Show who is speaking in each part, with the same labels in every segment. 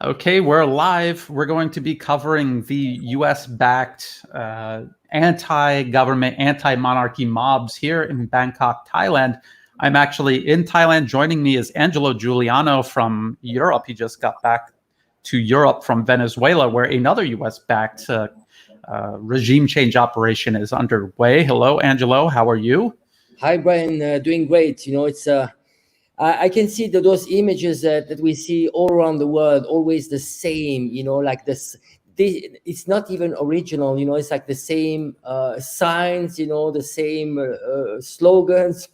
Speaker 1: Okay, we're live. We're going to be covering the US-backed anti-government, anti-monarchy mobs here in Bangkok, Thailand. I'm actually in Thailand. Joining me is Angelo Giuliano from Europe. He just got back to Europe from Venezuela, where another US-backed regime change operation is underway. Hello, Angelo. How are you?
Speaker 2: Hi, Brian. Doing great. It's I can see those images that we see all around the world, always the same. Like this. It's not even original. It's like the same signs. The same slogans.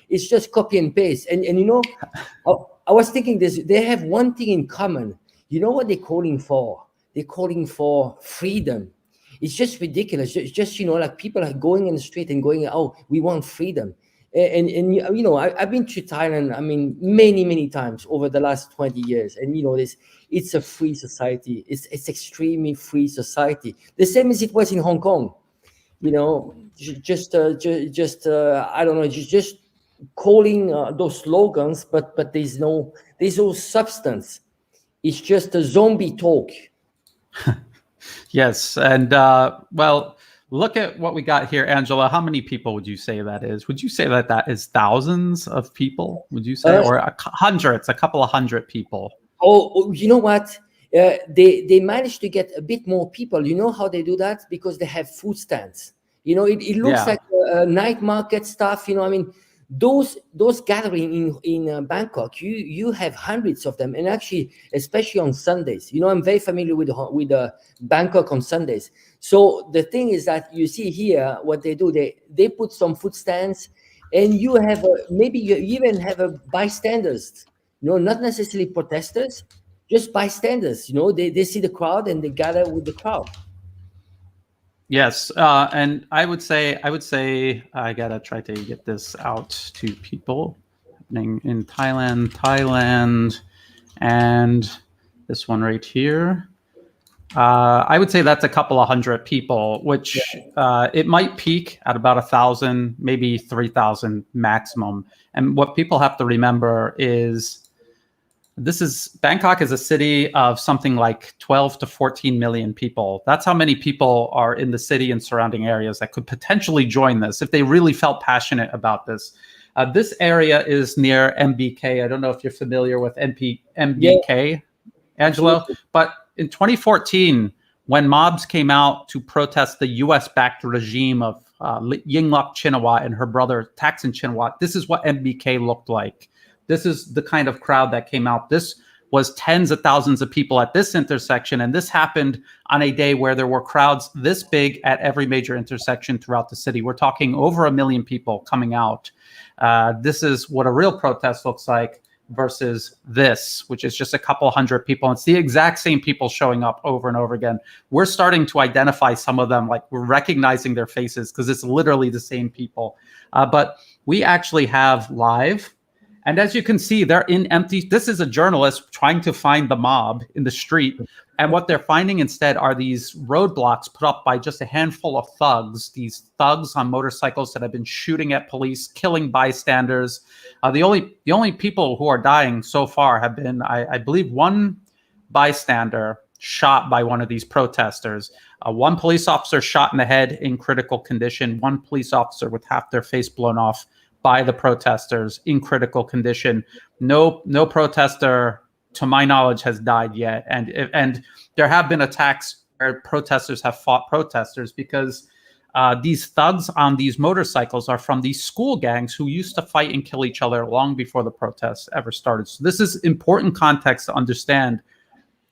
Speaker 2: It's just copy and paste. And I was thinking this. They have one thing in common. You know what they're calling for? They're calling for freedom. It's just ridiculous. It's just like people are going in the street and going, "Oh, we want freedom." And I've been to Thailand. I mean, many times over the last 20 years, and it's a free society. It's extremely free society. The same as it was in Hong Kong. I don't know, just calling those slogans, but there's no substance. It's just a zombie talk.
Speaker 1: Yes, and well, look at what we got here, Angela. How many people would you say that is? Would you say that is thousands of people? Would you say, or hundreds, a couple of hundred people?
Speaker 2: Oh, you know what? They managed to get a bit more people. You know how they do that? Because they have food stands. It looks like night market stuff. I mean, those gathering in Bangkok, you have hundreds of them, and actually, especially on Sundays. I'm very familiar with Bangkok on Sundays. So the thing is that you see here what they do. They put some food stands, and you have maybe you even have bystanders. Not necessarily protesters, just bystanders. They see the crowd and they gather with the crowd.
Speaker 1: Yes, and I would say I gotta try to get this out to people happening in Thailand, and this one right here. I would say that's a couple of hundred people, which it might peak at about 1,000, maybe 3,000 maximum. And what people have to remember is Bangkok is a city of something like 12 to 14 million people. That's how many people are in the city and surrounding areas that could potentially join this if they really felt passionate about this. This area is near MBK. I don't know if you're familiar with MBK, Angelo, but in 2014, when mobs came out to protest the US-backed regime of Yingluck Chinawat and her brother Thaksin Chinawat, this is what MBK looked like. This is the kind of crowd that came out. This was tens of thousands of people at this intersection, and this happened on a day where there were crowds this big at every major intersection throughout the city. We're talking over 1 million people coming out. This is what a real protest looks like versus this, which is just a couple hundred people. It's the exact same people showing up over and over again. We're starting to identify some of them, like we're recognizing their faces because it's literally the same people. But we actually have live. And as you can see, they're in empty. This is a journalist trying to find the mob in the street. And what they're finding instead are these roadblocks put up by just a handful of thugs, these thugs on motorcycles that have been shooting at police, killing bystanders. The only people who are dying so far have been, I believe, one bystander shot by one of these protesters. One police officer shot in the head in critical condition. One police officer with half their face blown off by the protesters in critical condition. No protester, to my knowledge, has died yet. And there have been attacks where protesters have fought protesters because these thugs on these motorcycles are from these school gangs who used to fight and kill each other long before the protests ever started. So this is important context to understand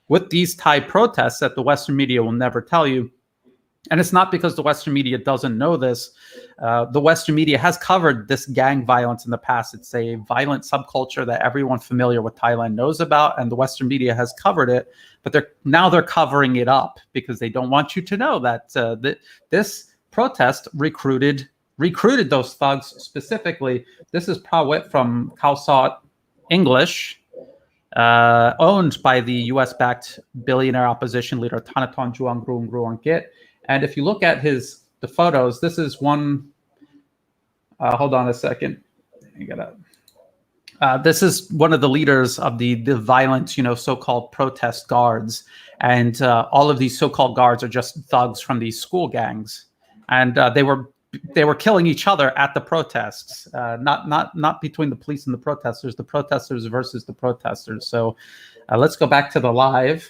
Speaker 1: with these Thai protests that the Western media will never tell you. And it's not because the Western media doesn't know this. The Western media has covered this gang violence in the past. It's a violent subculture that everyone familiar with Thailand knows about, and the Western media has covered it. But they're covering it up because they don't want you to know that this protest recruited those thugs specifically. This is Prawit from Khao English, owned by the US-backed billionaire opposition leader Thanathorn Juangruangruangkit. And if you look at the photos, this is one. Hold on a second. This is one of the leaders of the violent, so-called protest guards, and all of these so-called guards are just thugs from these school gangs, and they were killing each other at the protests, not between the police and the protesters versus the protesters. So let's go back to the live.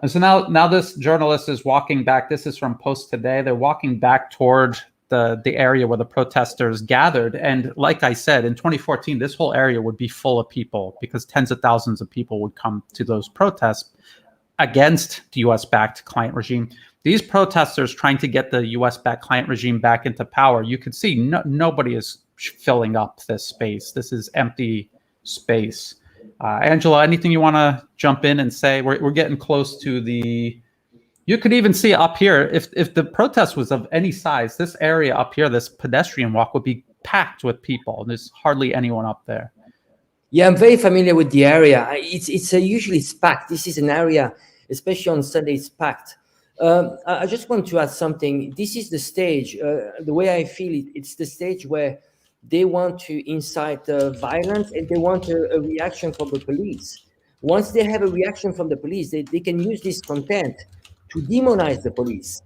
Speaker 1: And so now this journalist is walking back. This is from Post Today. They're walking back toward the area where the protesters gathered. And like I said, in 2014, this whole area would be full of people because tens of thousands of people would come to those protests against the US-backed client regime. These protesters trying to get the US-backed client regime back into power, you can see nobody is filling up this space. This is empty space. Angela, anything you want to jump in and say? We're getting close to the... You could even see up here, if the protest was of any size, this area up here, this pedestrian walk would be packed with people. There's hardly anyone up there.
Speaker 2: Yeah, I'm very familiar with the area. It's usually packed. This is an area, especially on Sunday, it's packed. I just want to add something. This is the stage, the way I feel it, it's the stage where they want to incite violence and they want a reaction from the police. Once they have a reaction from the police, they can use this content to demonize the police.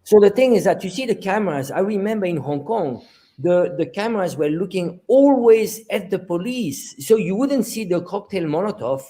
Speaker 2: So the thing is that you see the cameras. I remember in Hong Kong, the cameras were looking always at the police. So you wouldn't see the cocktail Molotov,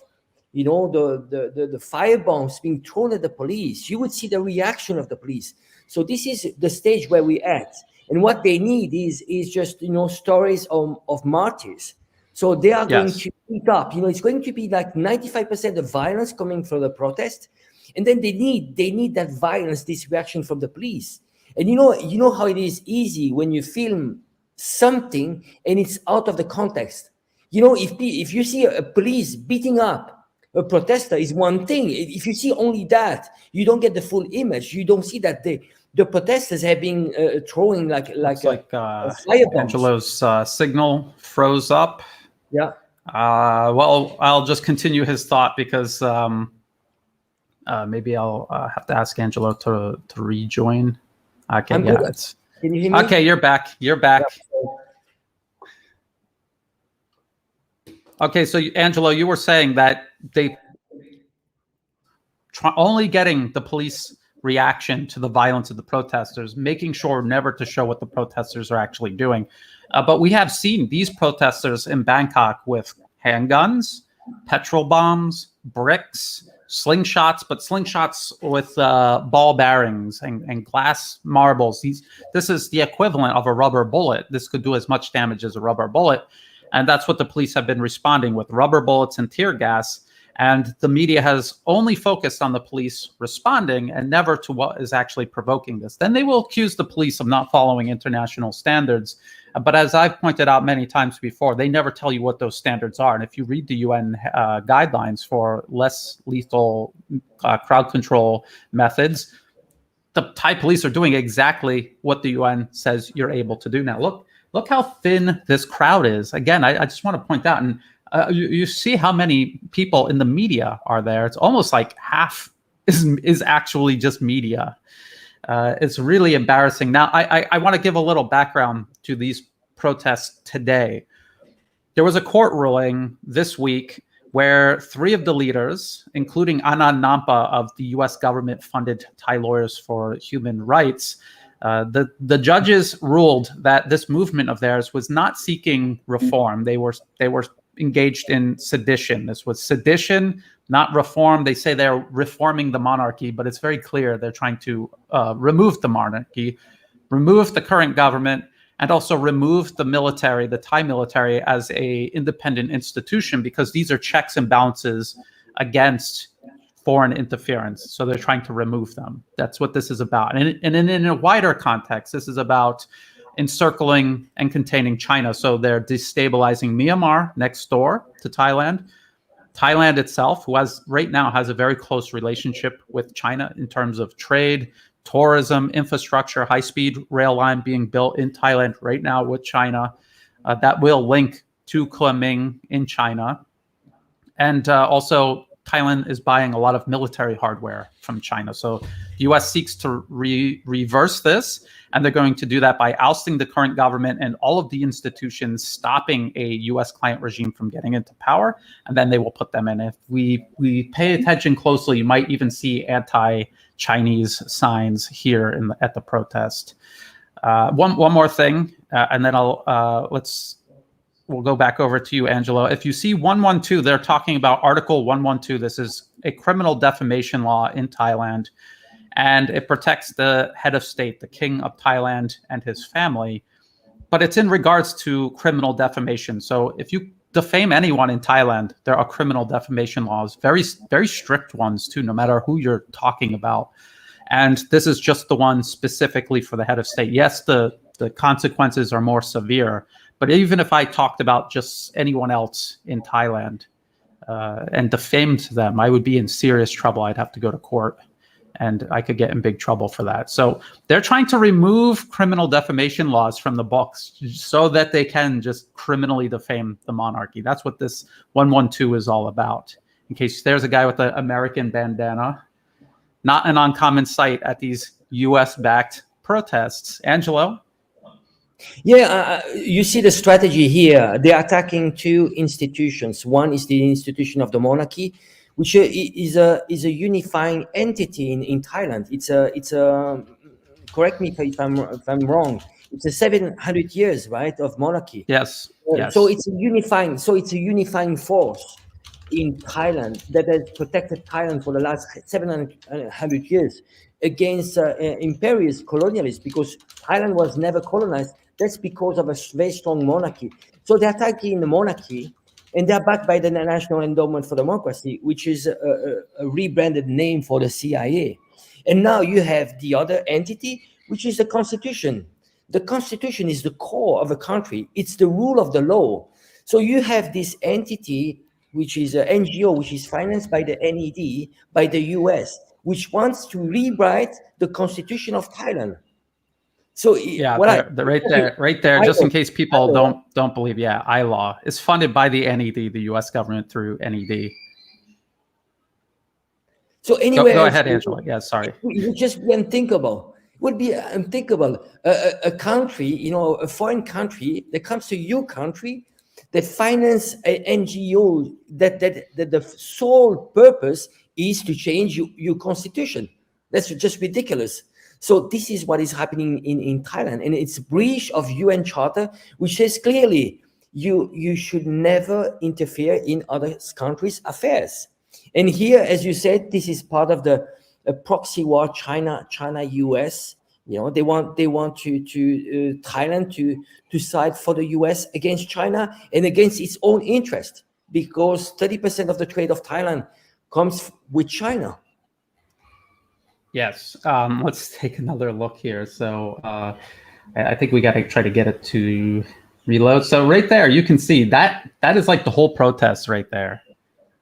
Speaker 2: the firebombs being thrown at the police. You would see the reaction of the police. So this is the stage where we're at. And what they need is just, stories of martyrs. So they are going to pick up, it's going to be like 95% of violence coming from the protest. And then they need that violence, this reaction from the police. And you know how it is easy when you film something and it's out of the context. If you see a police beating up a protester is one thing. If you see only that, you don't get the full image. You don't see that the protesters have been throwing like firebombs.
Speaker 1: Angelo's signal froze up.
Speaker 2: Yeah.
Speaker 1: Well, I'll just continue his thought because maybe I'll have to ask Angelo to rejoin. Okay,
Speaker 2: Can you hear me?
Speaker 1: Okay, you're back. You're back.
Speaker 2: Yeah.
Speaker 1: Okay, so Angelo, you were saying that they only getting the police reaction to the violence of the protesters, making sure never to show what the protesters are actually doing. But we have seen these protesters in Bangkok with handguns, petrol bombs, bricks, slingshots, but slingshots with ball bearings and glass marbles. This is the equivalent of a rubber bullet. This could do as much damage as a rubber bullet. And that's what the police have been responding with, rubber bullets and tear gas. And the media has only focused on the police responding and never to what is actually provoking this. Then they will accuse the police of not following international standards. But as I've pointed out many times before, they never tell you what those standards are. And if you read the UN guidelines for less lethal crowd control methods, the Thai police are doing exactly what the UN says you're able to do now. Look how thin this crowd is. Again, I just want to point out, and you see how many people in the media are there. It's almost like half is actually just media. It's really embarrassing. Now, I want to give a little background to these protests today. There was a court ruling this week where 3 of the leaders, including Anand Nampa of the U.S. government-funded Thai Lawyers for Human Rights, the judges ruled that this movement of theirs was not seeking reform. They were engaged in sedition. This was sedition, not reform. They say they're reforming the monarchy, but it's very clear they're trying to remove the monarchy, remove the current government, and also remove the military, the Thai military, as a independent institution, because these are checks and balances against foreign interference. So they're trying to remove them. That's what this is about. And in a wider context, this is about encircling and containing China. So they're destabilizing Myanmar next door to Thailand. Thailand itself, who right now has a very close relationship with China in terms of trade, tourism, infrastructure, high-speed rail line being built in Thailand right now with China that will link to Kunming in China. And also Thailand is buying a lot of military hardware from China. So the U.S. seeks to reverse this, and they're going to do that by ousting the current government and all of the institutions, stopping a U.S. client regime from getting into power, and then they will put them in. If we pay attention closely, you might even see anti-Chinese signs here at the protest. One more thing, and then we'll go back over to you, Angelo. If you see 112, they're talking about Article 112. This is a criminal defamation law in Thailand, and it protects the head of state, the king of Thailand, and his family. But it's in regards to criminal defamation. So if you defame anyone in Thailand, there are criminal defamation laws, very, very strict ones too, no matter who you're talking about. And this is just the one specifically for the head of state. Yes, the consequences are more severe, but even if I talked about just anyone else in Thailand and defamed them, I would be in serious trouble. I'd have to go to court, and I could get in big trouble for that. So they're trying to remove criminal defamation laws from the books so that they can just criminally defame the monarchy. That's what this 112 is all about. In case there's a guy with an American bandana, not an uncommon sight at these US-backed protests. Angelo?
Speaker 2: Yeah, you see the strategy here. They're attacking two institutions. One is the institution of the monarchy, which is a unifying entity in Thailand. It's a correct me if I'm wrong. It's a 700 years, right, of monarchy.
Speaker 1: Yes. Yes.
Speaker 2: So it's a unifying force in Thailand that has protected Thailand for the last 700 years against imperialist colonialists, because Thailand was never colonized. That's because of a very strong monarchy. So they're attacking the monarchy, and they're backed by the National Endowment for Democracy, which is a rebranded name for the CIA. And now you have the other entity, which is the Constitution. The Constitution is the core of a country. It's the rule of the law. So you have this entity, which is an NGO, which is financed by the NED, by the US, which wants to rewrite the Constitution of Thailand. So
Speaker 1: yeah, right there, just in case people don't believe, yeah, ILAW is funded by the NED, the U.S. government through NED.
Speaker 2: So anyway,
Speaker 1: go ahead, Angela. Yeah, sorry.
Speaker 2: You just be unthinkable. It would be unthinkable. A country, a foreign country that comes to your country, that finance an NGO that the sole purpose is to change your constitution. That's just ridiculous. So this is what is happening in Thailand, and it's a breach of UN Charter, which says clearly you should never interfere in other countries' affairs. And here, as you said, this is part of the proxy war, China-US. They want to Thailand to side for the US against China and against its own interest, because 30% of the trade of Thailand comes with China.
Speaker 1: Yes. Let's take another look here. So I think we got to try to get it to reload. So right there, you can see that is like the whole protest right there.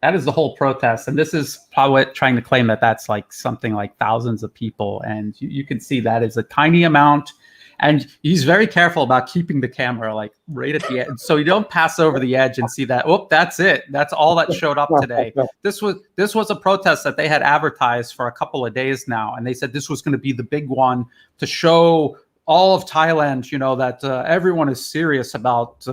Speaker 1: That is the whole protest. And this is probably trying to claim that that's like something like thousands of people. And you can see that is a tiny amount. And he's very careful about keeping the camera like right at the edge, so you don't pass over the edge and see that, oh, that's it. That's all that showed up today. This was a protest that they had advertised for a couple of days now, and they said this was going to be the big one to show all of Thailand, that everyone is serious about,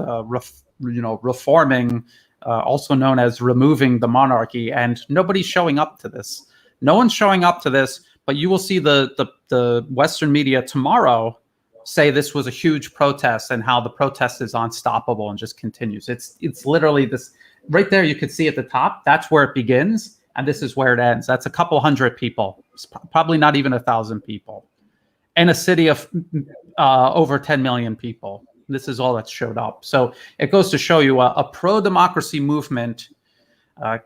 Speaker 1: reforming, also known as removing the monarchy, and nobody's showing up to this. No one's showing up to this, but you will see the Western media tomorrow say this was a huge protest and how the protest is unstoppable and just continues. It's literally this right there. You could see at the top, that's where it begins, and this is where it ends. That's a couple hundred people, it's probably not even 1,000 people, in a city of over 10 million people. This is all that showed up. So it goes to show you a pro-democracy movement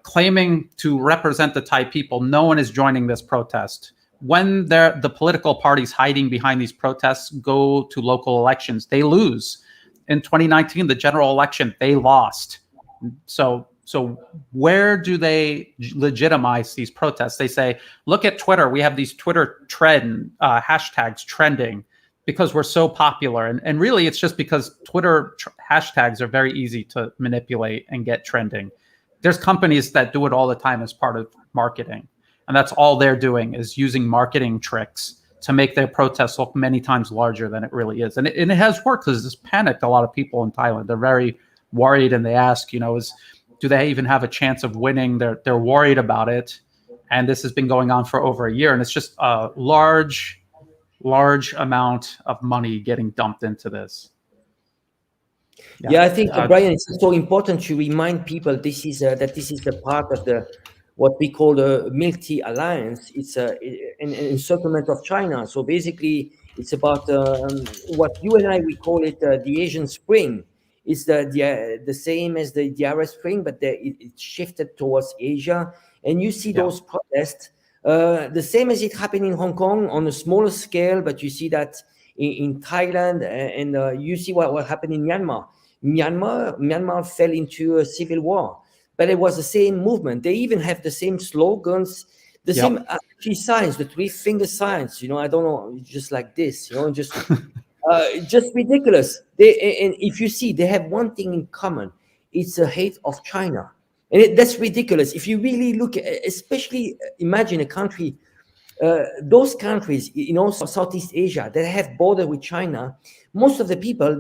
Speaker 1: claiming to represent the Thai people. No one is joining this protest. When the political parties hiding behind these protests go to local elections, they lose. In 2019, the general election, they lost. So where do they legitimize these protests? They say, look at Twitter. We have these Twitter hashtags trending because we're so popular. And really, it's just because Twitter hashtags are very easy to manipulate and get trending. there's companies that do it all the time as part of marketing. And that's all they're doing is using marketing tricks to make their protests look many times larger than it really is. And it has worked because it's panicked a lot of people in Thailand. They're very worried and they ask, do they even have a chance of winning? They're worried about it. And this has been going on for over a year. And it's just a large amount of money getting dumped into this.
Speaker 2: Yeah, I think Brian, it's so important to remind people this is that this is the part of the what we call the Milk Alliance. It's an encirclement of China. So basically, it's about what you and I we call it the Asian Spring. It's the same as the Arab Spring, but it shifted towards Asia. And you see those protests, the same as it happened in Hong Kong on a smaller scale, but you see that in Thailand, and you see what happened in Myanmar. Myanmar fell into a civil war, but it was the same movement. They even have the same slogans, the same actually signs, the three-finger signs. I don't know, just like this. Just ridiculous. And if you see, they have one thing in common: it's a hate of China, and that's ridiculous. If you really look, especially imagine a country. Those countries, Southeast Asia that have border with China, most of the people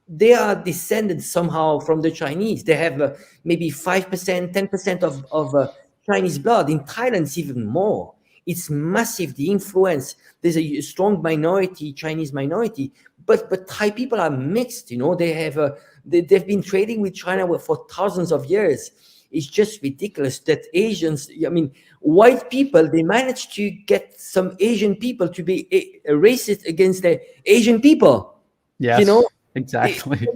Speaker 2: they are descended somehow from the Chinese. They have maybe 5%, 10% of Chinese blood. In Thailand, it's even more. It's massive, the influence. There's a strong minority, Chinese minority, but Thai people are mixed. They've been trading with China for thousands of years. It's just ridiculous that Asians, white people, they managed to get some Asian people to be racist against the Asian people.
Speaker 1: Yes, exactly.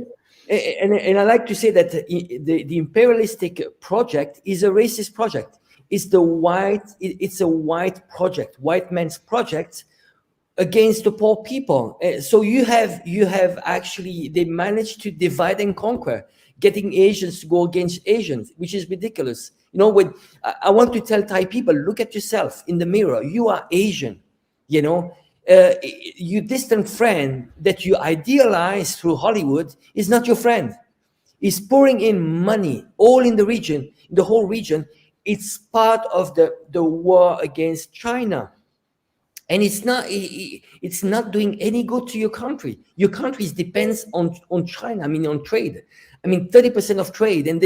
Speaker 2: And I like to say that the imperialistic project is a racist project. It's a white project, white man's project against the poor people. So you have actually, they managed to divide and conquer, getting Asians to go against Asians, which is ridiculous. When I want to tell Thai people, look at yourself in the mirror. You are Asian, your distant friend that you idealize through Hollywood is not your friend. He's pouring in money all in the region, in the whole region. It's part of the war against China. And it's not doing any good to your country. Your country depends on China, on trade. 30% of trade. And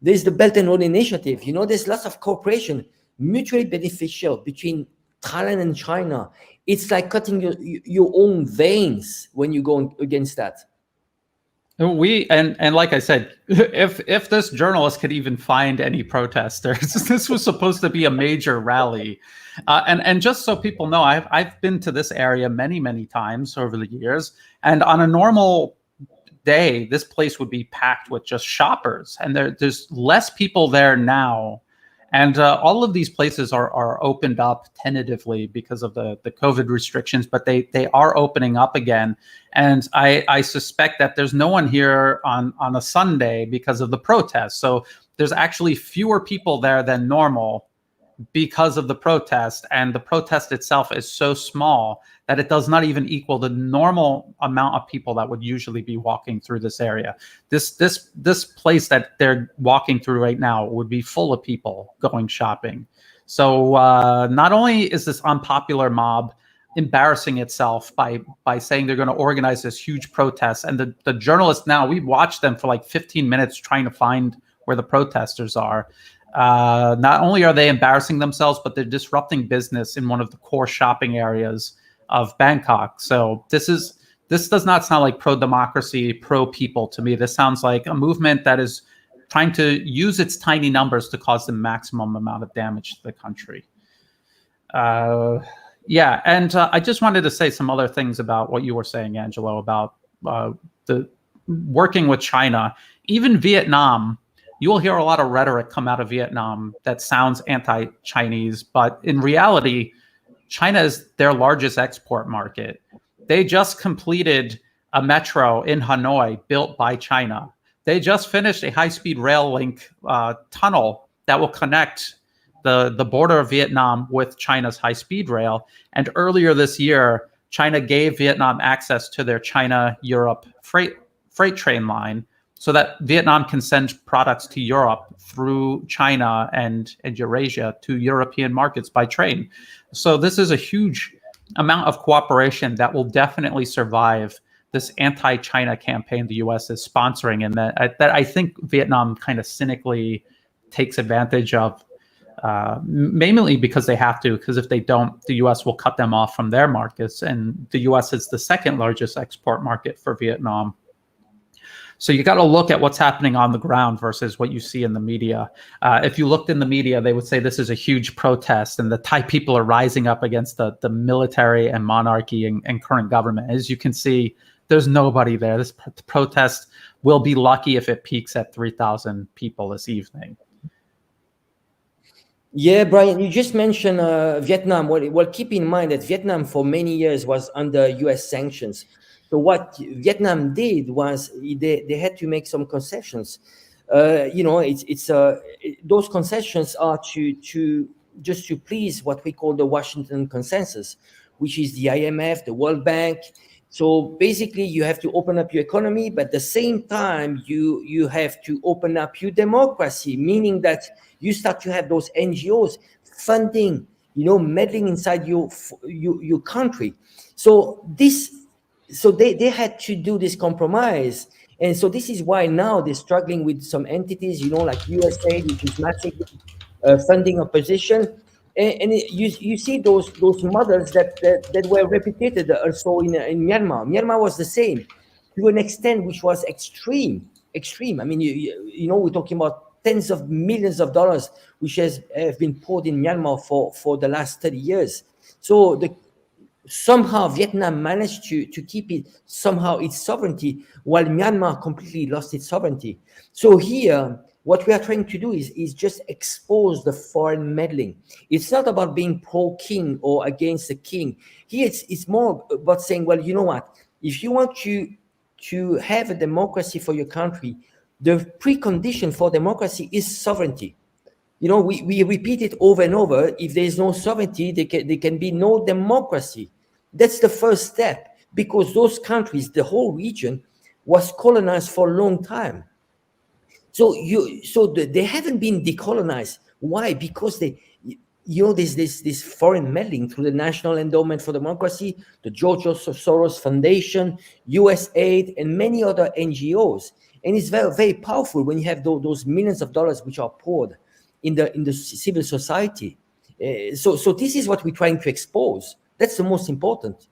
Speaker 2: there's the Belt and Road Initiative. There's lots of cooperation, mutually beneficial between Thailand and China. It's like cutting your own veins when you go against that.
Speaker 1: And like I said, if this journalist could even find any protesters, this was supposed to be a major rally. And just so people know, I've been to this area many times over the years, and on a normal day, this place would be packed with just shoppers, and there's less people there now. And all of these places are opened up tentatively because of the COVID restrictions, but they are opening up again. And I suspect that there's no one here on a Sunday because of the protests. So there's actually fewer people there than normal because of the protest. And the protest itself is so small that it does not even equal the normal amount of people that would usually be walking through this area. This place that they're walking through right now would be full of people going shopping. So not only is this unpopular mob embarrassing itself by saying they're going to organize this huge protest, and the journalists now, we've watched them for like 15 minutes trying to find where the protesters are. Not only are they embarrassing themselves, but they're disrupting business in one of the core shopping areas of Bangkok. So this does not sound like pro-democracy, pro-people to me. This sounds like a movement that is trying to use its tiny numbers to cause the maximum amount of damage to the country. And I just wanted to say some other things about what you were saying, Angelo, about the working with China. Even Vietnam, you will hear a lot of rhetoric come out of Vietnam that sounds anti-Chinese, but in reality, China is their largest export market. They just completed a metro in Hanoi built by China. They just finished a high-speed rail link tunnel that will connect the border of Vietnam with China's high-speed rail. And earlier this year, China gave Vietnam access to their China-Europe freight train line so that Vietnam can send products to Europe through China and Eurasia to European markets by train. So this is a huge amount of cooperation that will definitely survive this anti-China campaign the U.S. is sponsoring, and that I think Vietnam kind of cynically takes advantage of, mainly because they have to, because if they don't, the U.S. will cut them off from their markets, and the U.S. is the second largest export market for Vietnam. So you got to look at what's happening on the ground versus what you see in the media. If you looked in the media, they would say this is a huge protest and the Thai people are rising up against the military and monarchy and current government. As you can see, there's nobody there. This protest will be lucky if it peaks at 3,000 people this evening.
Speaker 2: Yeah, Brian, you just mentioned Vietnam. Well, keep in mind that Vietnam for many years was under US sanctions. So what Vietnam did was they had to make some concessions. Those concessions are to just to please what we call the Washington Consensus, which is the IMF, the World Bank. So basically, you have to open up your economy, but at the same time, you have to open up your democracy, meaning that you start to have those NGOs funding, meddling inside your country. So they had to do this compromise. And so this is why now they're struggling with some entities, like USAID, which is massively funding opposition. And you see those models that were replicated also in Myanmar. Myanmar was the same to an extent which was extreme. I mean, we're talking about tens of millions of dollars which have been poured in Myanmar for the last 30 years. So somehow Vietnam managed to keep somehow its sovereignty, while Myanmar completely lost its sovereignty. So here, what we are trying to do is just expose the foreign meddling. It's not about being pro-king or against the king. Here, it's more about saying, well, you know what? If you want to have a democracy for your country, the precondition for democracy is sovereignty. We repeat it over and over. If there is no sovereignty, there can be no democracy. That's the first step, because those countries, the whole region, was colonized for a long time. So they haven't been decolonized. Why? Because there's this foreign meddling through the National Endowment for Democracy, the George Soros Foundation, USAID, and many other NGOs. And it's very, very powerful when you have those millions of dollars which are poured in the civil society. So this is what we're trying to expose. That's the most important.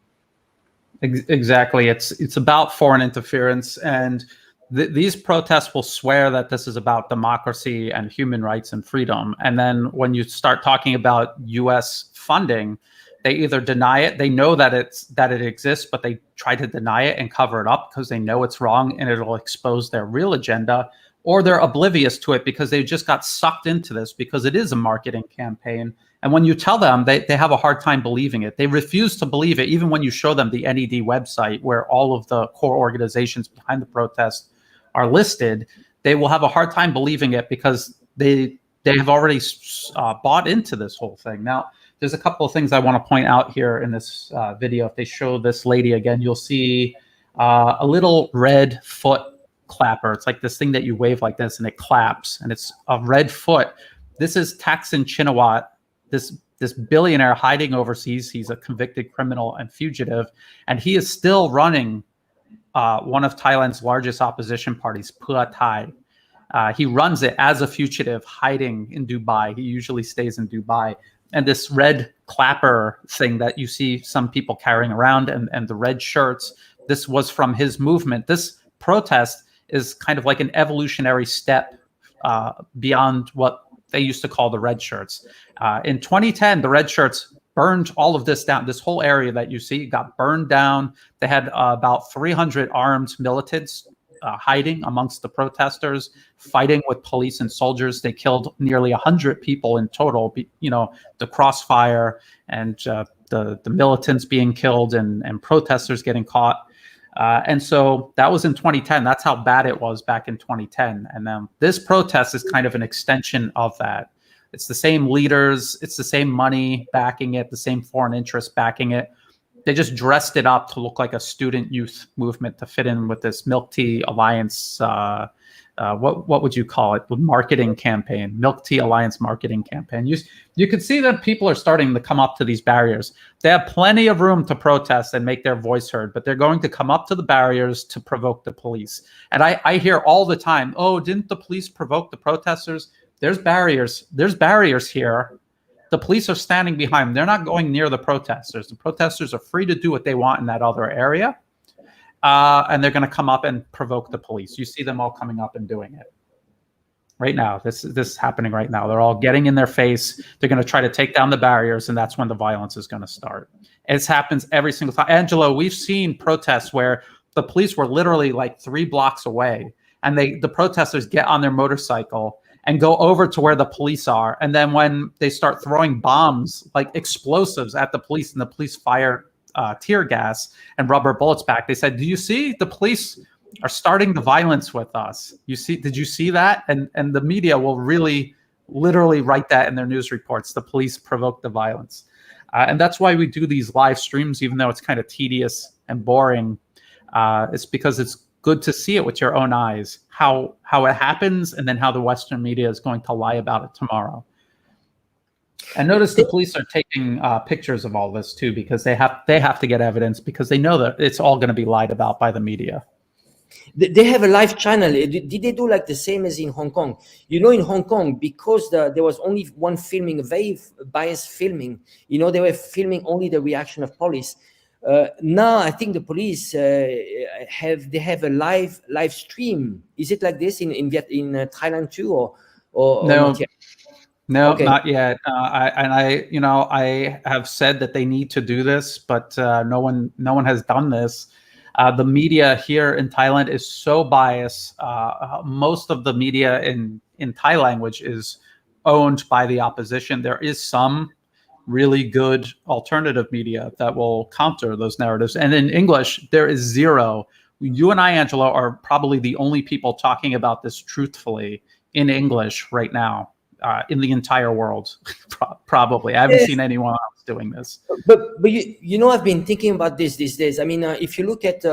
Speaker 1: Exactly. It's about foreign interference, and these protests will swear that this is about democracy and human rights and freedom. And then when you start talking about U.S. funding, they either deny it. They know that it exists, but they try to deny it and cover it up because they know it's wrong and it'll expose their real agenda. Or they're oblivious to it because they just got sucked into this because it is a marketing campaign. And when you tell them, they have a hard time believing it. They refuse to believe it, even when you show them the NED website where all of the core organizations behind the protest are listed. They will have a hard time believing it because they have already bought into this whole thing. Now, there's a couple of things I want to point out here in this video. If they show this lady again, you'll see a little red foot clapper. It's like this thing that you wave like this and it claps, and it's a red foot. This is Thaksin Shinawatra, this billionaire hiding overseas. He's a convicted criminal and fugitive, and he is still running one of Thailand's largest opposition parties, Pheu Thai. He runs it as a fugitive, hiding in Dubai. He usually stays in Dubai. And this red clapper thing that you see some people carrying around, and the red shirts, this was from his movement. This protest is kind of like an evolutionary step beyond what they used to call the red shirts. In 2010, the red shirts burned all of this down. This whole area that you see got burned down. They had about 300 armed militants hiding amongst the protesters, fighting with police and soldiers. They killed nearly 100 people in total. The crossfire and the militants being killed and protesters getting caught. And so that was in 2010. That's how bad it was back in 2010. And then this protest is kind of an extension of that. It's the same leaders, it's the same money backing it, the same foreign interests backing it. they just dressed it up to look like a student youth movement to fit in with this Milk Tea Alliance. What would you call it? Marketing campaign, Milk Tea Alliance marketing campaign. You can see that people are starting to come up to these barriers. They have plenty of room to protest and make their voice heard, but they're going to come up to the barriers to provoke the police. And I hear all the time, oh, didn't the police provoke the protesters? There's barriers. There's barriers here. The police are standing behind them. They're not going near the protesters. The protesters are free to do what they want in that other area. And they're going to come up and provoke the police. You see them all coming up and doing it right now. This is happening right now. They're all getting in their face. They're going to try to take down the barriers, and that's when the violence is going to start. It happens every single time. Angelo, we've seen protests where the police were literally like 3 blocks away, and the protesters get on their motorcycle and go over to where the police are. And then when they start throwing bombs, like explosives at the police, and the police fire tear gas and rubber bullets back, they said, do you see, the police are starting the violence with us? Did you see that? And the media will really literally write that in their news reports. The police provoked the violence. And that's why we do these live streams, even though it's kind of tedious and boring. It's because it's good to see it with your own eyes, how it happens, and then how the Western media is going to lie about it tomorrow. And notice the police are taking pictures of all this too, because they have to get evidence, because they know that it's all going to be lied about by the media.
Speaker 2: They have a live channel. Did they do like the same as in Hong Kong? You know, in Hong Kong, because there was only one filming, very biased filming, you know, they were filming only the reaction of police. Now I think the police have a live stream. Is it like this in Thailand too, or
Speaker 1: no?
Speaker 2: Not yet?
Speaker 1: No,
Speaker 2: Okay.
Speaker 1: not yet. I have said that they need to do this, but no one has done this. The media here in Thailand is so biased. Most of the media in Thai language is owned by the opposition. There is some really good alternative media that will counter those narratives. And in English, there is zero. You and I, Angelo, are probably the only people talking about this truthfully in English right now. In the entire world, probably. I haven't seen anyone else doing this.
Speaker 2: But you know, I've been thinking about this these days. I mean, if you look at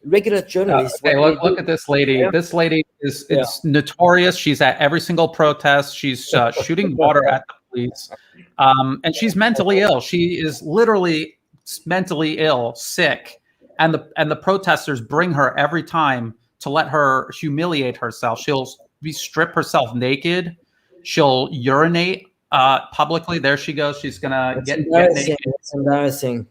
Speaker 2: regular journalists.
Speaker 1: Okay, look at this lady. Yeah. This lady is notorious. She's at every single protest. She's shooting water at the police. And she's mentally ill. She is literally mentally ill, sick. And the protesters bring her every time to let her humiliate herself. She'll strip herself naked. She'll urinate publicly. There she goes. She's gonna get naked.
Speaker 2: That's embarrassing.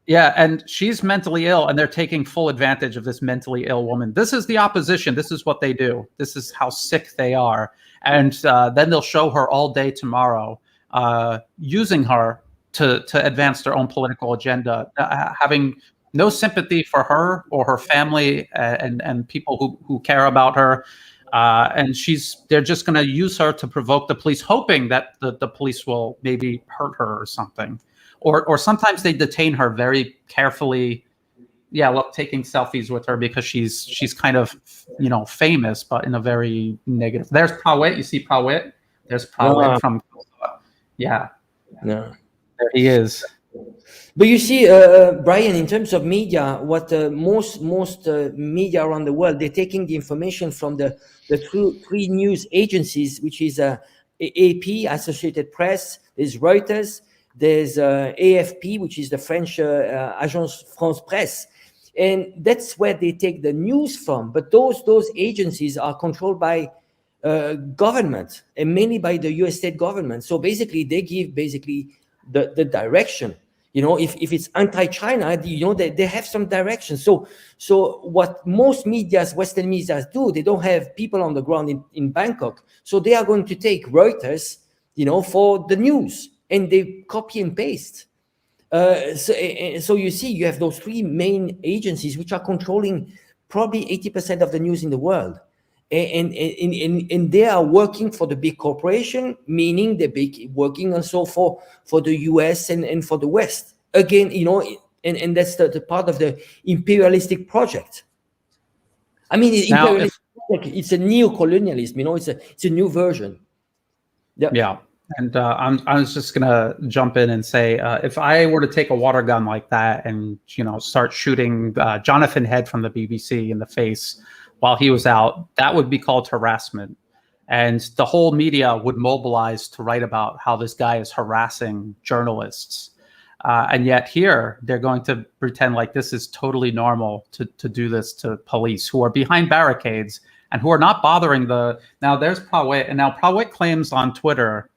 Speaker 1: Yeah, and she's mentally ill, and they're taking full advantage of this mentally ill woman. This is the opposition. This is what they do. This is how sick they are. And then they'll show her all day tomorrow, using her to advance their own political agenda, having no sympathy for her or her family and people who care about her. And they're just going to use her to provoke the police, hoping that the police will maybe hurt her or something. Or sometimes they detain her very carefully. Yeah, look, taking selfies with her because she's kind of, famous, but in a very negative. There's Prawit. You see Prawit? There's Prawit from. Yeah.
Speaker 2: No.
Speaker 1: There he is.
Speaker 2: But you see, Brian, in terms of media, what most media around the world, they're taking the information from the three news agencies, which is AP, Associated Press, there's Reuters, there's AFP, which is the French Agence France Presse. And that's where they take the news from. But those agencies are controlled by government, and mainly by the US state government. So basically, they give the direction. If it's anti-China, they have some direction. So what most Western medias do, they don't have people on the ground in Bangkok. So they are going to take Reuters, for the news, and they copy and paste. So you see, you have those three main agencies which are controlling probably 80% of the news in the world. And they are working for the big corporation, meaning they're working also for the US and for the West. Again, and that's the part of the imperialistic project. I mean, it's a neocolonialism, it's a new version.
Speaker 1: Yeah. And I was just gonna jump in and say, if I were to take a water gun like that and start shooting Jonathan Head from the BBC in the face while he was out, that would be called harassment, and the whole media would mobilize to write about how this guy is harassing journalists. And yet here they're going to pretend like this is totally normal to do this to police who are behind barricades and who are not bothering the. Now there's Prawit, and now Prawit claims on Twitter.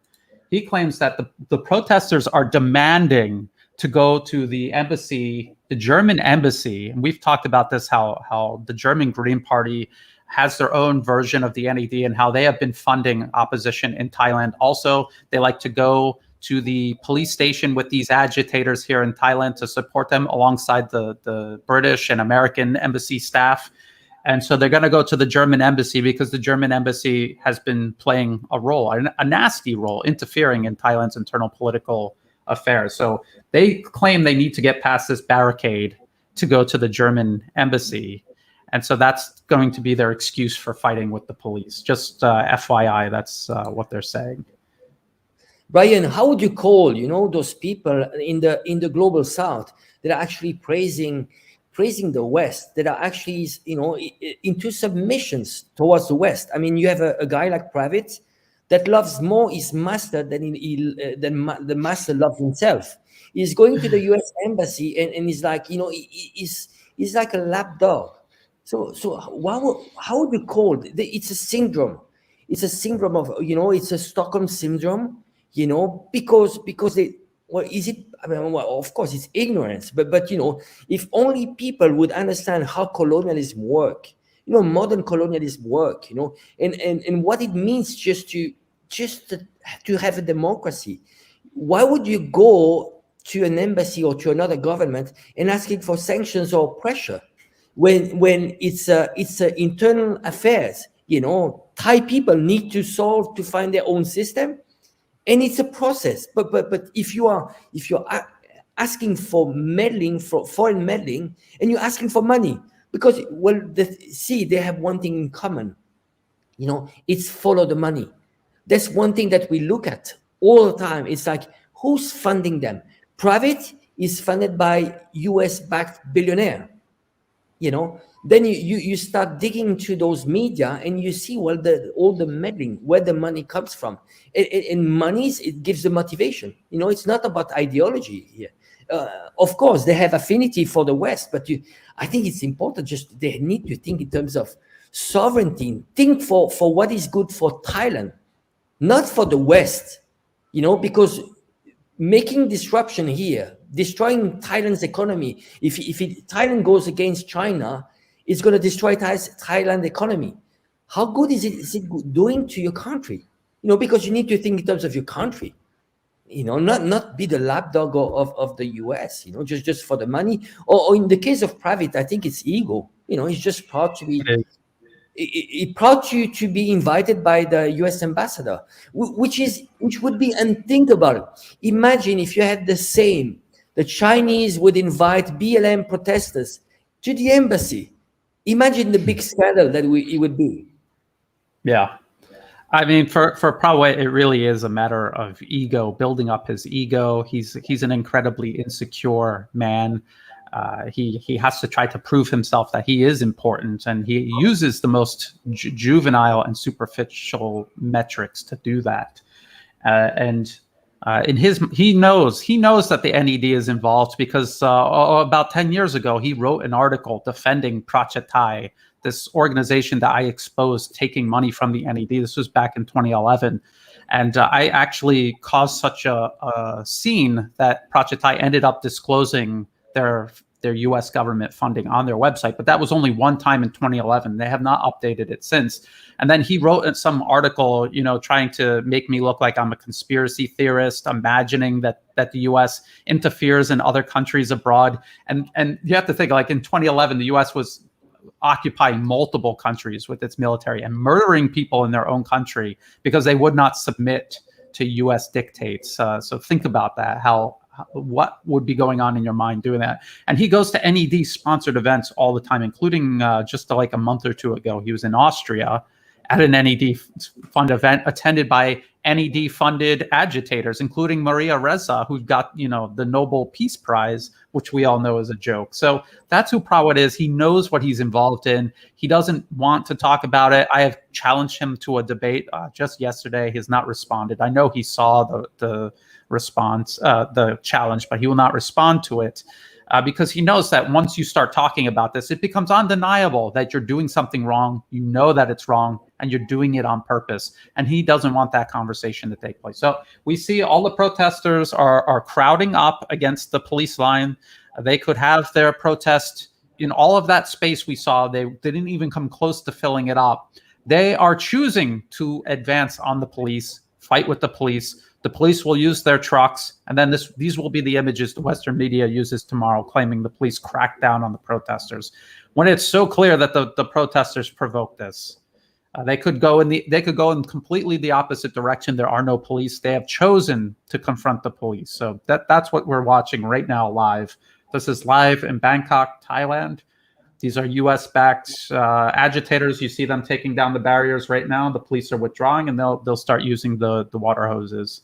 Speaker 1: He claims that the protesters are demanding to go to the embassy, the German embassy. And we've talked about this, how the German Green Party has their own version of the NED and how they have been funding opposition in Thailand. Also, they like to go to the police station with these agitators here in Thailand to support them alongside the British and American embassy staff. And so they're going to go to the German embassy because the German embassy has been playing a role, a nasty role, interfering in Thailand's internal political affairs. So they claim they need to get past this barricade to go to the German embassy. And so that's going to be their excuse for fighting with the police. Just FYI, that's what they're saying.
Speaker 2: Brian, how would you call, those people in the global South that are actually praising the West, that are actually, into submissions towards the West? I mean, you have a guy like Pravit that loves more his master than the master loves himself. He's going to the U.S. embassy and he's like, he's like a lap dog. So how would you call it? It's a syndrome. It's a syndrome of, it's a Stockholm syndrome. Because they, is it? I mean, of course, it's ignorance. But if only people would understand how colonialism work, modern colonialism work, and what it means just to have a democracy. Why would you go to an embassy or to another government and asking for sanctions or pressure when it's internal affairs? Thai people need to find their own system. And it's a process, but if you're asking for meddling, for foreign meddling, and you're asking for money, because they have one thing in common, it's follow the money. That's one thing that we look at all the time. It's like, who's funding them? Private is funded by US-backed billionaire. Then you start digging into those media and you see all the meddling, where the money comes from. And money, it gives the motivation. It's not about ideology here. Of course, they have affinity for the West, but I think it's important. Just they need to think in terms of sovereignty. Think for what is good for Thailand, not for the West. Because making disruption here, destroying Thailand's economy. If Thailand goes against China, it's going to destroy Thailand economy. How good is it doing to your country? Because you need to think in terms of your country. Not be the lapdog of the US. Just for the money. Or in the case of Private, I think it's ego. He's just proud to be. It brought you to be invited by the U.S. ambassador, which would be unthinkable. Imagine if you had the Chinese would invite BLM protesters to the embassy. Imagine the big scandal that it would be. Yeah.
Speaker 1: I mean, for Prawit, it really is a matter of ego, building up his ego. He's an incredibly insecure man. He has to try to prove himself that he is important, and he uses the most juvenile and superficial metrics to do that. He knows that the NED is involved because about 10 years ago he wrote an article defending PromptPay, this organization that I exposed taking money from the NED. This was back in 2011. And I actually caused such a scene that PromptPay ended up disclosing their U.S. government funding on their website, but that was only one time in 2011. They have not updated it since. And then he wrote some article, trying to make me look like I'm a conspiracy theorist, imagining that the U.S. interferes in other countries abroad. And you have to think, like in 2011, the U.S. was occupying multiple countries with its military and murdering people in their own country because they would not submit to U.S. dictates. So think about that. What would be going on in your mind doing that? And he goes to NED sponsored events all the time, including just like a month or two ago, he was in Austria at an NED fund event attended by NED funded agitators, including Maria Reza, who got, the Nobel Peace Prize, which we all know is a joke. So that's who Prawit is. He knows what he's involved in. He doesn't want to talk about it. I have challenged him to a debate just yesterday. He has not responded. I know he saw the response, the challenge, but he will not respond to it. Because he knows that once you start talking about this, it becomes undeniable that you're doing something wrong. You know that it's wrong, and you're doing it on purpose. And he doesn't want that conversation to take place. So we see all the protesters are crowding up against the police line. They could have their protest in all of that space we saw. They didn't even come close to filling it up. They are choosing to advance on the police, fight with the police. The police will use their trucks, and then these will be the images the Western media uses tomorrow, claiming the police cracked down on the protesters, when it's so clear that the protesters provoked this. They could go in completely the opposite direction. There are no police. They have chosen to confront the police. So that's what we're watching right now live. This is live in Bangkok, Thailand. These are U.S.-backed agitators. You see them taking down the barriers right now. The police are withdrawing, and they'll start using the water hoses.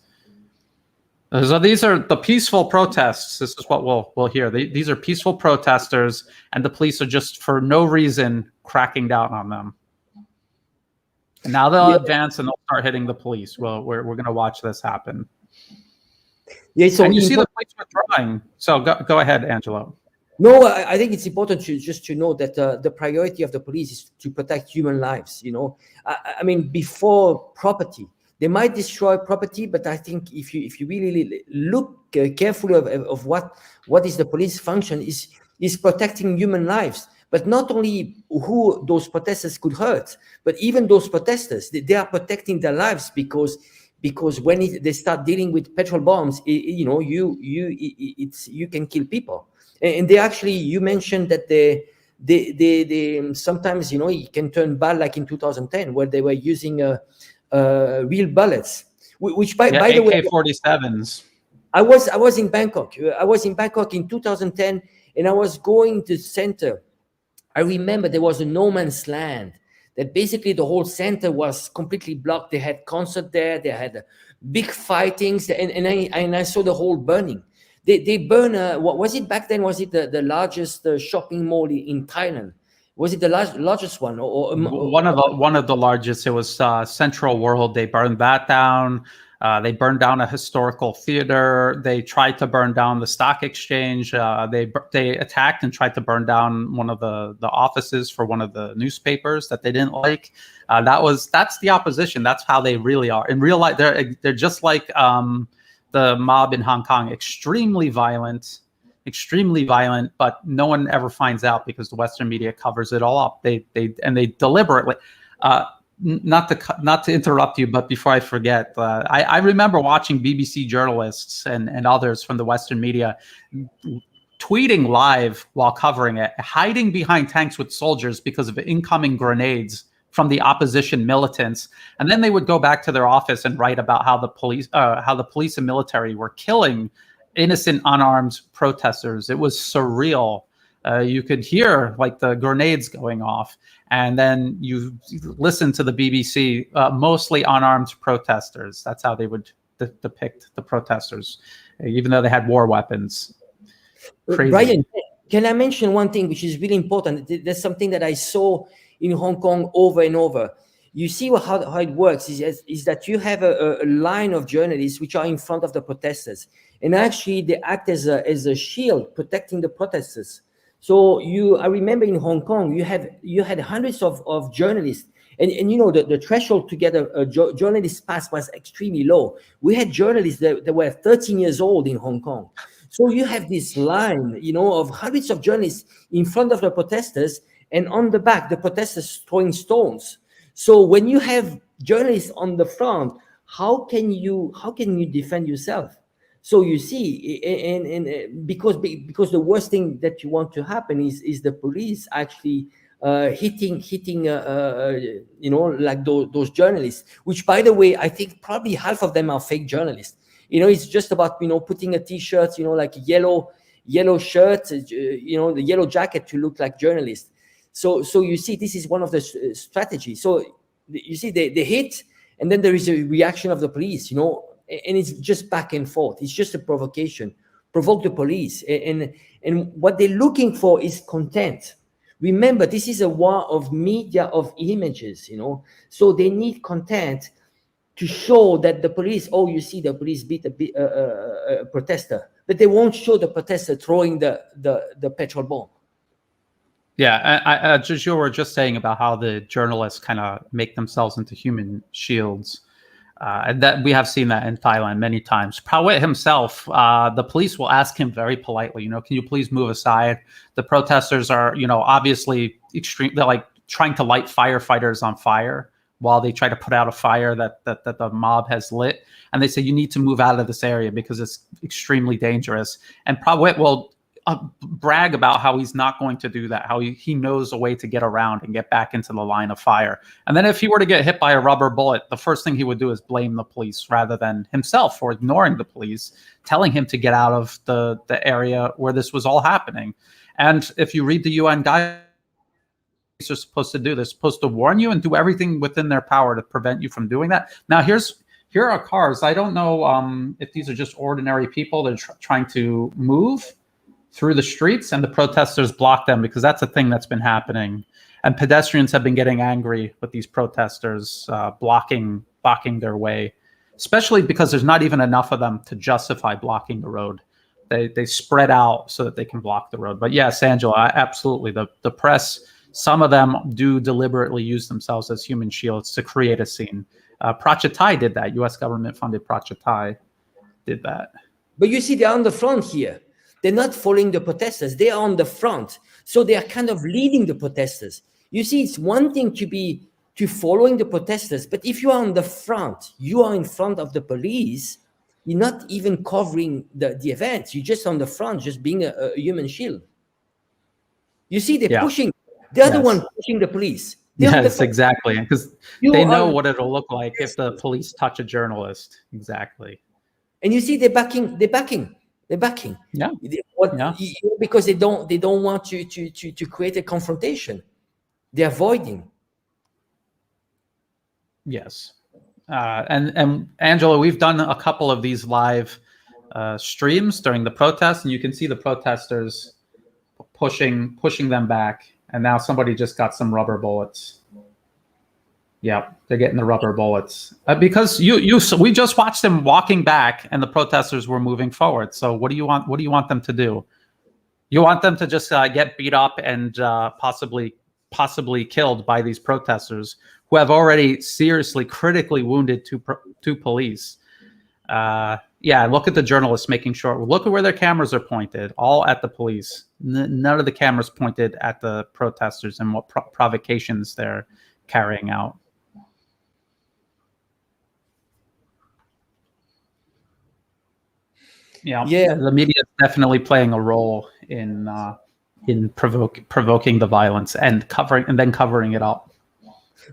Speaker 1: So these are the peaceful protests. This is what we'll hear. These are peaceful protesters, and the police are just for no reason cracking down on them. And now they'll advance and they'll start hitting the police. Well, we're going to watch this happen.
Speaker 2: Yeah, so
Speaker 1: and you see the police withdrawing. So go ahead, Angelo.
Speaker 2: No, I think it's important to know that the priority of the police is to protect human lives. I mean, before property, they might destroy property, but I think if you really look carefully of what is the police function is protecting human lives, but not only who those protesters could hurt, but even those protesters, they are protecting their lives because when they start dealing with petrol bombs, you can kill people. And they actually, you mentioned that they sometimes, it can turn bad, like in 2010, where they were using real bullets, which by the way,
Speaker 1: AK-47s.
Speaker 2: I was in Bangkok. I was in Bangkok in 2010, and I was going to the center. I remember there was a no man's land that basically the whole center was completely blocked. They had concert there. They had big fightings, and I saw the whole burning. They burn. What was it back then? Was it the largest shopping mall in Thailand? Was it the largest one, or
Speaker 1: one of the largest? It was Central World. They burned that down. They burned down a historical theater. They tried to burn down the stock exchange. They attacked and tried to burn down one of the offices for one of the newspapers that they didn't like. That's the opposition. That's how they really are in real life. They're just like the mob in Hong Kong, extremely violent, but no one ever finds out because the Western media covers it all up. They deliberately. Not to interrupt you, but before I forget, I remember watching BBC journalists and others from the Western media tweeting live while covering it, hiding behind tanks with soldiers because of incoming grenades from the opposition militants, and then they would go back to their office and write about how the police and military were killing innocent unarmed protesters. It was surreal. You could hear like the grenades going off, and then you listen to the BBC, mostly unarmed protesters. That's how they would depict the protesters, even though they had war weapons. Crazy.
Speaker 2: Brian, can I mention one thing which is really important? There's something that I saw in Hong Kong over and over. You see how it works is that you have a line of journalists which are in front of the protesters, and actually they act as a shield protecting the protesters. So I remember in Hong Kong, you had hundreds of journalists, and the threshold to get a journalist pass was extremely low. We had journalists that were 13 years old in Hong Kong. So you have this line, of hundreds of journalists in front of the protesters, and on the back, the protesters throwing stones. So when you have journalists on the front, how can you defend yourself? So you see, and because the worst thing that you want to happen is the police actually hitting like those journalists, which, by the way, I think probably half of them are fake journalists. It's just about putting a T-shirt, like a yellow shirt, the yellow jacket to look like journalists. So you see, this is one of the strategies. So you see, they hit, and then there is a reaction of the police, you know, and it's just back and forth. It's just a provocation, provoke the police, and what they're looking for is content. Remember, this is a war of media, of images, you know, so they need content to show that the police, oh, you see, the police beat a protester, but they won't show the protester throwing the petrol bomb.
Speaker 1: Yeah, just you were just saying about how the journalists kind of make themselves into human shields. And that we have seen that in Thailand many times. Prawit himself, the police will ask him very politely, you know, can you please move aside? The protesters are, you know, obviously extreme. They're like trying to light firefighters on fire while they try to put out a fire that the mob has lit. And they say, you need to move out of this area because it's extremely dangerous. And Prawit will brag about how he's not going to do that, how he knows a way to get around and get back into the line of fire. And then if he were to get hit by a rubber bullet, the first thing he would do is blame the police rather than himself for ignoring the police, telling him to get out of the area where this was all happening. And if you read the UN guidelines, are supposed to do, they're supposed to warn you and do everything within their power to prevent you from doing that. Now here are cars. I don't know if these are just ordinary people that are trying to move through the streets, and the protesters block them because that's a thing that's been happening. And pedestrians have been getting angry with these protesters blocking their way, especially because there's not even enough of them to justify blocking the road. They spread out so that they can block the road. But yes, Angelo, absolutely. The press, some of them do deliberately use themselves as human shields to create a scene. Prachatai did that. U.S. government-funded Prachatai did that.
Speaker 2: But you see, they're on the front here. They're not following the protesters. They are on the front. So they are kind of leading the protesters. You see, it's one thing to following the protesters, but if you are on the front, you are in front of the police, you're not even covering the events. You're just on the front, just being a human shield. You see, they're pushing. They're the one pushing the police.
Speaker 1: Yes, exactly. Because they know what it'll look like if the police touch a journalist. Exactly.
Speaker 2: And you see, they're backing. Yeah. Because they don't want to create a confrontation. They're avoiding.
Speaker 1: Yes. And Angelo, we've done a couple of these live streams during the protests, and you can see the protesters pushing them back. And now somebody just got some rubber bullets. Yeah, they're getting the rubber bullets because we just watched them walking back, and the protesters were moving forward. So what do you want? What do you want them to do? You want them to just get beat up and possibly killed by these protesters who have already seriously, critically wounded two police. Yeah, look at the journalists making sure. Look at where their cameras are pointed, all at the police. None of the cameras pointed at the protesters and what provocations they're carrying out. Yeah, the media is definitely playing a role in provoking the violence and covering it up.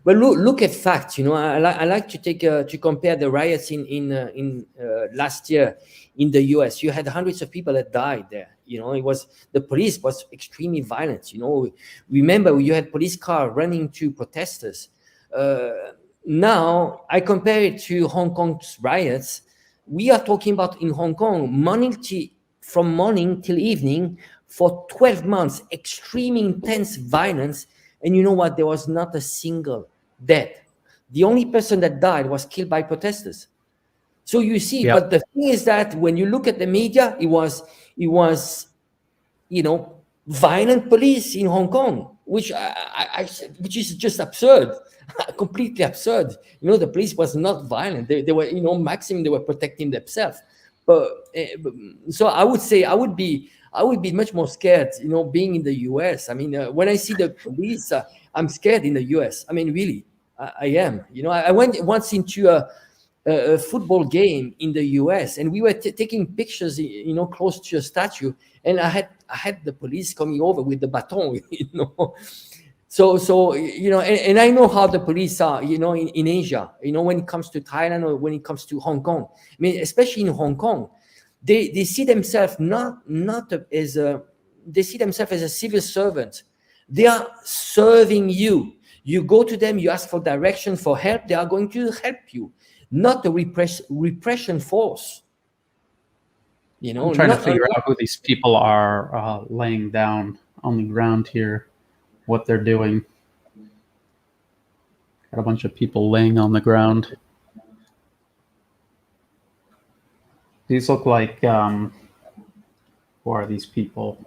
Speaker 2: Well, look at facts. You know, I like to take to compare the riots in last year in the U.S. You had hundreds of people that died there. You know, the police was extremely violent. You know, remember you had police car running to protesters. Now I compare it to Hong Kong's riots. We are talking about in Hong Kong, from morning till evening for 12 months, extremely intense violence. And you know what? There was not a single death. The only person that died was killed by protesters. So you see, but the thing is that when you look at the media, it was, you know, violent police in Hong Kong, which is just absurd. Completely absurd. You know, the police was not violent. They were, you know, maximum they were protecting themselves. But so I would say I would be much more scared, you know, being in the US. I mean, when I see the police, I'm scared in the US. I mean, really, I am. You know, I went once into a football game in the US, and we were taking pictures, you know, close to a statue, and I had the police coming over with the baton, you know. So you know, and I know how the police are, you know, in Asia, you know, when it comes to Thailand or when it comes to Hong Kong. I mean, especially in Hong Kong, they see themselves they see themselves as a civil servant. They are serving you. You go to them, you ask for direction, for help, they are going to help you, not a repression force. You know,
Speaker 1: I'm trying to figure out who these people are laying down on the ground here, what they're doing. Got a bunch of people laying on the ground. These look like, who are these people?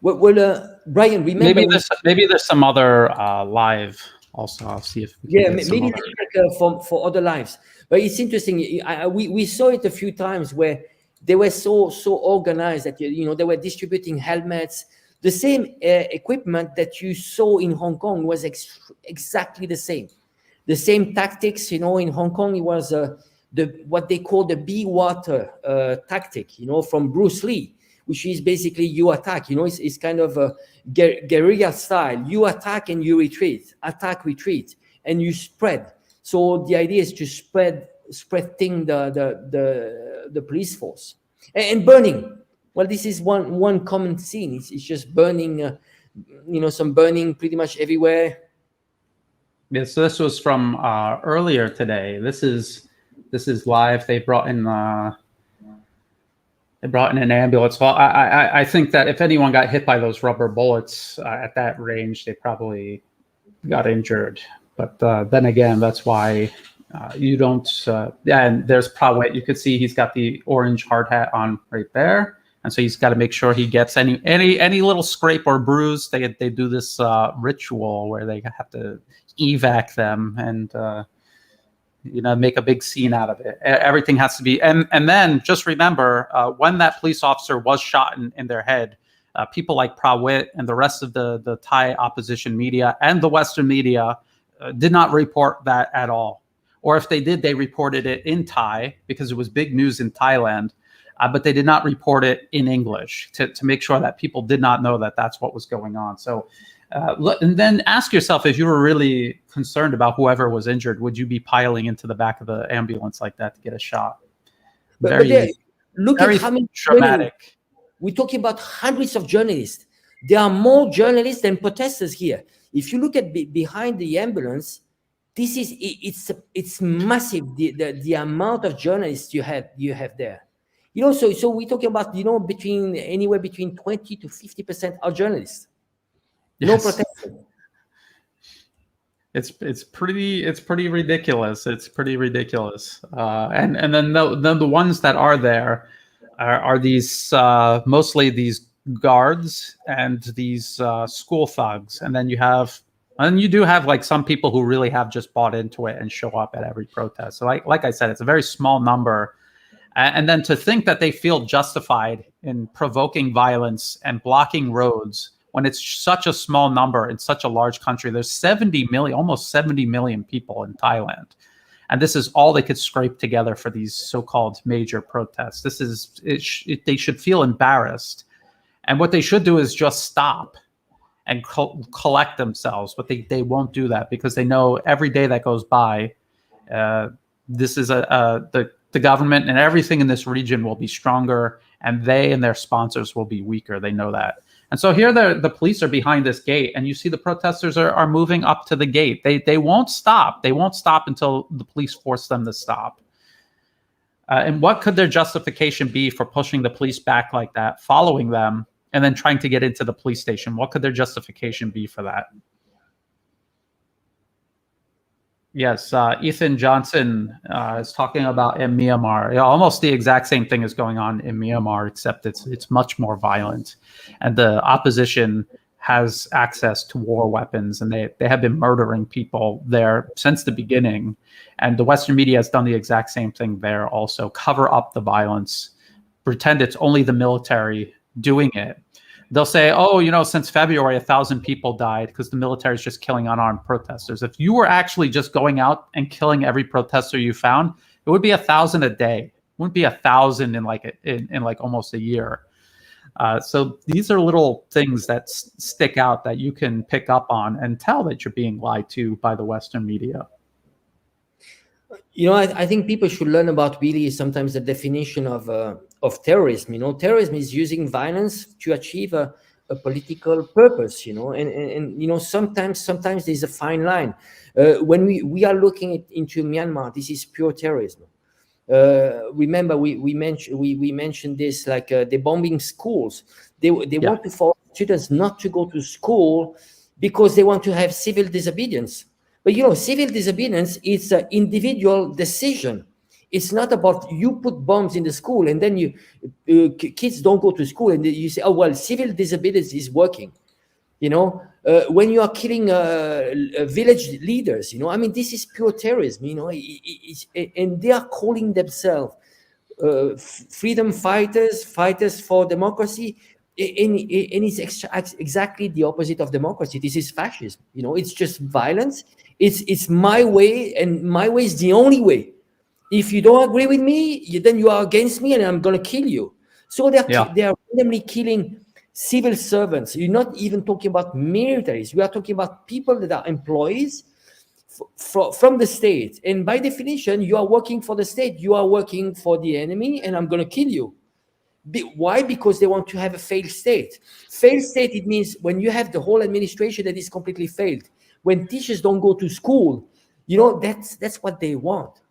Speaker 2: Well, Brian, remember
Speaker 1: maybe there's some other live also. I'll see if we can get some
Speaker 2: maybe
Speaker 1: other.
Speaker 2: for other lives. But it's interesting. We saw it a few times where they were so organized that they were distributing helmets. The same equipment that you saw in Hong Kong was exactly the same. The same tactics. In Hong Kong it was what they call the be water tactic. From Bruce Lee, which is basically you attack. It's kind of a guerrilla style. You attack and you retreat. Attack, retreat, and you spread. So the idea is to spread thin the police force and burning. Well, this is one common scene. It's just burning. Some burning pretty much everywhere.
Speaker 1: Yeah, so this was from earlier today. This is live. They brought in an ambulance. Well, I think that if anyone got hit by those rubber bullets at that range, they probably got injured. But then again, that's why you don't. And there's probably, you could see he's got the orange hard hat on right there, and so he's got to make sure he gets any little scrape or bruise. They do this ritual where they have to evac them and make a big scene out of it. Everything has to be, and then just remember when that police officer was shot in their head, people like Prawit and the rest of the Thai opposition media and the Western media did not report that at all. Or if they did, they reported it in Thai because it was big news in Thailand, but they did not report it in English to make sure that people did not know that that's what was going on. So, and then ask yourself, if you were really concerned about whoever was injured, would you be piling into the back of the ambulance like that to get a shot?
Speaker 2: But look at how many
Speaker 1: traumatic.
Speaker 2: We're talking about hundreds of journalists. There are more journalists than protesters here. If you look at behind the ambulance, it's massive. The amount of journalists you have there. So we're talking about anywhere between 20 to 50% are journalists. No protesters.
Speaker 1: It's pretty ridiculous. It's pretty ridiculous. And then the ones that are there are these mostly these guards and these school thugs, and then you do have like some people who really have just bought into it and show up at every protest. So like I said, it's a very small number. And then to think that they feel justified in provoking violence and blocking roads when it's such a small number in such a large country. There's 70 million, almost 70 million people in Thailand. And this is all they could scrape together for these so-called major protests. They should feel embarrassed. And what they should do is just stop and collect themselves. But they won't do that because they know every day that goes by, this is the government and everything in this region will be stronger, and they and their sponsors will be weaker. They know that. And so here the police are behind this gate, and you see the protesters are moving up to the gate. They won't stop. They won't stop until the police force them to stop. And what could their justification be for pushing the police back like that, following them, and then trying to get into the police station? What could their justification be for that? Yes, Ethan Johnson is talking about in Myanmar. Almost the exact same thing is going on in Myanmar, except it's much more violent. And the opposition has access to war weapons, and they have been murdering people there since the beginning. And the Western media has done the exact same thing there also. Cover up the violence, pretend it's only the military doing it. They'll say, oh, since February, 1,000 people died because the military is just killing unarmed protesters. If you were actually just going out and killing every protester you found, it would be 1,000 a day. It wouldn't be 1,000 in like almost a year. So these are little things that stick out that you can pick up on and tell that you're being lied to by the Western media.
Speaker 2: I think people should learn about really sometimes the definition of terrorism. Terrorism is using violence to achieve a a political purpose, and sometimes there's a fine line. When we are looking into Myanmar, this is pure terrorism. Remember, we mentioned this, like they're bombing schools. They want to force students not to go to school because they want to have civil disobedience. But civil disobedience is an individual decision. It's not about you put bombs in the school and then kids don't go to school and you say, oh well, civil disobedience is working. When you are killing village leaders, this is pure terrorism. And they are calling themselves freedom fighters for democracy, and it's exactly the opposite of democracy. This is fascism. It's just violence. It's my way, and my way is the only way. If you don't agree with me, then you are against me, and I'm going to kill you. So they are randomly killing civil servants. You're not even talking about militaries. We are talking about people that are employees from the state. And by definition, you are working for the state. You are working for the enemy, and I'm going to kill you. Why? Because they want to have a failed state. Failed state, it means when you have the whole administration that is completely failed. When teachers don't go to school, that's what they want.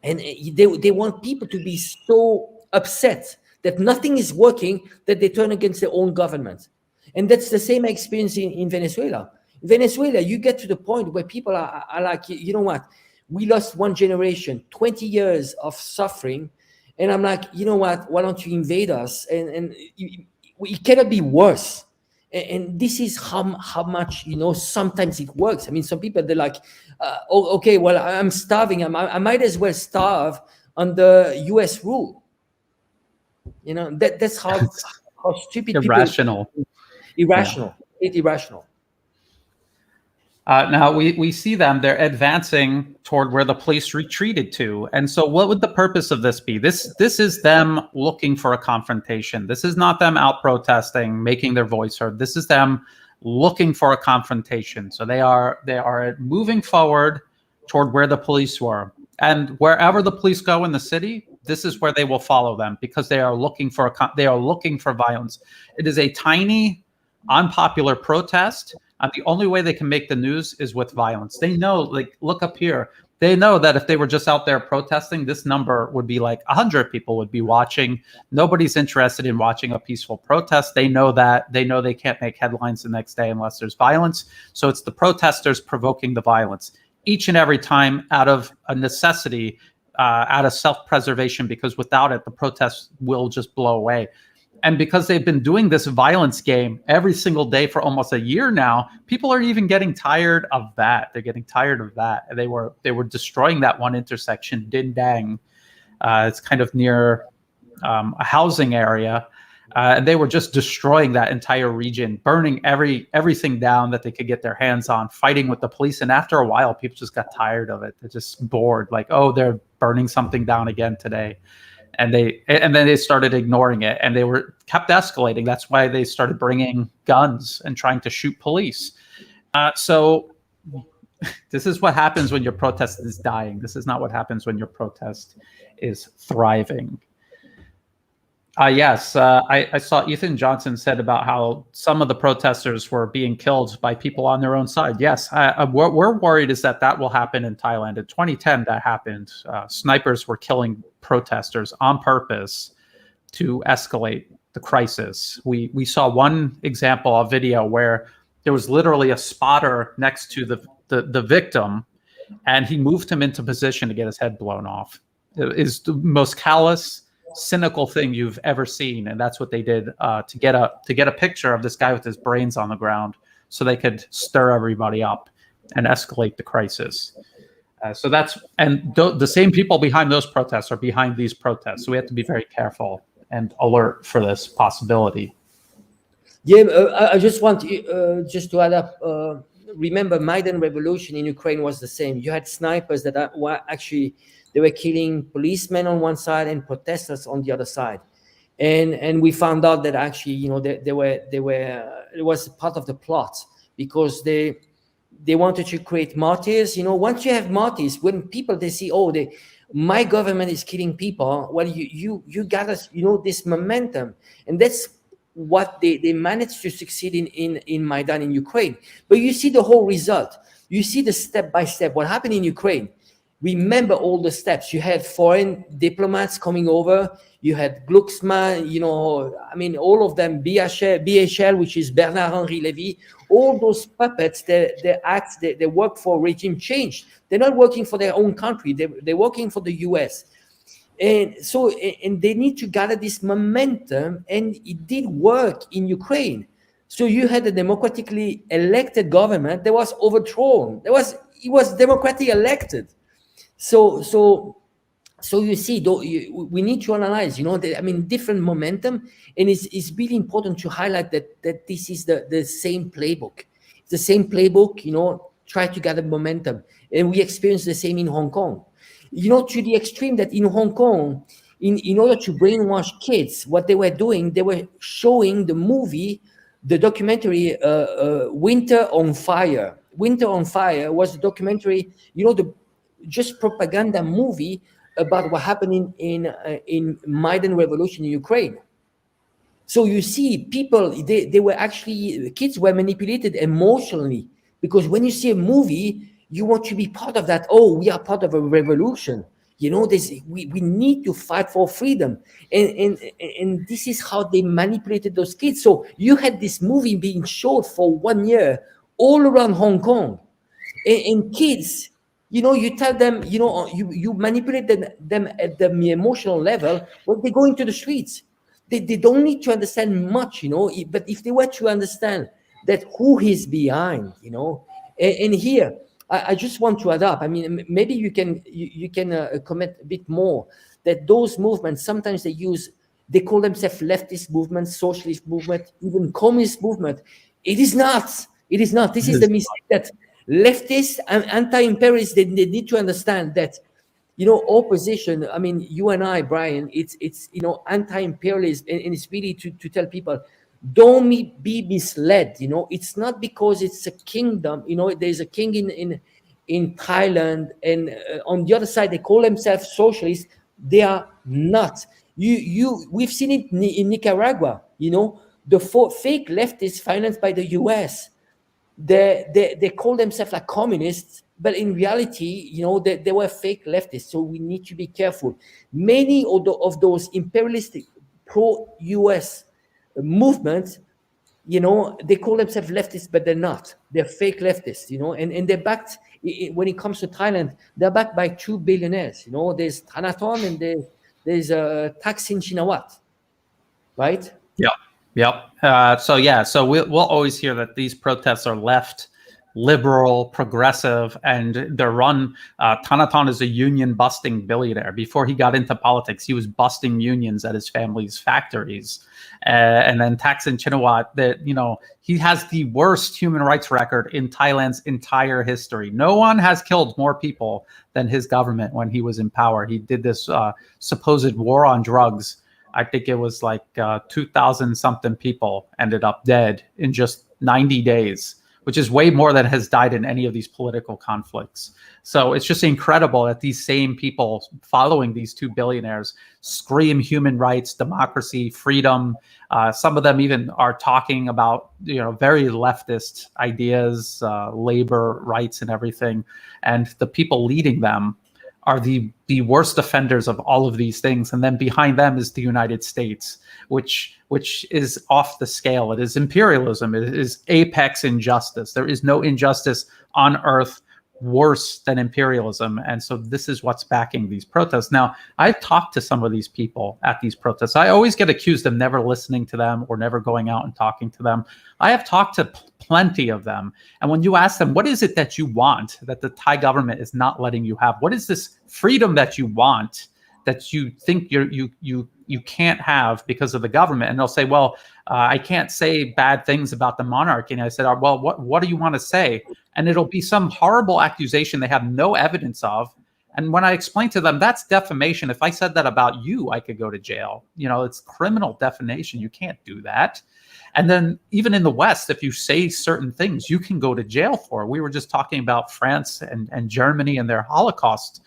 Speaker 2: And they want people to be so upset that nothing is working that they turn against their own government. And that's the same experience in Venezuela. In Venezuela, you get to the point where people are like, you know what? We lost one generation, 20 years of suffering. And I'm like, you know what? Why don't you invade us? And it cannot be worse. And this is how much, sometimes it works. I mean, some people, they're like, okay, well, I'm starving. I might as well starve under US rule. That's how stupid
Speaker 1: irrational.
Speaker 2: people... Irrational. It's irrational.
Speaker 1: Now we see them, they're advancing toward where the police retreated to. And so what would the purpose of this be? This is them looking for a confrontation. This is not them out protesting, making their voice heard. This is them looking for a confrontation. So they are moving forward toward where the police were. And wherever the police go in the city, this is where they will follow them, because they are looking for violence. It is a tiny, unpopular protest. The only way they can make the news is with violence. They know, like, look up here. They know that if they were just out there protesting, this number would be like 100 people would be watching. Nobody's interested in watching a peaceful protest. They know that. They know they can't make headlines the next day unless there's violence. So it's the protesters provoking the violence each and every time, out of a necessity, out of self-preservation, because without it, the protests will just blow away. And because they've been doing this violence game every single day for almost a year now, people are even getting tired of that. They're getting tired of that. And they were destroying that one intersection, Din Dang. It's kind of near a housing area. And they were just destroying that entire region, burning everything down that they could get their hands on, fighting with the police. And after a while, people just got tired of it. They're just bored, like, oh, they're burning something down again today. And then they started ignoring it, and they kept escalating. That's why they started bringing guns and trying to shoot police. So this is what happens when your protest is dying. This is not what happens when your protest is thriving. Yes, I saw Ethan Johnson said about how some of the protesters were being killed by people on their own side. Yes, what we're worried is that will happen in Thailand. In 2010, that happened. Snipers were killing protesters on purpose to escalate the crisis. We saw one example, a video where there was literally a spotter next to the victim, and he moved him into position to get his head blown off. It is the most callous, cynical thing you've ever seen, and that's what they did to get a picture of this guy with his brains on the ground, so they could stir everybody up and escalate the crisis. So that's, and the same people behind those protests are behind these protests. So we have to be very careful and alert for this possibility.
Speaker 2: Yeah, I just want just to add up. Remember, Maidan Revolution in Ukraine was the same. You had snipers that were actually, they were killing policemen on one side and protesters on the other side, and we found out that actually, it was part of the plot, because they wanted to create martyrs. Once you have martyrs, when people, they see, my government is killing people, well, you got us, this momentum. And that's what they managed to succeed in Maidan in Ukraine. But you see the whole result. You see the step by step what happened in Ukraine. Remember all the steps. You had foreign diplomats coming over. You had Glucksmann, I mean, all of them, BHL, which is Bernard-Henri Lévy, all those puppets, they work for regime change. They're not working for their own country. They're working for the US. And so, and they need to gather this momentum, and it did work in Ukraine. So you had a democratically elected government that was overthrown. It was democratically elected. So you see, we need to analyze, different momentum, and it's really important to highlight that this is the same playbook. It's the same playbook, try to gather momentum, and we experience the same in Hong Kong. To the extreme that in Hong Kong, in order to brainwash kids, what they were doing, they were showing the documentary Winter on Fire. Winter on Fire was a documentary, just propaganda movie about what happened in Maidan Revolution in Ukraine. So you see, people, kids were manipulated emotionally, because when you see a movie, you want to be part of that. Oh, we are part of a revolution. We need to fight for freedom. And this is how they manipulated those kids. So you had this movie being showed for 1 year all around Hong Kong. And kids, you tell them, you manipulate them at the emotional level, well, they go into the streets. They don't need to understand much, but if they were to understand that who is behind, and here, I just want to add up. I mean, maybe you can comment a bit more that those movements, sometimes they call themselves leftist movements, socialist movement, even communist movement. It is not. This is the mistake that leftists and anti-imperialists, they need to understand that, opposition, I mean, you and I, Brian, it's anti-imperialism, and it's really to tell people, don't be misled. It's not because it's a kingdom. There's a king in Thailand, and on the other side they call themselves socialists. They are not. We've seen it in Nicaragua. The fake leftists financed by the US. They call themselves like communists, but in reality, they were fake leftists. So we need to be careful. Many of those imperialistic pro-US movements, they call themselves leftists, but they're not. They're fake leftists, and they're backed, when it comes to Thailand, they're backed by 2 billionaires. There's Thanathorn and there's Thaksin Shinawat, right?
Speaker 1: Yep. So we'll always hear that these protests are left, liberal, progressive, and they're run. Thanathorn is a union-busting billionaire. Before he got into politics, he was busting unions at his family's factories. And then Thaksin Shinawat, he has the worst human rights record in Thailand's entire history. No one has killed more people than his government when he was in power. He did this supposed war on drugs. I think it was like 2,000 something people ended up dead in just 90 days, which is way more than has died in any of these political conflicts. So it's just incredible that these same people following these 2 billionaires scream human rights, democracy, freedom. Some of them even are talking about, very leftist ideas, labor rights and everything. And the people leading them are the worst offenders of all of these things. And then behind them is the United States, which is off the scale. It is imperialism. It is apex injustice. There is no injustice on earth worse than imperialism. And so this is what's backing these protests. Now, I've talked to some of these people at these protests. I always get accused of never listening to them or never going out and talking to them. I have talked to plenty of them. And when you ask them, what is it that you want that the Thai government is not letting you have? What is this freedom that you want that you think you can't have because of the government? And they'll say, well, I can't say bad things about the monarchy. And I said, well, what do you want to say? And it'll be some horrible accusation they have no evidence of. And when I explain to them, that's defamation. If I said that about you, I could go to jail. It's criminal defamation. You can't do that. And then even in the West, if you say certain things, you can go to jail for it. We were just talking about France and Germany and their Holocaust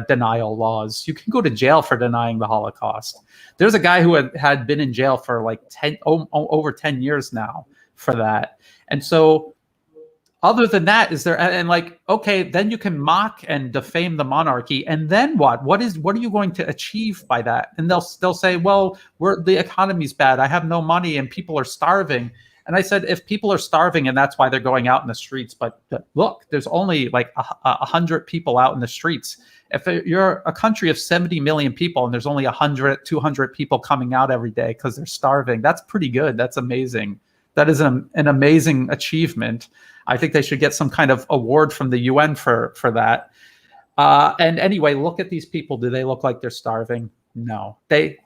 Speaker 1: denial laws. You can go to jail for denying the Holocaust. There's a guy who had been in jail for like over 10 years now for that. And so other than that, is there, and like, okay, then you can mock and defame the monarchy, and then what? What are you going to achieve by that? And they'll say, well, the economy's bad. I have no money, and people are starving. And I said, if people are starving, and that's why they're going out in the streets, but look, there's only like 100 people out in the streets. If you're a country of 70 million people, and there's only 100, 200 people coming out every day because they're starving, that's pretty good. That's amazing. That is an amazing achievement. I think they should get some kind of award from the UN for that. And anyway, look at these people. Do they look like they're starving? No. They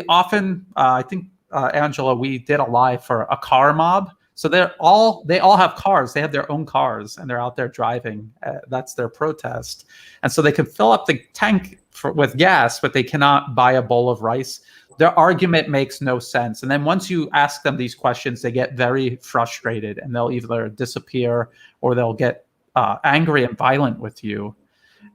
Speaker 1: often, I think, Angela, we did a live for a car mob. So they all have cars. They have their own cars, and they're out there driving. That's their protest. And so they can fill up the tank with gas, but they cannot buy a bowl of rice. Their argument makes no sense. And then once you ask them these questions, they get very frustrated, and they'll either disappear or they'll get angry and violent with you.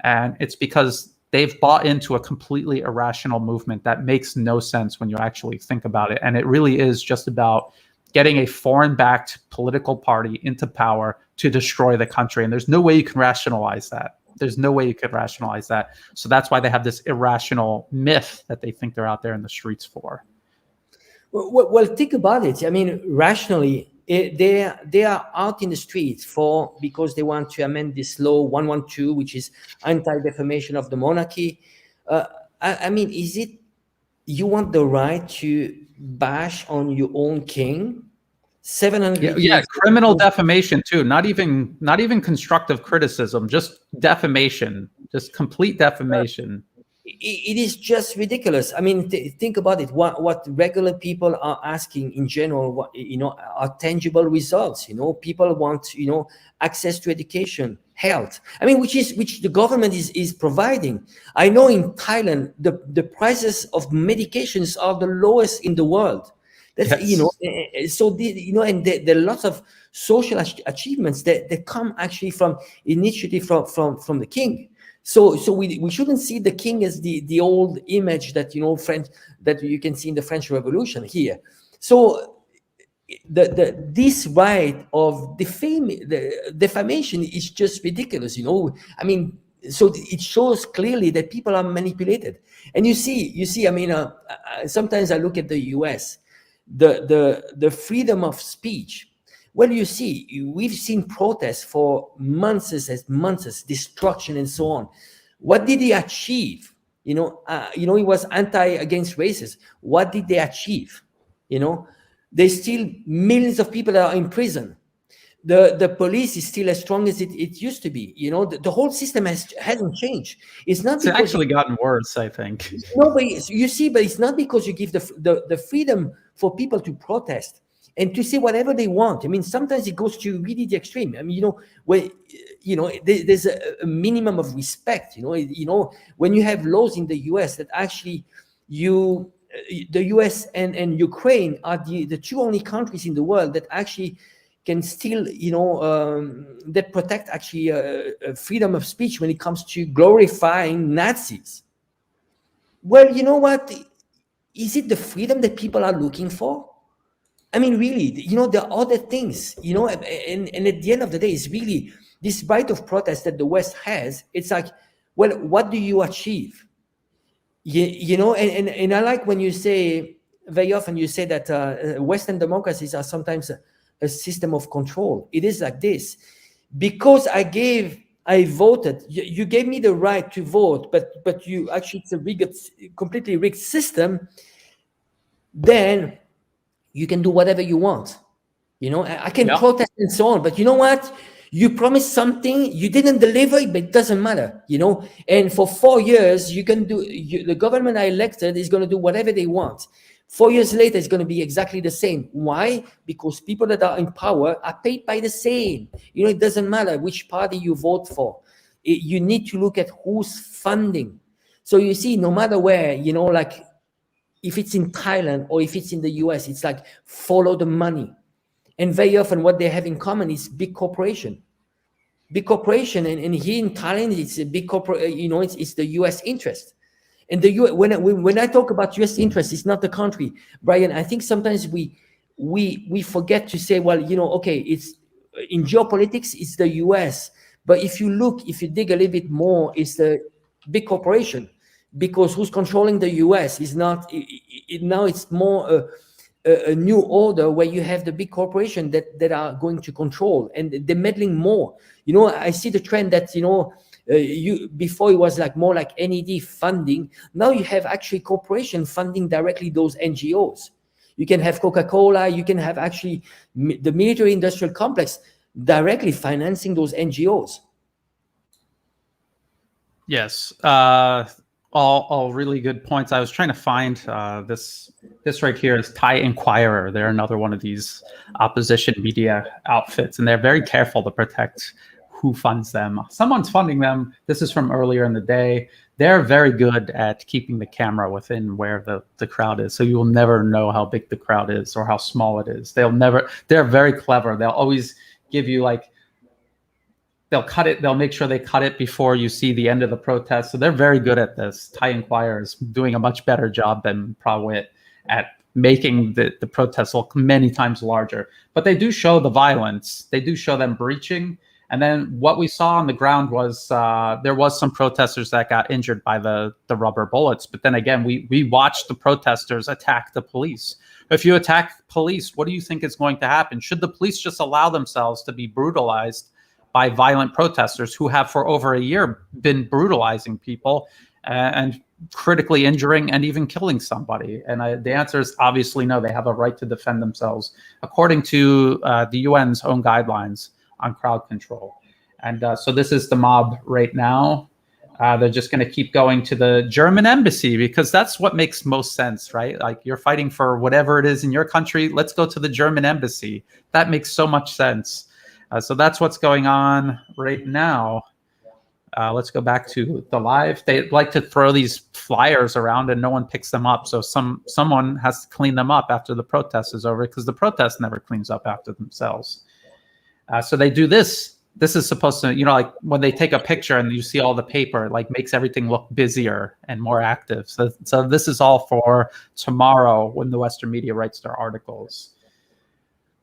Speaker 1: And it's because they've bought into a completely irrational movement that makes no sense when you actually think about it. And it really is just about getting a foreign-backed political party into power to destroy the country. And there's no way you can rationalize that. There's no way you could rationalize that. So that's why they have this irrational myth that they think they're out there in the streets for.
Speaker 2: Well, think about it. I mean, rationally, they are out in the streets because they want to amend this law 112, which is anti-defamation of the monarchy. I mean, is it you want the right to bash on your own king? 700
Speaker 1: years criminal defamation too, not even constructive criticism, just defamation, just complete defamation.
Speaker 2: It is just ridiculous. I mean, think about it. What regular people are asking in general, are tangible results. People want, access to education, health. I mean, which the government is providing. I know in Thailand, the prices of medications are the lowest in the world. That's,
Speaker 1: yes.
Speaker 2: So and there are lots of social achievements that come actually from initiative from the king. So we shouldn't see the king as the old image that French, that you can see in the French Revolution here. So this right of defamation is just ridiculous. I mean, so it shows clearly that people are manipulated. And you see. I mean, sometimes I look at the U.S. The freedom of speech. Well, you see, we've seen protests for months, destruction and so on. What did they achieve? It was against racism. What did they achieve? There's still millions of people that are in prison. The police is still as strong as it used to be. The whole system hasn't changed. It's
Speaker 1: actually gotten worse, I think.
Speaker 2: No, but it's not because you give the freedom for people to protest and to say whatever they want. I mean, sometimes it goes to really the extreme. I mean, there's a minimum of respect. When you have laws in the U.S. that actually the U.S. and Ukraine are the two only countries in the world that actually can still, that protect actually freedom of speech when it comes to glorifying Nazis. Well, you know what? Is it the freedom that people are looking for? I mean, really, there are other things, and at the end of the day, it's really this right of protest that the West has. It's like, well, what do you achieve? And I like when you say, very often you say that Western democracies are sometimes a system of control. It is like this. Because I voted, you gave me the right to vote, but you actually, it's a completely rigged system, then you can do whatever you want. I can protest and so on, but you know what? You promised something, you didn't deliver, but it doesn't matter, And for 4 years, the government I elected is going to do whatever they want. 4 years later, it's going to be exactly the same. Why? Because people that are in power are paid by the same. It doesn't matter which party you vote for. You need to look at who's funding. So you see, no matter where, like if it's in Thailand or if it's in the US, it's like follow the money. And very often what they have in common is big corporation. big corporation, and here in Thailand, it's a big corporate. You know, it's the U.S. interest. And the U. When I talk about U.S. interest, it's not the country, Brian. I think sometimes we forget to say, well, you know, okay, it's in geopolitics, it's the U.S. But if you dig a little bit more, it's the big corporation, because who's controlling the U.S. is not now. It's more a new order where you have the big corporation that are going to control, and they're meddling more. You know, I see the trend that, you know, before it was like more like NED funding. Now you have actually corporation funding directly those NGOs. You can have Coca-Cola, you can have actually the military industrial complex directly financing those NGOs.
Speaker 1: Yes, all really good points. I was trying to find this right here is Thai Inquirer. They're another one of these opposition media outfits, and they're very careful to protect who funds them. Someone's funding them. This is from earlier in the day. They're very good at keeping the camera within where the crowd is, so you will never know how big the crowd is or how small it is. They're very clever. They'll always give you like, they'll cut it. They'll make sure they cut it before you see the end of the protest. So they're very good at this. Thai Inquirer is doing a much better job than Prawit at making the protests look many times larger. But they do show the violence. They do show them breaching. And then what we saw on the ground was there was some protesters that got injured by the rubber bullets. But then again, we watched the protesters attack the police. If you attack police, what do you think is going to happen? Should the police just allow themselves to be brutalized by violent protesters who have for over a year been brutalizing people and critically injuring and even killing somebody? And the answer is obviously no. They have a right to defend themselves according to the UN's own guidelines on crowd control. And so this is the mob right now. They're just going to keep going to the German embassy because that's what makes most sense, right? Like, you're fighting for whatever it is in your country. Let's go to the German embassy. That makes so much sense. So that's what's going on right now. Let's go back to the live. They like to throw these flyers around and no one picks them up. So someone has to clean them up after the protest is over, because the protest never cleans up after themselves. So they do this. This is supposed to, you know, like when they take a picture and you see all the paper, it like makes everything look busier and more active. So this is all for tomorrow when the Western media writes their articles.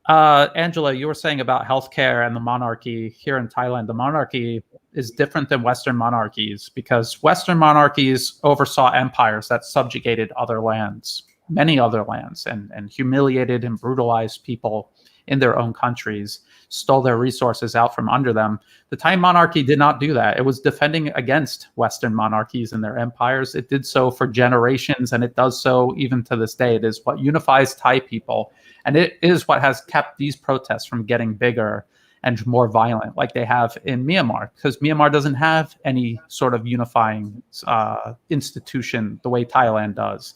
Speaker 1: Angela, you were saying about healthcare and the monarchy here in Thailand. The monarchy is different than Western monarchies because Western monarchies oversaw empires that subjugated other lands, many other lands, and humiliated and brutalized people in their own countries, stole their resources out from under them. The Thai monarchy did not do that. It was defending against Western monarchies and their empires. It did so for generations, and it does so even to this day. It is what unifies Thai people, and it is what has kept these protests from getting bigger and more violent like they have in Myanmar, because Myanmar doesn't have any sort of unifying institution the way Thailand does.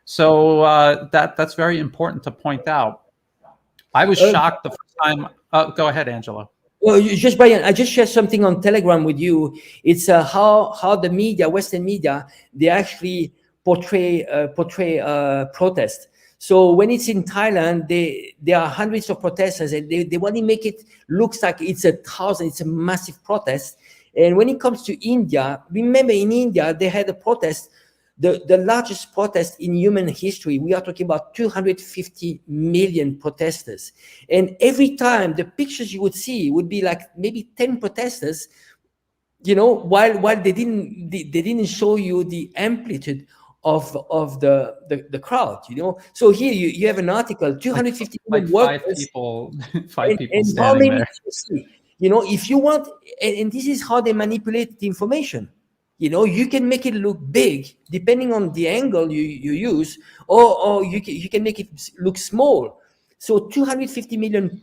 Speaker 1: So that's very important to point out. I was shocked the first time. Go ahead, Angelo.
Speaker 2: Well, Brian, I just shared something on Telegram with you. It's how the media, Western media, they actually portray protest. So when it's in Thailand, there are hundreds of protesters, and they want to make it looks like it's 1,000. It's a massive protest. And when it comes to India, remember in India they had a protest. The largest protest in human history. We are talking about 250 million protesters. And every time the pictures you would see would be like maybe 10 protesters, you know, while they didn't show you the amplitude of the crowd, you know. So here you have an article, 250 million workers,
Speaker 1: five people standing there.
Speaker 2: You know, if you want, and this is how they manipulate the information. You know, you can make it look big depending on the angle you use, or you can make it look small. So 250 million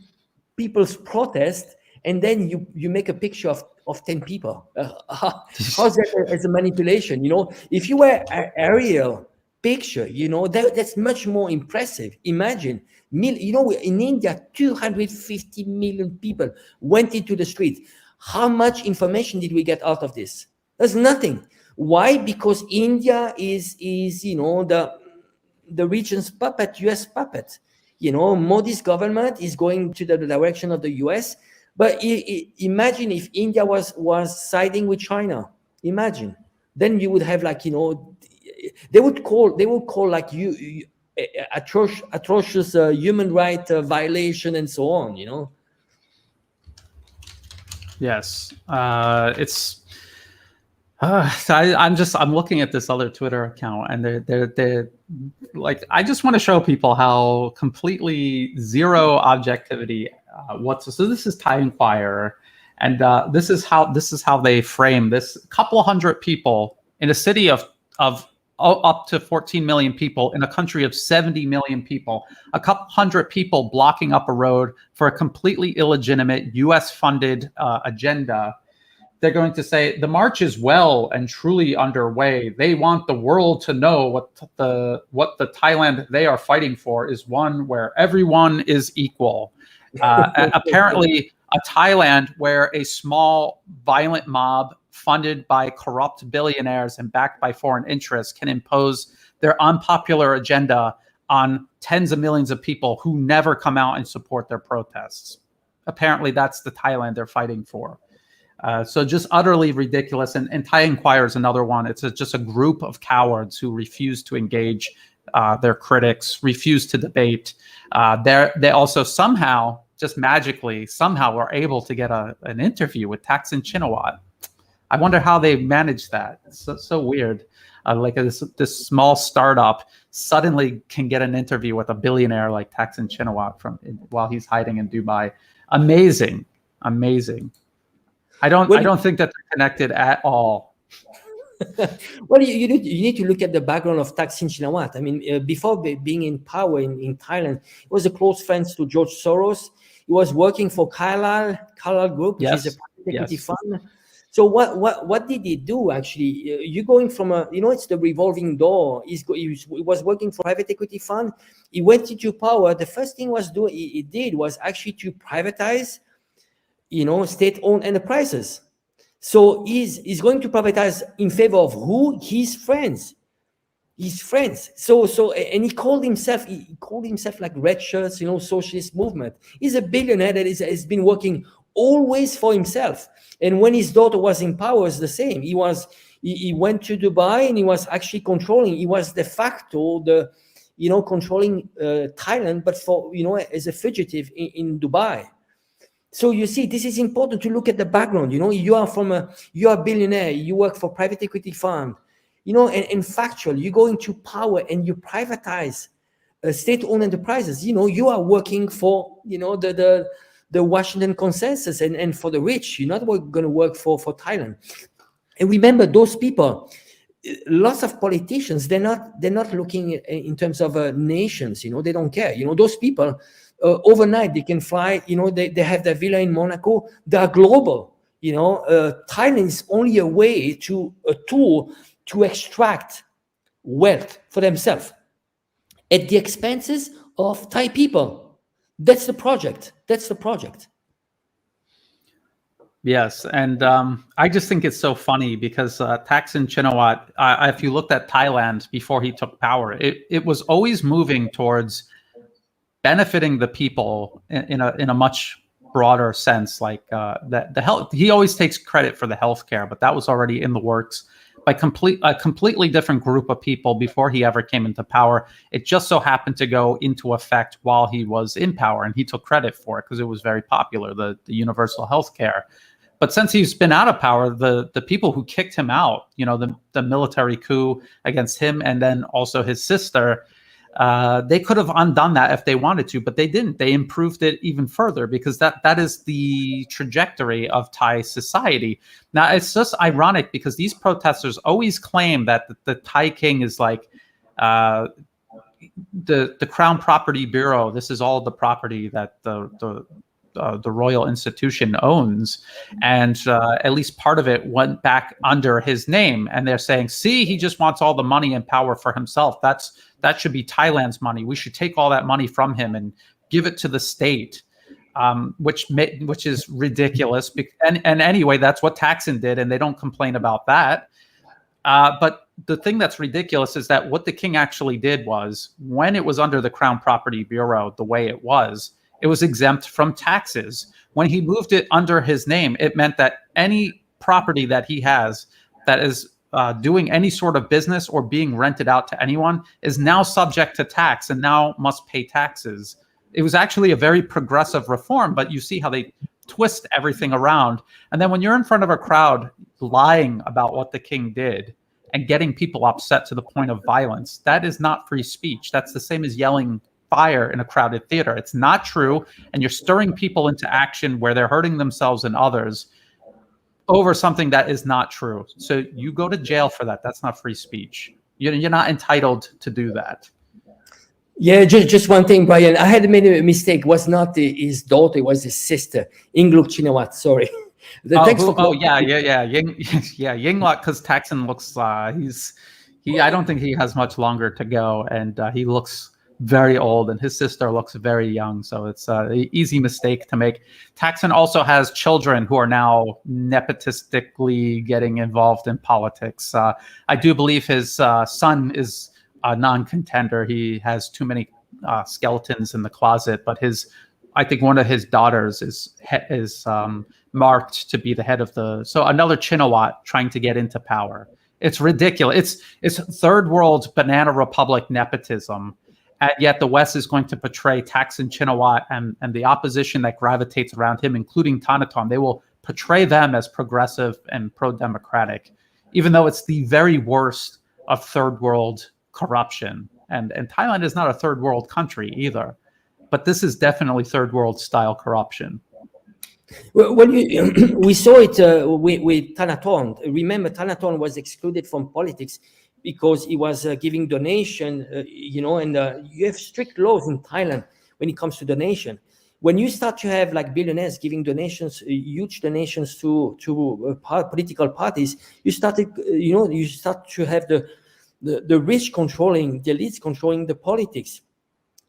Speaker 2: people's protest, and then you make a picture of 10 people. How's that as a manipulation? You know, if you were an aerial picture, you know, that's much more impressive. Imagine, you know, in India, 250 million people went into the street. How much information did we get out of this? There's nothing. Why? Because India is you know, the region's puppet, US puppet. You know, Modi's government is going to the direction of the US. But imagine if India was siding with China. Imagine, then you would have like, you know, they would call like you atrocious human right violation and so on. You know.
Speaker 1: Yes, it's. I'm looking at this other Twitter account, and they're like, I just want to show people how completely zero objectivity. So this is Thai Inquirer, and this is how they frame this. Couple hundred people in a city of up to 14 million people in a country of 70 million people, a couple hundred people blocking up a road for a completely illegitimate U.S. funded agenda. They're going to say the march is well and truly underway. They want the world to know what the Thailand they are fighting for is one where everyone is equal. Apparently, a Thailand where a small violent mob funded by corrupt billionaires and backed by foreign interests can impose their unpopular agenda on tens of millions of people who never come out and support their protests. Apparently, that's the Thailand they're fighting for. So just utterly ridiculous. And Thai Inquirer is another one. It's just a group of cowards who refuse to engage their critics, refuse to debate. They also somehow, just magically, were able to get an interview with Thaksin Shinawatra. I wonder how they managed that. It's so weird. Like this small startup suddenly can get an interview with a billionaire like Thaksin Shinawatra while he's hiding in Dubai. Amazing. I don't think that they're connected at all.
Speaker 2: Well, you need to look at the background of Thaksin Shinawatra. I mean, before being in power in Thailand, he was a close friend to George Soros. He was working for Carlyle Group, which is a private equity fund. So what did he do actually? You're going from it's the revolving door. He was working for private equity fund. He went into power. The first thing he did was actually to privatize, state-owned enterprises. So he's going to privatize in favor of who? His friends. So and he called himself like red shirts, socialist movement. He's a billionaire that has been working always for himself. And when his daughter was in power, it's the same. He went to Dubai and he was actually controlling. He was de facto controlling Thailand, but for as a fugitive in Dubai. So you see, this is important to look at the background. You are a billionaire. You work for private equity fund. And factual. You go into power and you privatize state-owned enterprises. You are working for the Washington consensus and for the rich. You're not going to work for Thailand. And remember, those people, lots of politicians, they're not looking in terms of nations. They don't care. Those people. Overnight they can fly, they have their villa in Monaco. They are global. Thailand is only a tool to extract wealth for themselves at the expenses of Thai people. That's the project.
Speaker 1: Yes, and I just think it's so funny because Thaksin Shinawatra, if you looked at Thailand before he took power, it was always moving towards benefiting the people in a much broader sense, like the health. He always takes credit for the healthcare, but that was already in the works by a completely different group of people before he ever came into power. It just so happened to go into effect while he was in power, and he took credit for it because it was very popular, the universal healthcare. But since he's been out of power, the people who kicked him out, the military coup against him and then also his sister, they could have undone that if they wanted to, but they didn't. They improved it even further because that is the trajectory of Thai society. Now, it's just ironic because these protesters always claim that the Thai king is like the Crown Property Bureau. This is all the property that the royal institution owns, and at least part of it went back under his name. And they're saying, see, he just wants all the money and power for himself. That should be Thailand's money. We should take all that money from him and give it to the state, which is ridiculous. And anyway, that's what Thaksin did, and they don't complain about that. But the thing that's ridiculous is that what the king actually did was, when it was under the Crown Property Bureau, the way it was, it was exempt from taxes. When he moved it under his name, it meant that any property that he has that is doing any sort of business or being rented out to anyone is now subject to tax and now must pay taxes. It was actually a very progressive reform, but you see how they twist everything around. And then when you're in front of a crowd lying about what the king did and getting people upset to the point of violence, that is not free speech. That's the same as yelling fire in a crowded theater. It's not true, and you're stirring people into action where they're hurting themselves and others over something that is not true. So you go to jail for that. That's not free speech. You're not entitled to do that.
Speaker 2: Yeah, just one thing, Brian. I had made a mistake. It was not his daughter, it was his sister, Yingluck Chinawat. Sorry.
Speaker 1: Yingluck, because Thaksin looks, I don't think he has much longer to go, and he looks very old, and his sister looks very young, so it's an easy mistake to make. Thaksin also has children who are now nepotistically getting involved in politics. I do believe his son is a non-contender. He has too many skeletons in the closet, but I think one of his daughters is marked to be the head of so another Chinawat trying to get into power. It's ridiculous. It's third world banana republic nepotism, and yet the West is going to portray Thaksin Chinawat and the opposition that gravitates around him, including Thanaton. They will portray them as progressive and pro-democratic, even though it's the very worst of third world corruption. And Thailand is not a third world country either, but this is definitely third world style corruption.
Speaker 2: Well, we saw it with Thanaton. Remember, Thanaton was excluded from politics because he was giving donation, and you have strict laws in Thailand when it comes to donation. When you start to have like billionaires giving donations, huge donations to political parties, you start to have the rich controlling, the elites controlling the politics.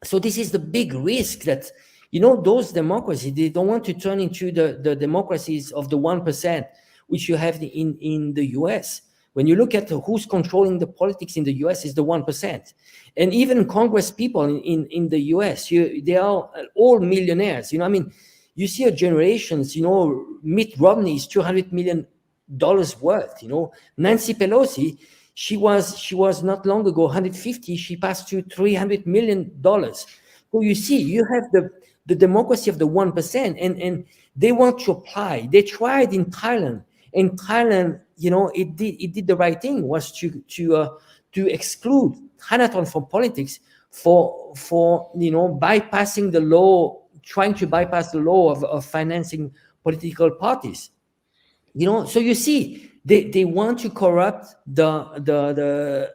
Speaker 2: So this is the big risk that, those democracies, they don't want to turn into the democracies of the 1%, which you have in the US. When you look at who's controlling the politics in the US, is the 1%. And even Congress people in the US, they are all millionaires. You see a generations, Mitt Romney is $200 million worth. Nancy Pelosi, she was not long ago 150. She passed to $300 million. So you see, you have the democracy of the 1%, and they want to apply. They tried in Thailand, and Thailand, it did the right thing, was to exclude Thanaton from politics for bypassing the law, trying to bypass the law of financing political parties. So you see, they want to corrupt the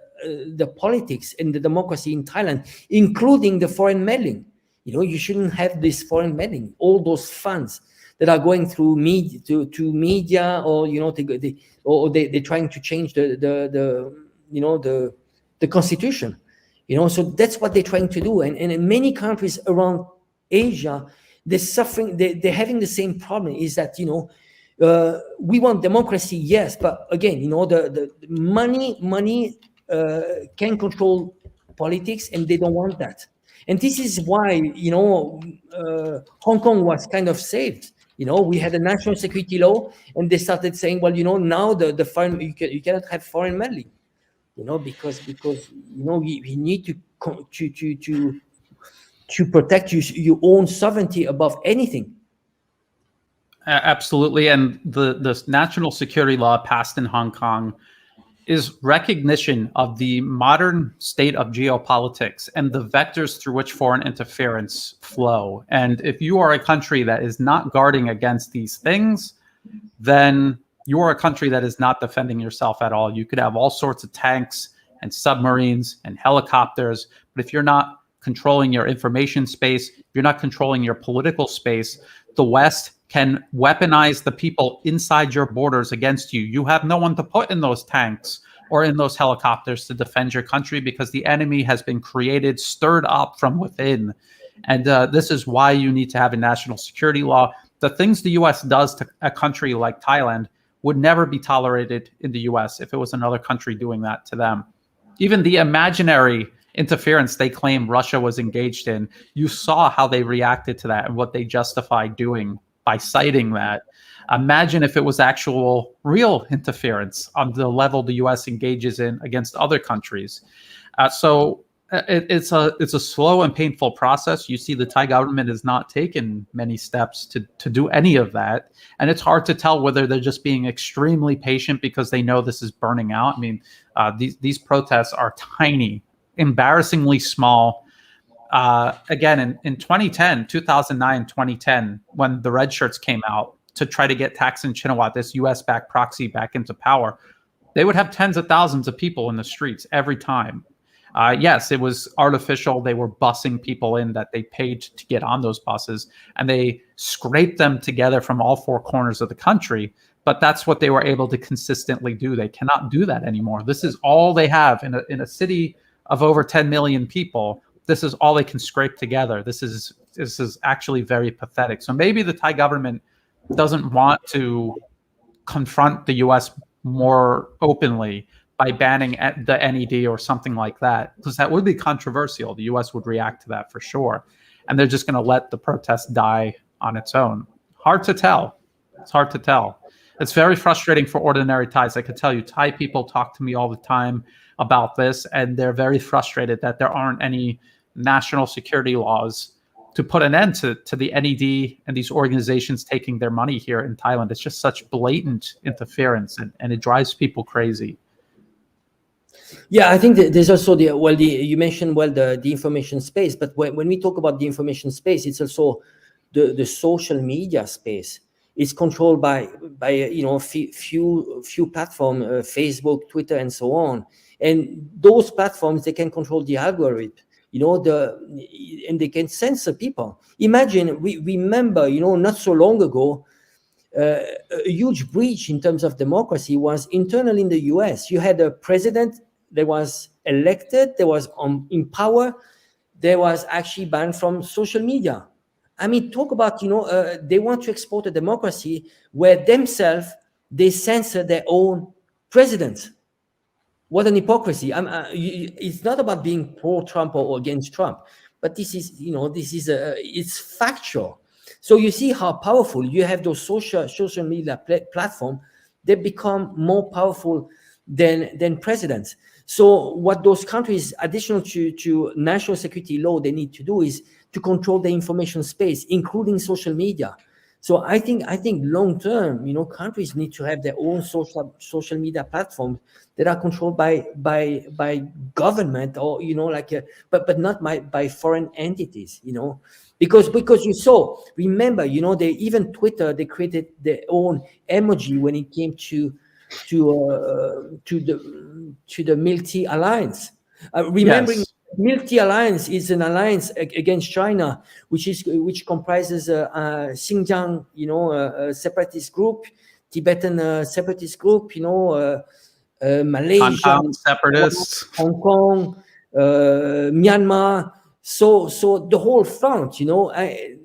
Speaker 2: politics and the democracy in Thailand, including the foreign meddling. You shouldn't have this foreign meddling. All those funds that are going through media to media, or they're trying to change the constitution. So that's what they're trying to do. And in many countries around Asia, they're suffering. They're having the same problem. Is that we want democracy, yes, but again, the money can control politics, and they don't want that. And this is why Hong Kong was kind of saved. We had a national security law, and they started saying, well, now the foreign, you cannot have foreign meddling, because we need to protect your own sovereignty above anything.
Speaker 1: Absolutely. And the national security law passed in Hong Kong is recognition of the modern state of geopolitics and the vectors through which foreign interference flow. And if you are a country that is not guarding against these things, then you are a country that is not defending yourself at all. You could have all sorts of tanks and submarines and helicopters, but if you're not controlling your information space, if you're not controlling your political space, the West can weaponize the people inside your borders against you. You have no one to put in those tanks or in those helicopters to defend your country, because the enemy has been created, stirred up from within. And this is why you need to have a national security law. The things the US does to a country like Thailand would never be tolerated in the US if it was another country doing that to them. Even the imaginary interference they claim Russia was engaged in, you saw how they reacted to that and what they justified doing by citing that. Imagine if it was actual real interference on the level the U.S. engages in against other countries. It's a slow and painful process. You see, the Thai government has not taken many steps to do any of that, and it's hard to tell whether they're just being extremely patient because they know this is burning out. I mean, these protests are tiny, embarrassingly small. Again, in 2010, 2009, 2010, when the red shirts came out to try to get Thaksin Shinawatra, this U.S.-backed proxy, back into power, they would have tens of thousands of people in the streets every time. Yes, it was artificial. They were busing people in that they paid to get on those buses, and they scraped them together from all four corners of the country. But that's what they were able to consistently do. They cannot do that anymore. This is all they have in a city of over 10 million people. This is all they can scrape together. This is actually very pathetic. So maybe the Thai government doesn't want to confront the U.S. more openly by banning the NED or something like that, because that would be controversial. The U.S. would react to that for sure. And they're just going to let the protest die on its own. Hard to tell. It's hard to tell. It's very frustrating for ordinary Thais. I could tell you, Thai people talk to me all the time about this, and they're very frustrated that there aren't any national security laws to put an end to the NED and these organizations taking their money here in Thailand. It's just such blatant interference, and it drives people crazy.
Speaker 2: Yeah, I think that there's also you mentioned the information space, but when we talk about the information space, it's also the social media space. It's controlled by few platforms, Facebook, Twitter, and so on. And those platforms, they can control the algorithm, and they can censor people. Imagine, remember, not so long ago, a huge breach in terms of democracy was internal in the US. You had a president that was elected, that was in power, that was actually banned from social media. I mean, talk about, they want to export a democracy where themselves, they censor their own president. What an hypocrisy. It's not about being pro-Trump or against Trump, but this is, it's factual. So you see how powerful you have those social media platforms. They become more powerful than presidents. So what those countries, additional to national security law, they need to do is to control the information space, including social media. So I think long term, countries need to have their own social media platforms that are controlled by government, or but not by foreign entities. Because you saw, remember, they even Twitter, they created their own emoji when it came to the Milk Alliance. Remembering, yes. Milk Alliance is an alliance against China, which comprises Xinjiang, separatist group, Tibetan separatist group, Malaysia,
Speaker 1: separatists,
Speaker 2: Hong Kong, Myanmar. So the whole front,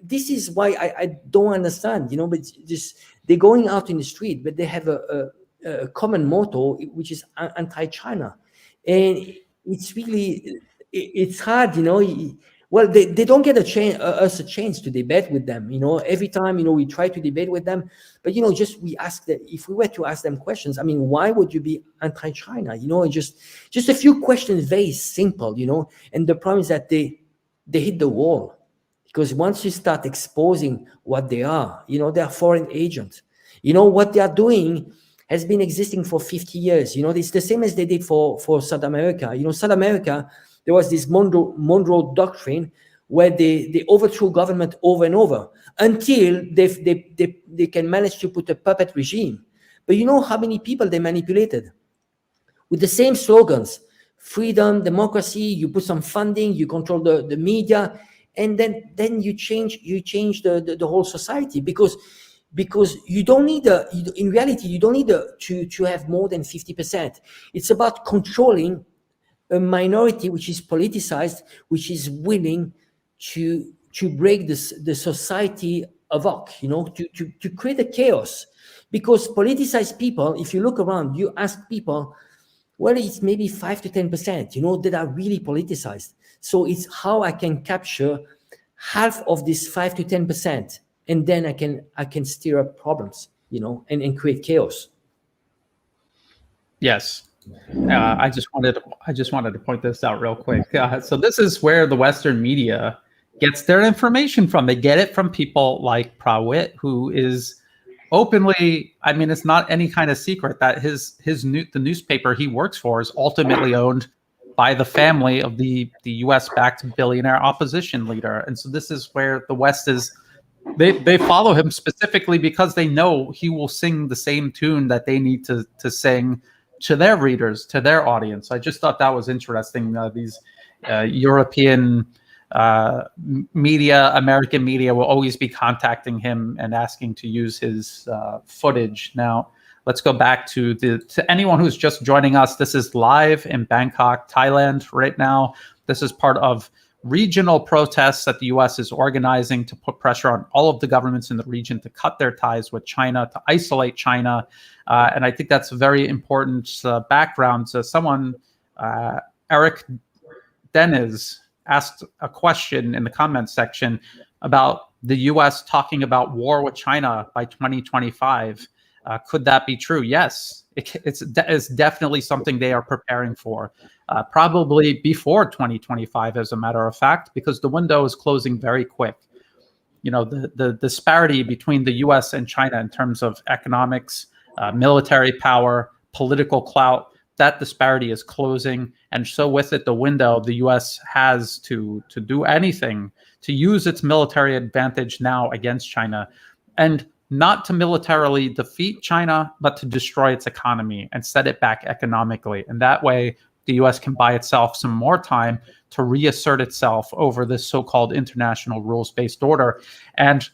Speaker 2: this is why I don't understand, but just they're going out in the street, but they have a common motto, which is anti-China, and it's really, it's hard, well, they don't get us a chance to debate with them, every time, we try to debate with them, but we ask that, if we were to ask them questions, I mean, why would you be anti-China? Just a few questions, very simple, and the problem is that they hit the wall, because once you start exposing what they are, they are foreign agents. What they are doing has been existing for 50 years. It's the same as they did for South America. South America, there was this Monroe Doctrine where they overthrew government over and over until they can manage to put a puppet regime. But you know how many people they manipulated? With the same slogans: freedom, democracy, you put some funding, you control the media, and then you change the whole society, because you don't need in reality, you don't need to have more than 50%. It's about controlling a minority which is politicized, which is willing to break the society avok, to create a chaos. Because politicized people, if you look around, you ask people, Well, it's maybe 5 to 10%, that are really politicized. So it's how I can capture half of this 5 to 10%, and then I can stir up problems, and create chaos.
Speaker 1: Yes. I just wanted to point this out real quick. So this is where the Western media gets their information from. They get it from people like Prawit, who is openly, I mean, it's not any kind of secret that the newspaper he works for is ultimately owned by the family of the US-backed billionaire opposition leader. And so this is where the West is, they follow him specifically because they know he will sing the same tune that they need to sing to their readers, to their audience. I just thought that was interesting. These European media, American media, will always be contacting him and asking to use his footage. Now, let's go back to anyone who's just joining us. This is live in Bangkok, Thailand right now. This is part of regional protests that the U.S. is organizing to put pressure on all of the governments in the region to cut their ties with China, to isolate China. And I think that's a very important background. So someone, Eric Deniz, asked a question in the comments section about the U.S. talking about war with China by 2025. Could that be true? Yes, it's definitely something they are preparing for. Probably before 2025, as a matter of fact, because the window is closing very quick. The disparity between the U.S. and China in terms of economics, military power, political clout, that disparity is closing. And so with it, the window the U.S. has to do anything, to use its military advantage now against China, and not to militarily defeat China, but to destroy its economy and set it back economically. And that way, the U.S. can buy itself some more time to reassert itself over this so-called international rules-based order. And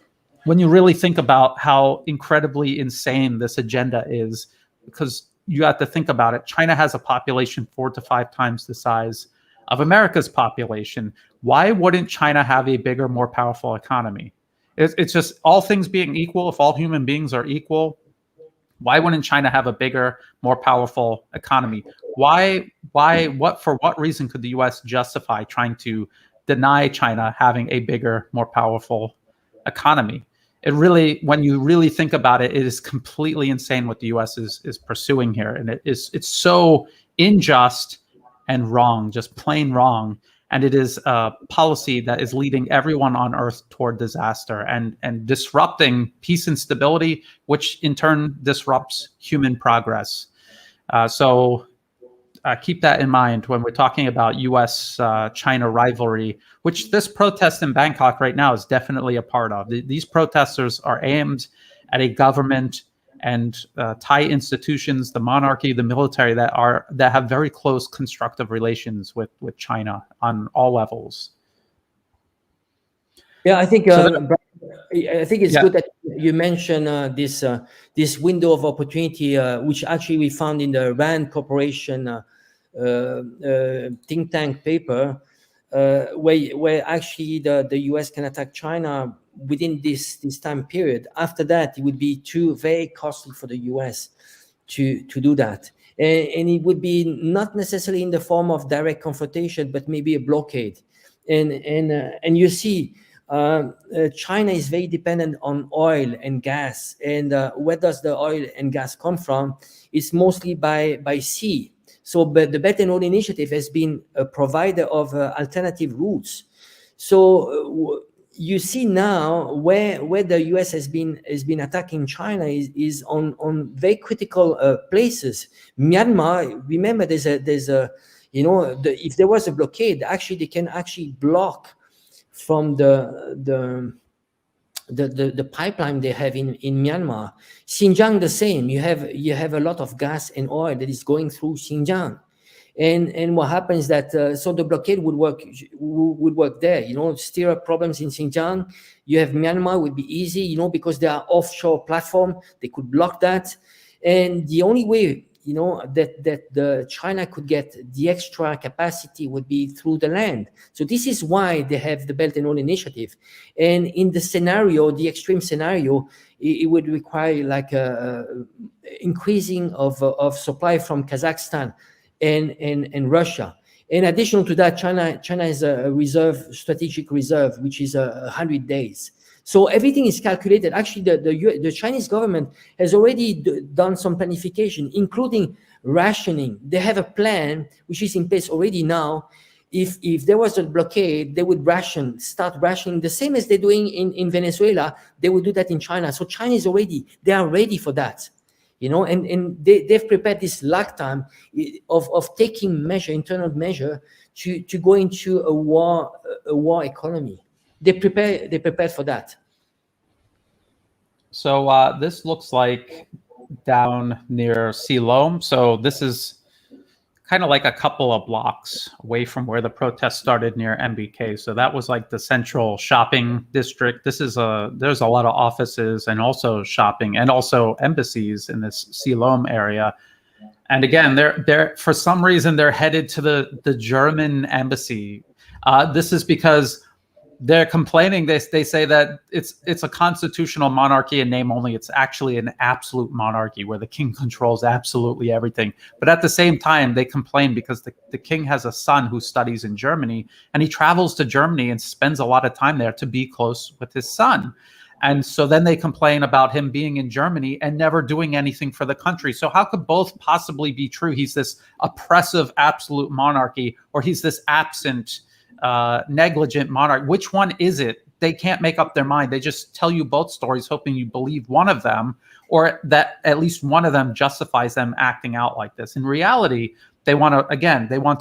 Speaker 1: when you really think about how incredibly insane this agenda is, because you have to think about it, China has a population 4 to 5 times the size of America's population. Why wouldn't China have a bigger, more powerful economy? It's just, all things being equal, if all human beings are equal, why wouldn't China have a bigger, more powerful economy? For what reason could the U.S. justify trying to deny China having a bigger, more powerful economy? It really, when you really think about it, it is completely insane what the U.S. is pursuing here. And it's so unjust and wrong, just plain wrong. And it is a policy that is leading everyone on Earth toward disaster and disrupting peace and stability, which in turn disrupts human progress. So keep that in mind when we're talking about U.S.-China rivalry, which this protest in Bangkok right now is definitely a part of. These protesters are aimed at a government and Thai institutions, the monarchy, the military, that have very close constructive relations with China on all levels.
Speaker 2: Yeah, I think it's good that you mentioned this window of opportunity, which actually we found in the RAND Corporation think tank paper, where actually the US can attack China within this time period. After that, it would be very costly for the US to do that, and it would be not necessarily in the form of direct confrontation, but maybe a blockade. And you see, China is very dependent on oil and gas, and where does the oil and gas come from? It's mostly by sea. So, but the Belt and Road Initiative has been a provider of alternative routes. So you see now where the US has been attacking China is on very critical places. Myanmar, remember, there's a if there was a blockade, actually they can actually block from the pipeline they have in Myanmar. Xinjiang, the same. You have a lot of gas and oil that is going through Xinjiang, and what happens that so the blockade would work there. Stir up problems in Xinjiang. You have Myanmar would be easy, because they are offshore platform. They could block that, and the only way that the China could get the extra capacity would be through the land. So this is why they have the Belt and Road Initiative. And in the scenario, the extreme scenario, it would require like a increasing of supply from Kazakhstan and Russia. In addition to that, China has a strategic reserve, which is 100 days. So everything is calculated. Actually, the Chinese government has already done some planification, including rationing. They have a plan which is in place already now. If there was a blockade, they would start rationing, the same as they're doing in Venezuela. They would do that in China. So China they are ready for that. And they've prepared this lifetime of taking internal measure to go into a war economy. They prepared for that.
Speaker 1: So this looks like down near Siloam. So this is kind of like a couple of blocks away from where the protest started near MBK. So that was like the central shopping district. There's a lot of offices and also shopping and also embassies in this Siloam area. And again, they're for some reason they're headed to the German embassy. This is because they're complaining. They say that it's a constitutional monarchy in name only. It's actually an absolute monarchy where the king controls absolutely everything. But at the same time, they complain because the king has a son who studies in Germany, and he travels to Germany and spends a lot of time there to be close with his son. And so then they complain about him being in Germany and never doing anything for the country. So how could both possibly be true? He's this oppressive absolute monarchy, or he's this absent negligent monarch. Which one is it? They can't make up their mind. They just tell you both stories, hoping you believe one of them, or that at least one of them justifies them acting out like this. In reality, they want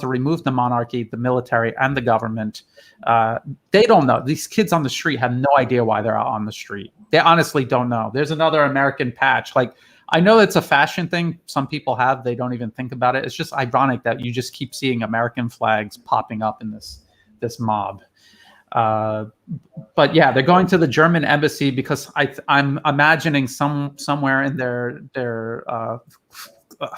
Speaker 1: to remove the monarchy, the military, and the government. They don't know. These kids on the street have no idea why they're out on the street. They honestly don't know. There's another American patch. Like, I know it's a fashion thing. Some people have. They don't even think about it. It's just ironic that you just keep seeing American flags popping up in this mob. But yeah, they're going to the German embassy because I'm imagining somewhere in their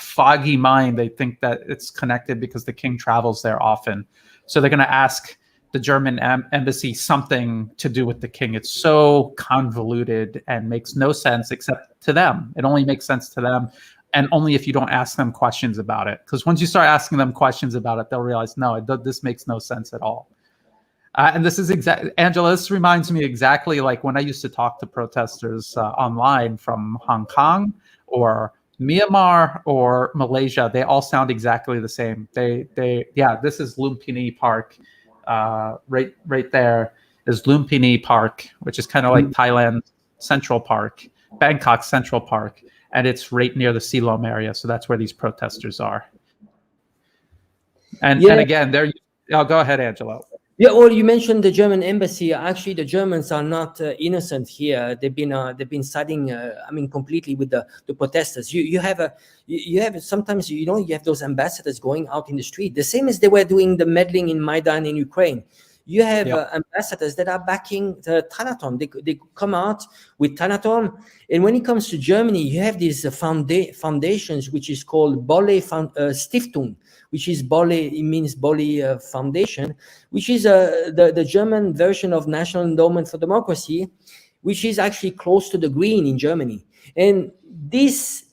Speaker 1: foggy mind, they think that it's connected because the king travels there often. So they're going to ask the German embassy something to do with the king. It's so convoluted and makes no sense except to them. It only makes sense to them. And only if you don't ask them questions about it. Because once you start asking them questions about it, they'll realize, no, this makes no sense at all. And this is Angela, this reminds me exactly like when I used to talk to protesters online from Hong Kong or Myanmar or Malaysia. They all sound exactly the same. This is Lumpini Park. Right there is Lumpini Park, which is kind of like Thailand Central Park, Bangkok Central Park. And it's right near the Siloam area. So that's where these protesters are. And again, go ahead, Angelo.
Speaker 2: Yeah, well, you mentioned the German embassy. Actually, the Germans are not innocent here. They've been siding, completely with the protesters. You have sometimes you have those ambassadors going out in the street, the same as they were doing the meddling in Maidan in Ukraine. You have ambassadors that are backing the Thanaton. They come out with Thanaton. And when it comes to Germany, you have these foundations, which is called Bolle Stiftung, which is Bolle, it means Bolle Foundation, which is the German version of National Endowment for Democracy, which is actually close to the Green in Germany. And this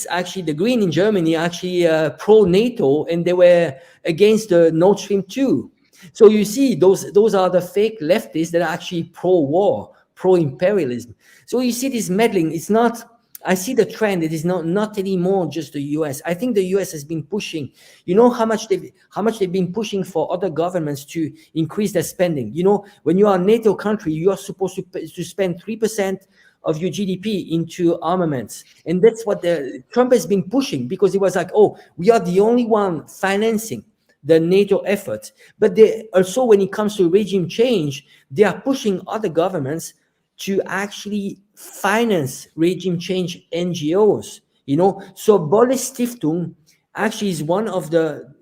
Speaker 2: actually, the Green in Germany actually pro-NATO, and they were against the Nord Stream 2. So you see, those are the fake leftists that are actually pro-war, pro-imperialism. So you see this meddling. It's not. I see the trend. It is not anymore just the U.S. I think the U.S. has been pushing. You know how much they've been pushing for other governments to increase their spending. You know, when you are a NATO country, you are supposed to spend 3% of your GDP into armaments, and that's what Trump has been pushing, because it was like, oh, we are the only one financing the NATO effort. But they also, when it comes to regime change, they are pushing other governments to actually finance regime change NGOs. So Bolle Stiftung actually is one of the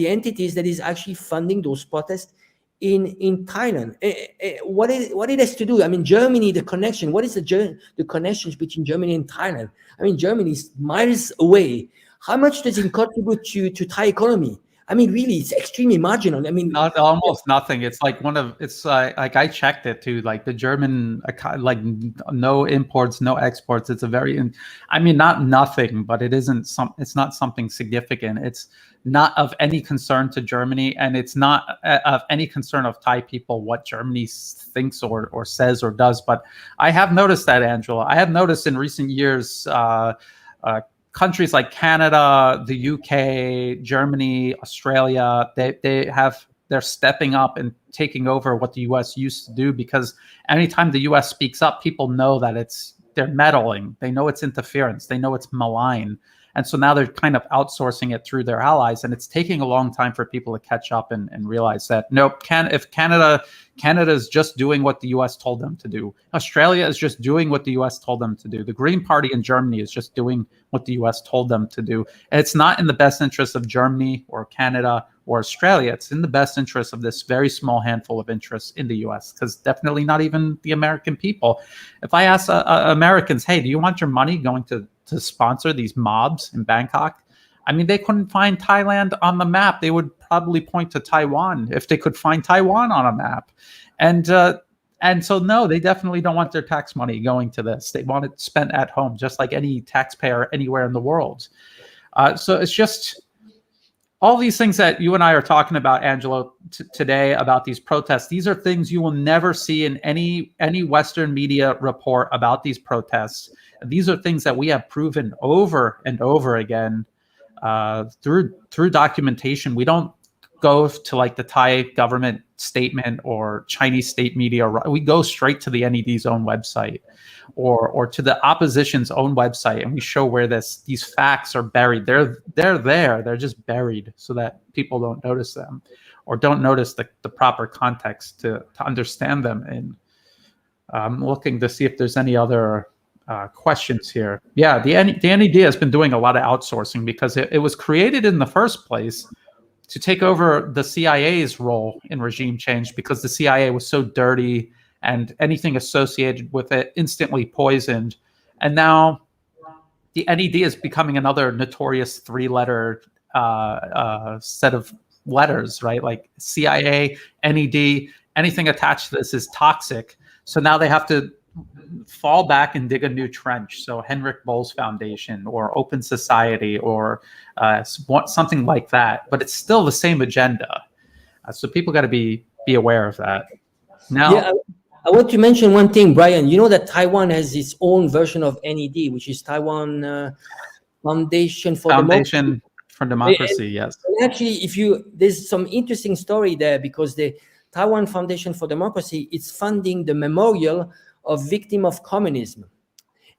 Speaker 2: entities that is actually funding those protests in Thailand. What it has to do? I mean, Germany, the connection. What is the connections between Germany and Thailand? I mean, Germany is miles away. How much does it contribute to Thai economy? I mean, really, it's extremely marginal. I mean,
Speaker 1: Not almost nothing. It's like like I checked it too. Like the German, like no imports, no exports. It's a very, I mean, not nothing, but it isn't it's not something significant. It's not of any concern to Germany, and it's not of any concern of Thai people what Germany thinks or says or does. But I have noticed that, Angela. I have noticed in recent years, countries like Canada, the UK, Germany, Australia, they're stepping up and taking over what the US used to do, because anytime the US speaks up, people know that they're meddling. They know it's interference. They know it's malign. And so now they're kind of outsourcing it through their allies, and it's taking a long time for people to catch up and realize that nope, if Canada is just doing what the US told them to do. Australia is just doing what the US told them to do. The Green Party in Germany is just doing what the US told them to do. And it's not in the best interest of Germany or Canada or Australia. It's in the best interest of this very small handful of interests in the US, because definitely not even the American people. If I ask Americans, hey, do you want your money going to sponsor these mobs in Bangkok? I mean, they couldn't find Thailand on the map. They would probably point to Taiwan if they could find Taiwan on a map. And so, no, they definitely don't want their tax money going to this. They want it spent at home, just like any taxpayer anywhere in the world. So it's just all these things that you and I are talking about, Angelo, today about these protests. These are things you will never see in any Western media report about these protests. These are things that we have proven over and over again through documentation. We don't go to like the Thai government statement or Chinese state media. We go straight to the NED's own website or to the opposition's own website, and we show where these facts are buried. They're there. They're just buried so that people don't notice them or don't notice the proper context to understand them. And I'm looking to see if there's any other questions here. Yeah, the NED has been doing a lot of outsourcing because it was created in the first place to take over the CIA's role in regime change, because the CIA was so dirty and anything associated with it instantly poisoned. And now the NED is becoming another notorious three-letter set of letters, right? Like CIA, NED, anything attached to this is toxic. So now they have to fall back and dig a new trench. So Henrik Boll's Foundation or Open Society or something like that. But it's still the same agenda. So people got to be aware of that. Now,
Speaker 2: yeah, I want to mention one thing, Brian. You know that Taiwan has its own version of NED, which is Taiwan Foundation for Democracy.
Speaker 1: Yes.
Speaker 2: And actually, there's some interesting story there, because the Taiwan Foundation for Democracy is funding the memorial of victim of communism.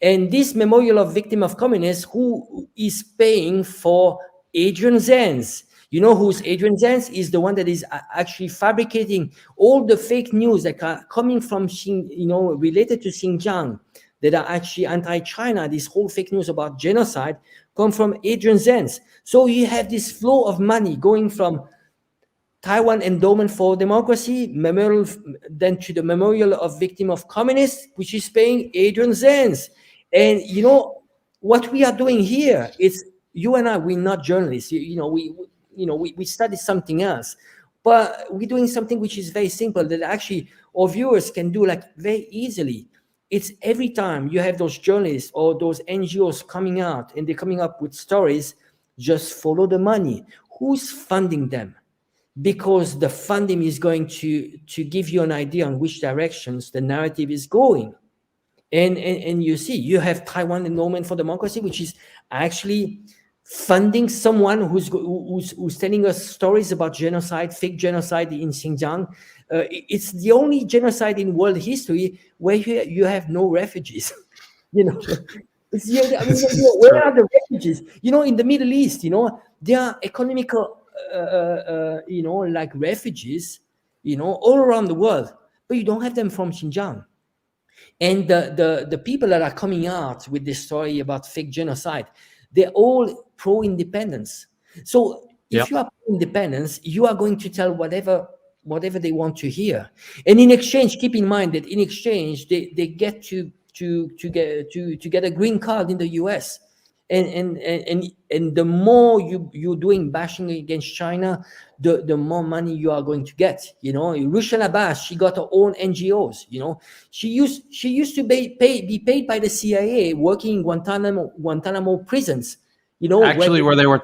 Speaker 2: And this memorial of victim of communism, who is paying for Adrian Zenz? You know who's Adrian Zenz? Is the one that is actually fabricating all the fake news that are coming from, related to Xinjiang, that are actually anti-China. This whole fake news about genocide come from Adrian Zenz. So you have this flow of money going from Taiwan Endowment for Democracy memorial, then to the Memorial of Victim of Communists, which is paying Adrian Zenz. And you know what we are doing here is, you and I, we're not journalists. We study something else, but we're doing something which is very simple that actually our viewers can do like very easily. It's every time you have those journalists or those NGOs coming out and they're coming up with stories, just follow the money. Who's funding them? Because the funding is going to give you an idea on which directions the narrative is going. And you see, you have Taiwan Endowment for Democracy, which is actually funding someone who's telling us stories about genocide, fake genocide in Xinjiang. It's the only genocide in world history where you have no refugees. Where are the refugees? In the Middle East, there are economical like refugees, all around the world, but you don't have them from Xinjiang. And the people that are coming out with this story about fake genocide, they're all pro-independence. So if you are pro-independence, you are going to tell whatever they want to hear. And in exchange, keep in mind that in exchange, they get to get a green card in the US. and the more you're doing bashing against China, the more money you are going to get. You know, Rushal Abbas, she got her own NGOs. You know, she used to be paid by the CIA, working in Guantanamo prisons. You know,
Speaker 1: Actually, where they were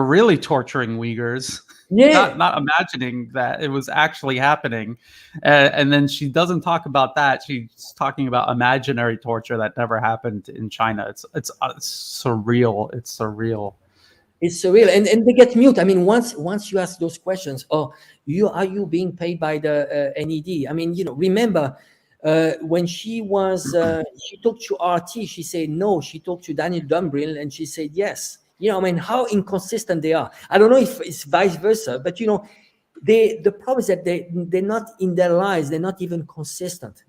Speaker 1: really torturing Uyghurs.
Speaker 2: yeah,
Speaker 1: Not imagining that it was actually happening. And then she doesn't talk about that. She's talking about imaginary torture that never happened in China. It's surreal. It's surreal.
Speaker 2: It's surreal, and they get mute. I mean, once you ask those questions, are you being paid by the NED? I mean, you know, remember when she talked to RT, she said no. She talked to Daniel Dumbril, and she said yes. You know, I mean, how inconsistent they are. I don't know if it's vice versa, but you know, the problem is that they're not in their lies. They're not even consistent.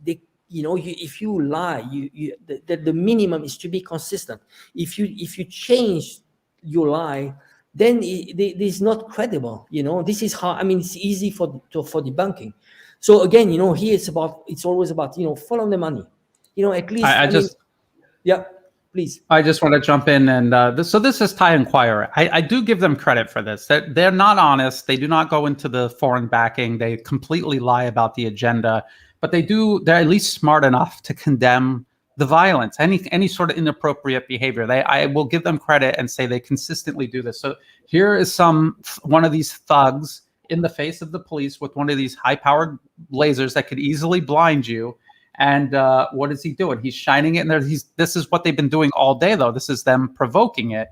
Speaker 2: You know, if you lie, the minimum is to be consistent. If you change your lie, then it is not credible. You know, this is how, I mean, it's easy for debunking. So again, you know, here it's always about, you know, follow the money. You know, at least I mean, yeah. Please.
Speaker 1: I just want to jump in and so this is Thai Enquirer. I do give them credit for this. They're not honest. They do not go into the foreign backing. They completely lie about the agenda, but they're at least smart enough to condemn the violence, any sort of inappropriate behavior. I will give them credit and say they consistently do this. So here is one of these thugs in the face of the police with one of these high-powered lasers that could easily blind you. And what is he doing? He's shining it in there. This is what they've been doing all day, though. This is them provoking it.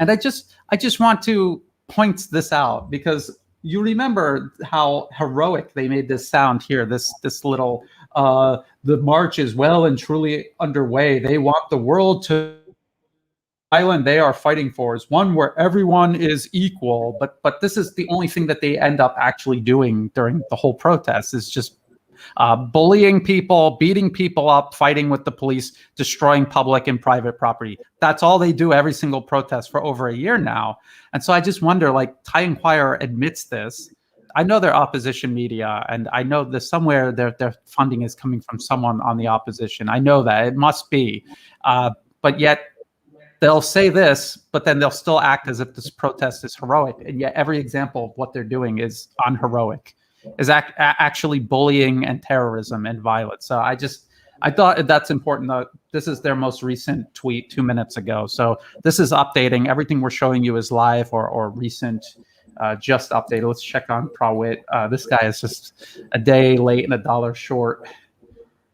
Speaker 1: And I just want to point this out because you remember how heroic they made this sound here. This little the march is well and truly underway. They want the world to island they are fighting for is one where everyone is equal. But this is the only thing that they end up actually doing during the whole protest is just bullying people, beating people up, fighting with the police, destroying public and private property. That's all they do every single protest for over a year now. And so I just wonder, like, Thai Enquirer admits this. I know they're opposition media, and I know that somewhere their funding is coming from someone on the opposition. I know that. It must be. But yet they'll say this, but then they'll still act as if this protest is heroic. And yet every example of what they're doing is unheroic. Is actually bullying and terrorism and violence. So I thought that's important. This is their most recent tweet 2 minutes ago. So this is updating. Everything we're showing you is live or recent, just updated. Let's check on Prawit. This guy is just a day late and $1 short.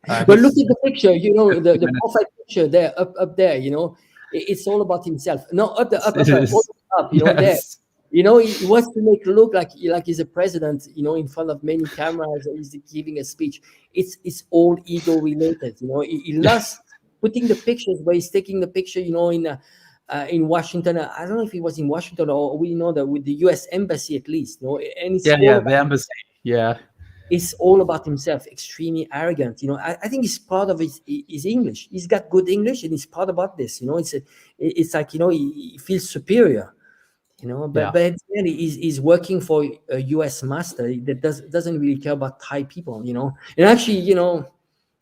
Speaker 2: But look at the picture, you know, the profile picture there, up there, you know, it's all about himself. No, up, you know, there. You know, he wants to make it look like he's a president, you know, in front of many cameras, he's giving a speech. It's all ego related, you know. He loves putting the pictures where he's taking the picture, you know, in Washington. I don't know if he was in Washington or we know that with the U.S. embassy at least, you know. And it's
Speaker 1: the embassy, yeah.
Speaker 2: It's all about himself, extremely arrogant. You know, I think he's proud of his English. He's got good English, and he's proud about this. You know, it's like, you know, he feels superior. You know, but really he's working for a U.S. master that doesn't really care about Thai people, you know. And actually, you know,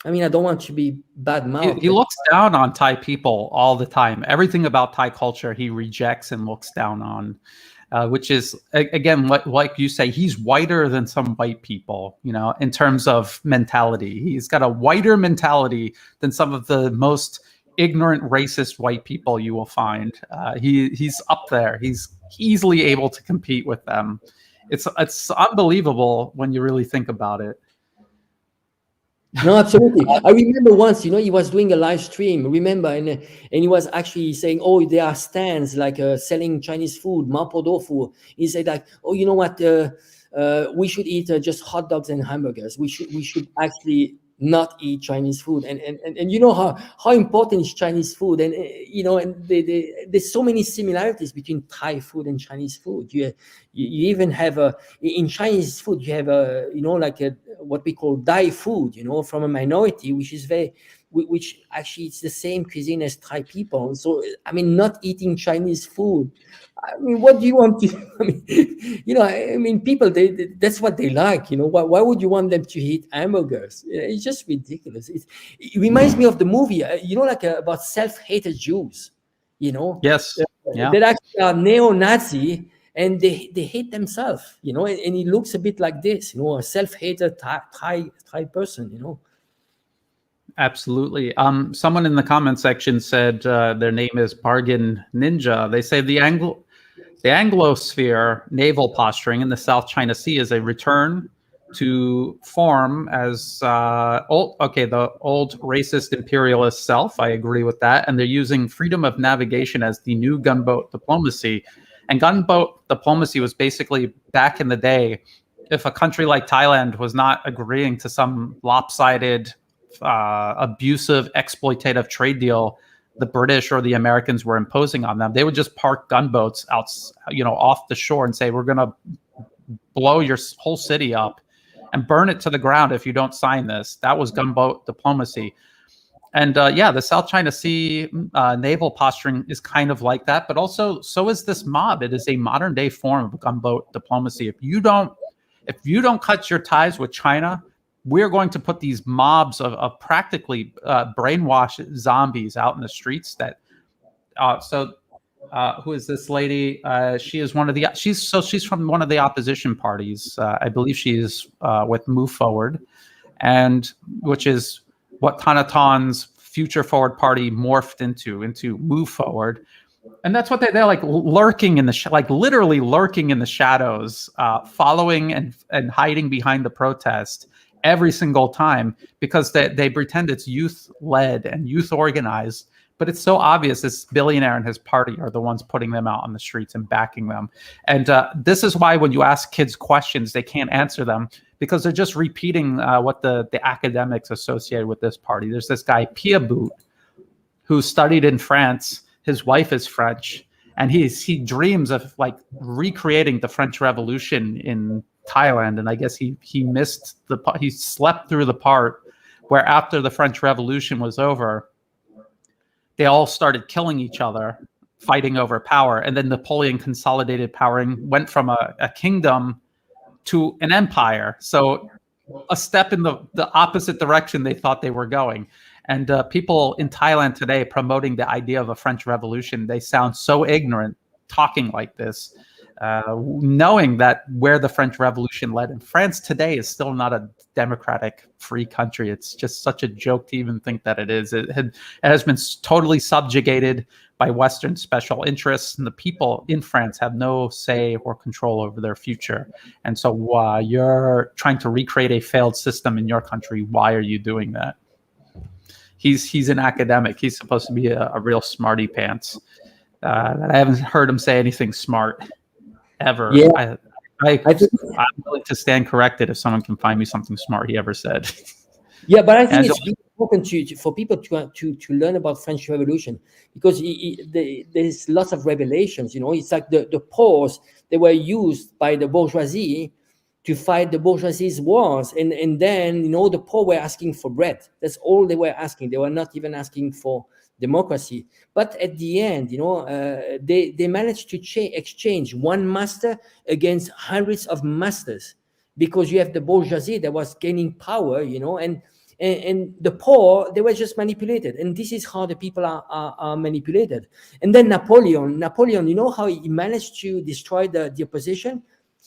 Speaker 2: I mean, I don't want to be bad-mouthed.
Speaker 1: He looks down on Thai people all the time. Everything about Thai culture he rejects and looks down on, which is, again, like you say, he's whiter than some white people, you know, in terms of mentality. He's got a whiter mentality than some of the most ignorant, racist white people you will find. He's up there. He's easily able to compete with them. It's unbelievable when you really think about it.
Speaker 2: No, absolutely. I remember once, you know, he was doing a live stream, remember, and he was actually saying, oh, there are stands like selling Chinese food, mapo tofu. He said like, oh, you know what, we should eat just hot dogs and hamburgers. We should actually not eat Chinese food, and you know how important is Chinese food, and you know, and there's so many similarities between Thai food and Chinese food. You even have in Chinese food you have you know, like what we call Dai food, you know, from a minority, which actually it's the same cuisine as Thai people. So I mean, not eating Chinese food, I mean, what do you want to? I mean, you know, I mean, people that's what they like. You know, why would you want them to eat hamburgers? It's just ridiculous. It reminds me of the movie, you know, like about self-hated Jews.
Speaker 1: Yes. Yeah.
Speaker 2: That actually are neo-Nazi, and they hate themselves, and he looks a bit like this, a self-hated Thai person.
Speaker 1: Absolutely. Someone in the comment section said their name is Bargain Ninja. They say the Anglosphere naval posturing in the South China Sea is a return to form as the old racist imperialist self. I agree with that. And they're using freedom of navigation as the new gunboat diplomacy. And gunboat diplomacy was basically, back in the day, if a country like Thailand was not agreeing to some lopsided, abusive, exploitative trade deal the British or the Americans were imposing on them, they would just park gunboats out, off the shore and say, we're going to blow your whole city up and burn it to the ground if you don't sign this. That was gunboat diplomacy. And the South China Sea naval posturing is kind of like that, but also so is this mob. It is a modern day form of gunboat diplomacy. If you don't cut your ties with China, we're going to put these mobs of practically brainwashed zombies out in the streets. That who is this lady? She is she's from one of the opposition parties. I believe she's with Move Forward, and which is what Tanaton's Future Forward Party morphed into Move Forward. And that's what they're like, lurking in the literally lurking in the shadows, following and hiding behind the protest every single time, because they pretend it's youth led and youth organized, but it's so obvious this billionaire and his party are the ones putting them out on the streets and backing them. And this is why when you ask kids questions, they can't answer them, because they're just repeating what the academics associated with this party. There's this guy Pia Boot who studied in France. His wife is French, and he dreams of recreating the French Revolution in Thailand. And I guess he slept through the part where, after the French Revolution was over, they all started killing each other, fighting over power, and then Napoleon consolidated power and went from a kingdom to an empire. So a step in the opposite direction they thought they were going. And people in Thailand today promoting the idea of a French Revolution, they sound so ignorant talking like this, knowing that where the French Revolution led. And France today is still not a democratic, free country. It's just such a joke to even think that it is. It has been totally subjugated by Western special interests, and the people in France have no say or control over their future. And so you're trying to recreate a failed system in your country. Why are you doing that? He's an academic. He's supposed to be a real smarty pants. I haven't heard him say anything smart ever.
Speaker 2: Yeah.
Speaker 1: I'm willing to stand corrected if someone can find me something smart he ever said.
Speaker 2: Yeah, but I think it's really important for people to learn about French Revolution, because there's lots of revelations. It's like the pawns, they were used by the bourgeoisie to fight the bourgeoisie's wars, and then the poor were asking for bread. That's all they were asking. They were not even asking for democracy. But at the end, they managed to exchange one master against hundreds of masters, because you have the bourgeoisie that was gaining power, and the poor, they were just manipulated. And this is how the people are manipulated. And then Napoleon, how he managed to destroy the opposition?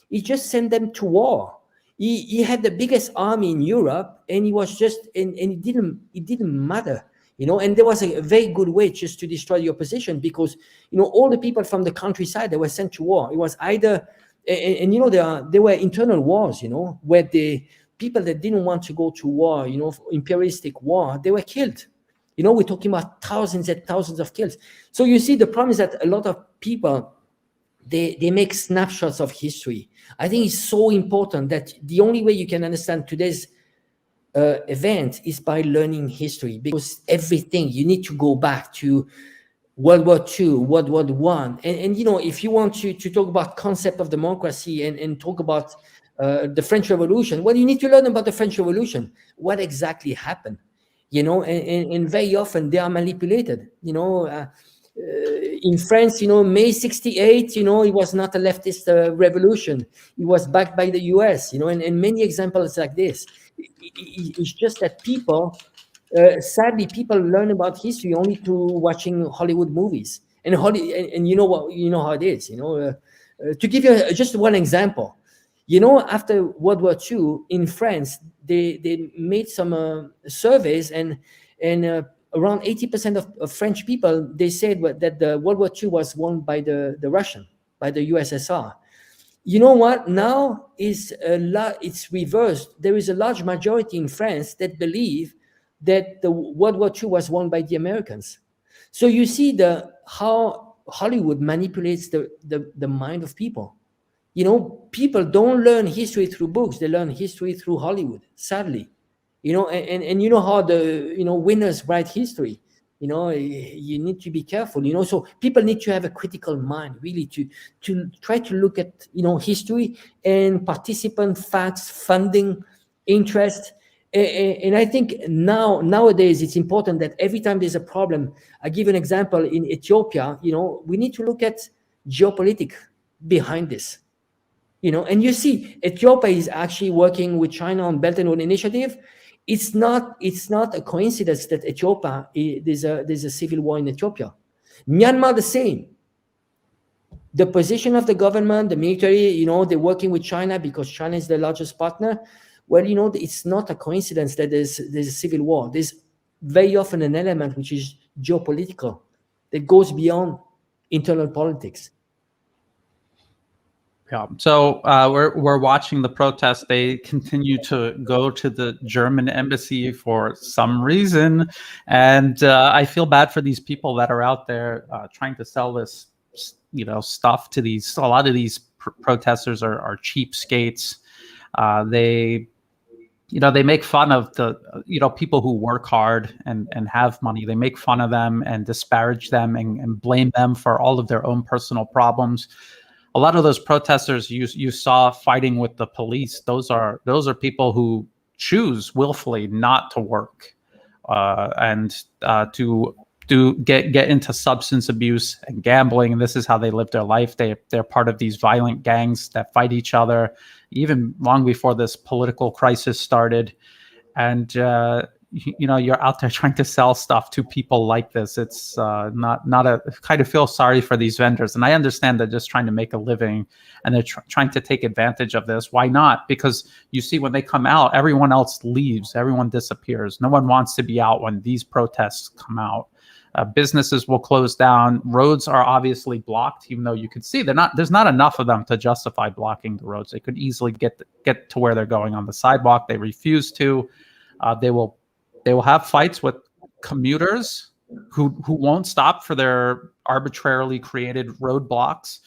Speaker 2: He just sent them to war. He had the biggest army in Europe, and he was just, and it didn't matter. And there was a very good way just to destroy the opposition, because all the people from the countryside, they were sent to war. It was either, and there were internal wars, where the people that didn't want to go to war, imperialistic war, they were killed. We're talking about thousands and thousands of kills. So you see, the problem is that a lot of people, they make snapshots of history. I think it's so important that the only way you can understand today's event is by learning history, because everything, you need to go back to World War II, World War I. And if you want to talk about concept of democracy and talk about the French Revolution, well, you need to learn about the French Revolution, what exactly happened, and very often they are manipulated. In France, May 68, it was not a leftist revolution. It was backed by the US, and many examples like this. It's just that people, sadly, people learn about history only through watching Hollywood movies. And you know what, you know how it is, to give you just one example, after World War II in France, they made some surveys, and around 80% of French people, they said that the World War II was won by the Russian, by the USSR. You know what? Now it's reversed. There is a large majority in France that believe that the World War II was won by the Americans. So you see how Hollywood manipulates the mind of people. People don't learn history through books; they learn history through Hollywood. Sadly, and you know how the winners write history. You need to be careful. So people need to have a critical mind, really, to try to look at history and participant facts, funding, interest. And I think nowadays it's important that every time there's a problem, I give an example in Ethiopia. We need to look at geopolitics behind this. And you see, Ethiopia is actually working with China on Belt and Road Initiative. It's not a coincidence that Ethiopia, there's a civil war in Ethiopia. Myanmar, the same. The position of the government, the military, they're working with China because China is the largest partner. Well, it's not a coincidence that there's a civil war. There's very often an element which is geopolitical that goes beyond internal politics.
Speaker 1: Yeah. So we're watching the protests. They continue to go to the German embassy for some reason, and I feel bad for these people that are out there trying to sell this, stuff to these. A lot of these protesters are cheapskates. They make fun of the people who work hard and have money. They make fun of them and disparage them and blame them for all of their own personal problems. A lot of those protesters you saw fighting with the police, those are people who choose willfully not to work and to get into substance abuse and gambling, and this is how they live their life. They're part of these violent gangs that fight each other, even long before this political crisis started. And you're out there trying to sell stuff to people like this. It's not a kind of feel sorry for these vendors. And I understand they're just trying to make a living and they're trying to take advantage of this. Why not? Because you see, when they come out, everyone else leaves, everyone disappears. No one wants to be out when these protests come out. Businesses will close down. Roads are obviously blocked, even though you could see there's not enough of them to justify blocking the roads. They could easily get to where they're going on the sidewalk. They refuse to. They will have fights with commuters who won't stop for their arbitrarily created roadblocks.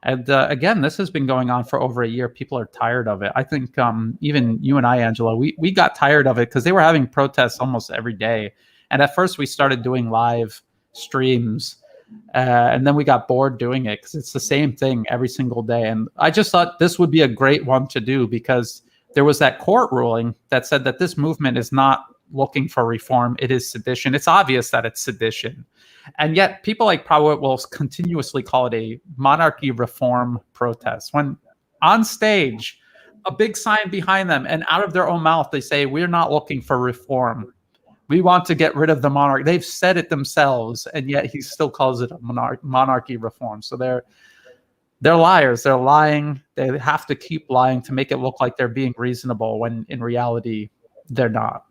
Speaker 1: And again, this has been going on for over a year. People are tired of it. I think even you and I, Angela, we got tired of it because they were having protests almost every day. And at first we started doing live streams and then we got bored doing it because it's the same thing every single day. And I just thought this would be a great one to do because there was that court ruling that said that this movement is not looking for reform. It is sedition. It's obvious that it's sedition. And yet people like Prawit will continuously call it a monarchy reform protest when on stage, a big sign behind them and out of their own mouth, they say, we're not looking for reform. We want to get rid of the monarchy. They've said it themselves, and yet he still calls it a monarchy reform. So they're liars. They're lying. They have to keep lying to make it look like they're being reasonable when in reality they're not.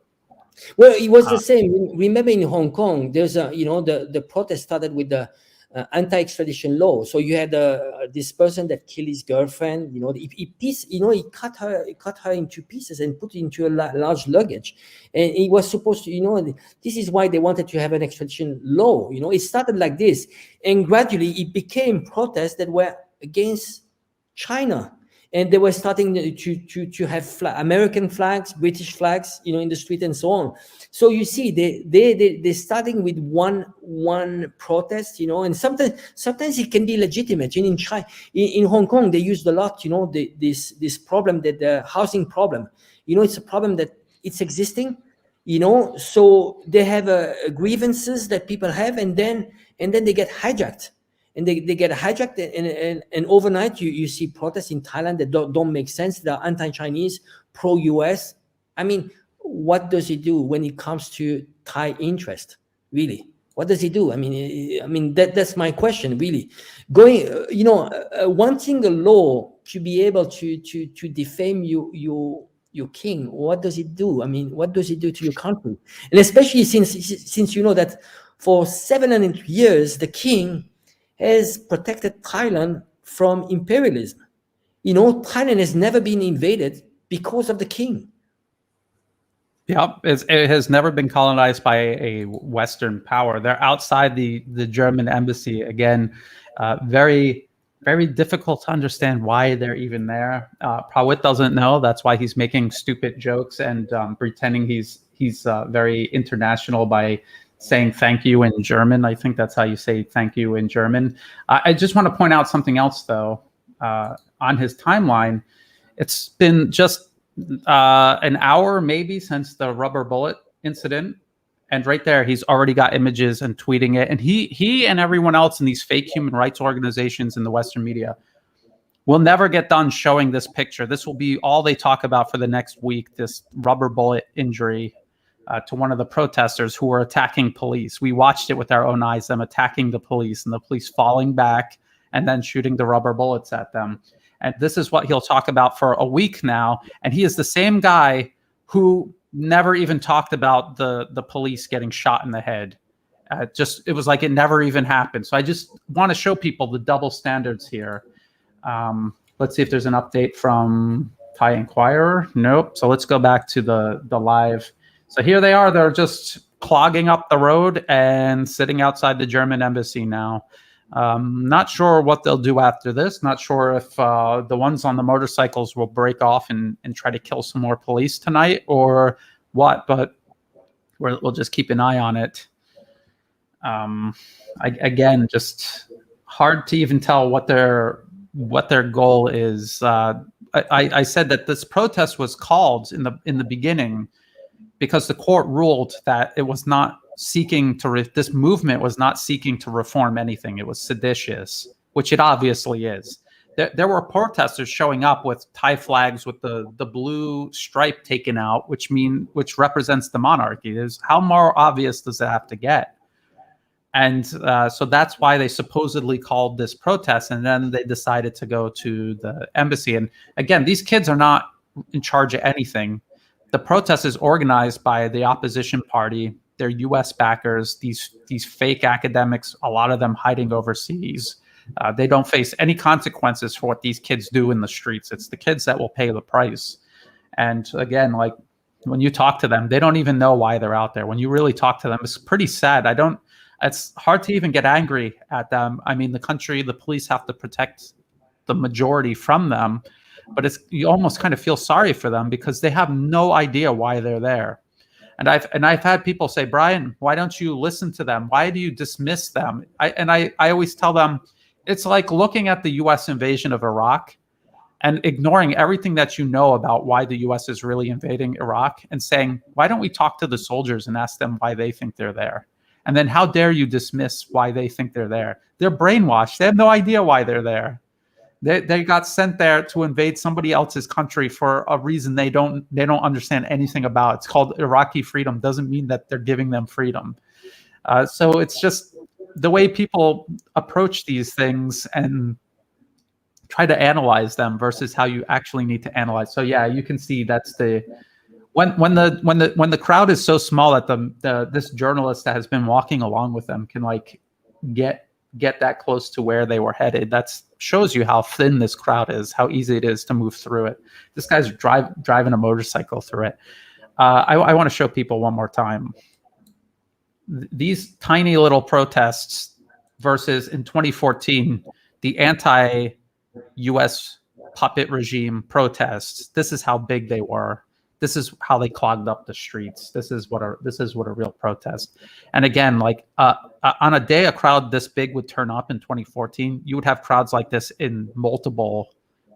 Speaker 2: Well, it was the same. Remember in Hong Kong, there's the protest started with the anti-extradition law. So you had this person that killed his girlfriend. He cut her into pieces and put it into a large luggage. And he was supposed to, this is why they wanted to have an extradition law. It started like this, and gradually it became protests that were against China. And they were starting to have American flags, British flags, in the street and so on. So you see, they're starting with one protest, and sometimes it can be legitimate. In China, in Hong Kong, they used a lot, this problem, that the housing problem, it's a problem that it's existing, So they have grievances that people have, and then they get hijacked. And they get hijacked, and overnight you see protests in Thailand that don't make sense. They're anti-Chinese, pro-US. I mean, what does it do when it comes to Thai interest, really? What does he do? That's my question, really. Going, wanting a law to be able to defame your king. What does it do? I mean, what does it do to your country? And especially since you know that for 700 years the king has protected Thailand from imperialism. Thailand has never been invaded because of the king.
Speaker 1: Yeah, it has never been colonized by a Western power. They're outside the German embassy. Again, very, very difficult to understand why they're even there. Prawit doesn't know. That's why he's making stupid jokes and pretending he's very international by saying thank you in German. I think that's how you say thank you in German. I just want to point out something else, though. On his timeline, it's been just an hour maybe since the rubber bullet incident, and right there he's already got images and tweeting it, and he and everyone else in these fake human rights organizations in the Western media will never get done showing this picture. This will be all they talk about for the next week, this rubber bullet injury to one of the protesters who were attacking police. We watched it with our own eyes, them attacking the police and the police falling back and then shooting the rubber bullets at them. And this is what he'll talk about for a week now. And he is the same guy who never even talked about the police getting shot in the head. It was like it never even happened. So I just want to show people the double standards here. Let's see if there's an update from Thai Inquirer. Nope. So let's go back to the live. So here they are. They're just clogging up the road and sitting outside the German embassy now. Not sure what they'll do after this. Not sure if the ones on the motorcycles will break off and try to kill some more police tonight or what, but we'll just keep an eye on it. Again, just hard to even tell what their goal is. I said that this protest was called in the beginning because the court ruled that it was not seeking to this movement was not seeking to reform anything. It was seditious, which it obviously is. There were protesters showing up with Thai flags with the blue stripe taken out, which represents the monarchy. How more obvious does it have to get? And so that's why they supposedly called this protest, and then they decided to go to the embassy. And again, these kids are not in charge of anything. The protest is organized by the opposition party. They're U.S. backers, these fake academics, a lot of them hiding overseas. They don't face any consequences for what these kids do in the streets. It's the kids that will pay the price. And again, like when you talk to them, they don't even know why they're out there. When you really talk to them, it's pretty sad. It's hard to even get angry at them. I mean, the police have to protect the majority from them, but you almost kind of feel sorry for them because they have no idea why they're there. And I've had people say, Brian, why don't you listen to them? Why do you dismiss them? I always tell them, it's like looking at the U.S. invasion of Iraq and ignoring everything that you know about why the U.S. is really invading Iraq and saying, why don't we talk to the soldiers and ask them why they think they're there? And then how dare you dismiss why they think they're there? They're brainwashed. They have no idea why they're there. They got sent there to invade somebody else's country for a reason they don't understand anything about. It's called Iraqi freedom. Doesn't mean that they're giving them freedom. So it's just the way people approach these things and try to analyze them versus how you actually need to analyze. So yeah, you can see that's when the crowd is so small that this journalist that has been walking along with them can like get that close to where they were headed. That shows you how thin this crowd is, how easy it is to move through it. This guy's driving a motorcycle through it. I want to show people one more time these tiny little protests versus in 2014 the anti-US puppet regime protests. This is how big they were. This is how they clogged up the streets. This is what a real protest. And again, like on a day a crowd this big would turn up in 2014, you would have crowds like this in multiple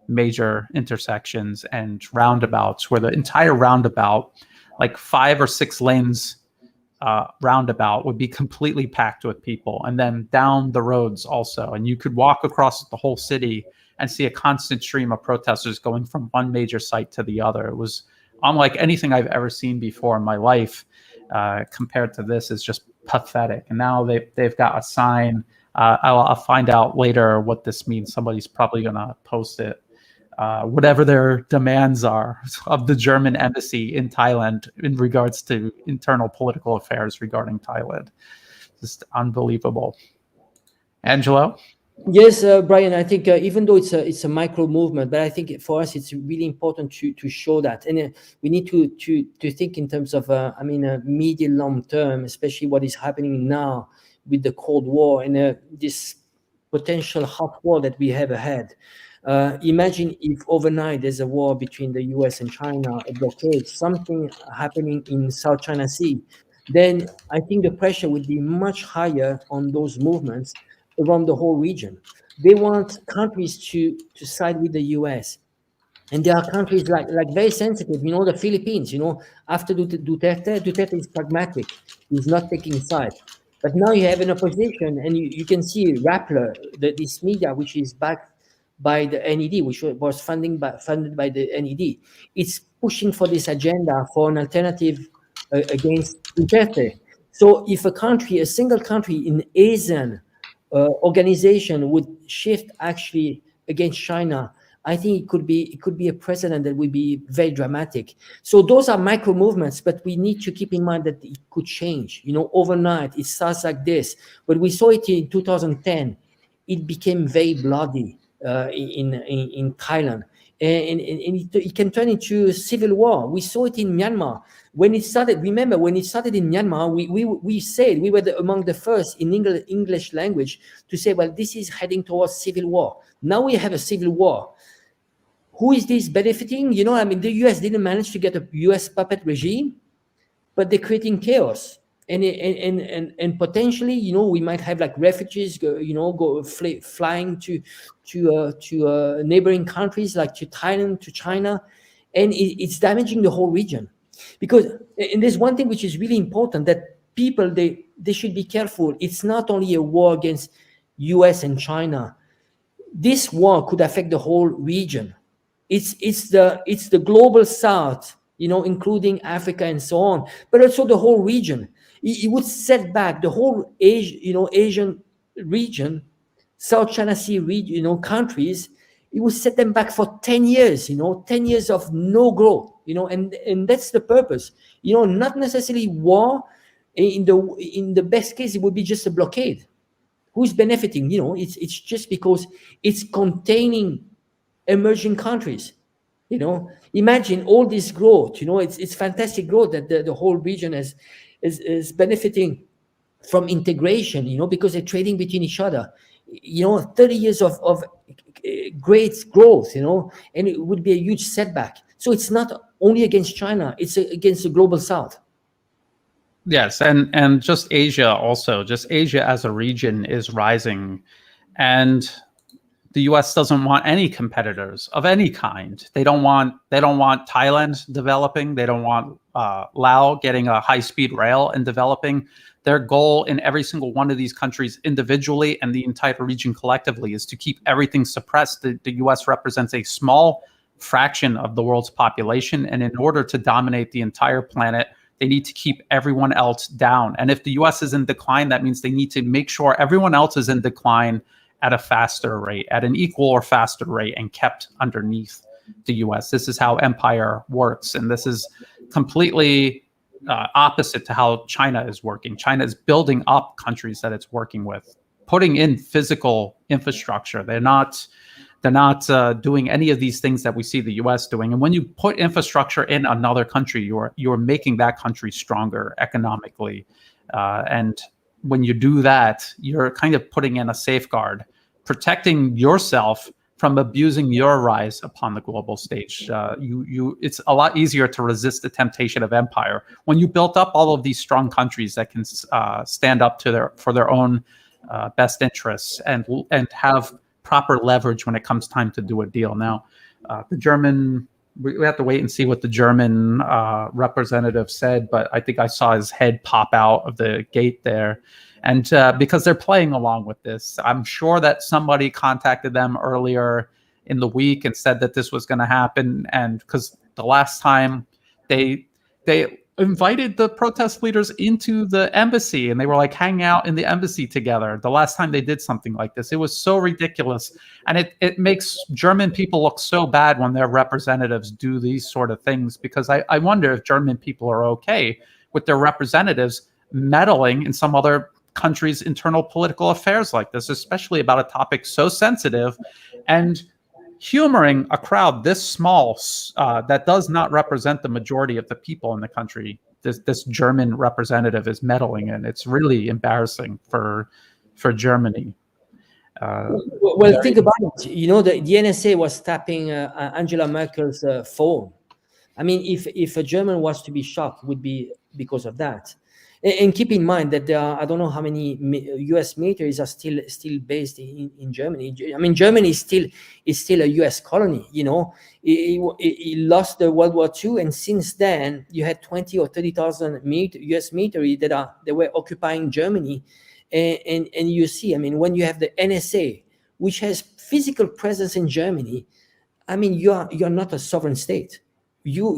Speaker 1: major intersections and roundabouts, where the entire roundabout, like 5 or 6 lanes roundabout, would be completely packed with people. And then down the roads also. And you could walk across the whole city and see a constant stream of protesters going from one major site to the other. It was unlike anything I've ever seen before in my life. Compared to this, is just pathetic. And now they've got a sign. I'll find out later what this means. Somebody's probably going to post it. Whatever their demands are of the German embassy in Thailand in regards to internal political affairs regarding Thailand. Just unbelievable. Angelo?
Speaker 2: Yes, Brian. I think even though it's a micro movement, but I think for us it's really important to show that, and we need to think in terms of medium long term, especially what is happening now with the Cold War and this potential hot war that we have ahead. Imagine if overnight there's a war between the US and China, a blockade, something happening in South China Sea, then I think the pressure would be much higher on those movements around the whole region. They want countries to side with the US. And there are countries like very sensitive, the Philippines, after Duterte is pragmatic. He's not taking sides. But now you have an opposition, and you can see Rappler, this media, which is backed by the NED, which was funded by the NED. It's pushing for this agenda for an alternative against Duterte. So if a single country in ASEAN organization would shift actually against China, I think it could be a precedent that would be very dramatic. So those are micro movements, but we need to keep in mind that it could change. Overnight it starts like this, but we saw it in 2010. It became very bloody in Thailand, and it can turn into a civil war. We saw it in Myanmar when it started. Remember, when it started in Myanmar, we said we were among the first in English language to say, well, this is heading towards civil war. Now we have a civil war. Who is this benefiting? The US didn't manage to get a US puppet regime, but they're creating chaos. And potentially, we might have like refugees, flying to neighboring countries like to Thailand, to China, and it's damaging the whole region. And there's one thing which is really important, that people they should be careful. It's not only a war against US and China. This war could affect the whole region. It's the global South, including Africa and so on, but also the whole region. It would set back the whole Asian region, South China Sea region, countries. It would set them back for 10 years, 10 years of no growth, and that's the purpose, not necessarily war. In the best case, it would be just a blockade. Who's benefiting? It's just because it's containing emerging countries. Imagine all this growth. It's fantastic growth that the whole region is benefiting from integration, because they're trading between each other. 30 years of great growth, and it would be a huge setback. So it's not only against China, it's against the global South.
Speaker 1: Yes, and just Asia also, just Asia as a region is rising, and the US doesn't want any competitors of any kind. They don't want Thailand developing. They don't want Laos getting a high-speed rail and developing. Their goal in every single one of these countries individually and the entire region collectively is to keep everything suppressed. The US represents a small fraction of the world's population, and in order to dominate the entire planet, they need to keep everyone else down. And if the US is in decline, that means they need to make sure everyone else is in decline at a faster rate, at an equal or faster rate, and kept underneath the US. This is how empire works. And this is completely opposite to how China is working. China is building up countries that it's working with, putting in physical infrastructure. They're not doing any of these things that we see the US doing. And when you put infrastructure in another country, you're making that country stronger economically. And when you do that, you're kind of putting in a safeguard, protecting yourself from abusing your rise upon the global stage. It's a lot easier to resist the temptation of empire when you built up all of these strong countries that can stand up for their own best interests and have proper leverage when it comes time to do a deal. Now, we have to wait and see what the German representative said, but I think I saw his head pop out of the gate there. And because they're playing along with this, I'm sure that somebody contacted them earlier in the week and said that this was going to happen. And because the last time they invited the protest leaders into the embassy, and they were like hanging out in the embassy together the last time they did something like this. It was so ridiculous, and it makes German people look so bad when their representatives do these sort of things, because I wonder if German people are okay with their representatives meddling in some other country's internal political affairs like this, especially about a topic so sensitive, and humoring a crowd this small that does not represent the majority of the people in the country. This German representative is meddling, and it's really embarrassing for Germany.
Speaker 2: Well, think about it. You know, the NSA was tapping Angela Merkel's phone. I mean, if a German was to be shocked, it would be because of that. And keep in mind that there are, I don't know how many U.S. militaries are still based in Germany. I mean, Germany is still a U.S. colony. You know, it lost the World War II, and since then you had 20 or 30,000 U.S. military that were occupying Germany. And you see, I mean, when you have the NSA, which has physical presence in Germany, I mean, you're not a sovereign state. You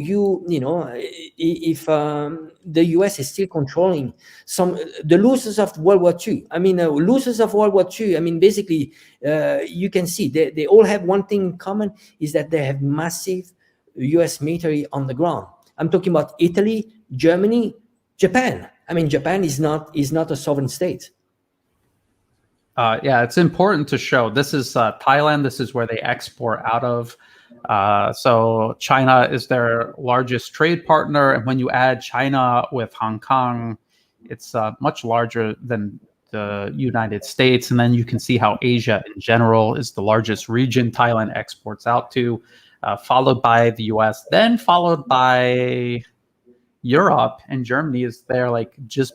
Speaker 2: know, if the US is still controlling the losers of World War II, I mean, losers of World War II, I mean, basically, you can see they all have one thing in common, is that they have massive US military on the ground. I'm talking about Italy, Germany, Japan. I mean, Japan is not a sovereign state.
Speaker 1: Yeah, it's important to show. This is Thailand. This is where they export out of. So China is their largest trade partner, and when you add China with Hong Kong, it's much larger than the United States. And then you can see how Asia in general is the largest region Thailand exports out to, followed by the US, then followed by Europe, and Germany is there like just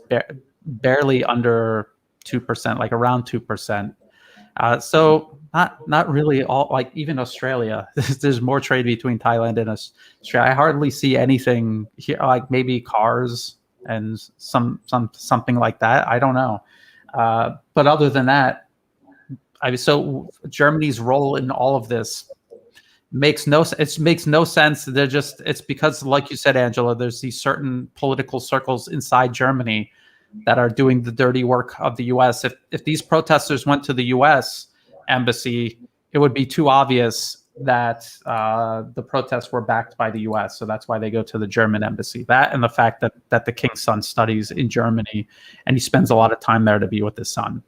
Speaker 1: barely under 2%, like around 2%. So not really all, like even Australia. There's more trade between Thailand and Australia. I hardly see anything here, like maybe cars and something like that. I don't know. But other than that, so Germany's role in all of this makes no sense. It's because, like you said, Angela, there's these certain political circles inside Germany that are doing the dirty work of the US. If these protesters went to the US embassy, it would be too obvious that the protests were backed by the US. So that's why they go to the German embassy. That, and the fact that the king's son studies in Germany, and he spends a lot of time there to be with his son.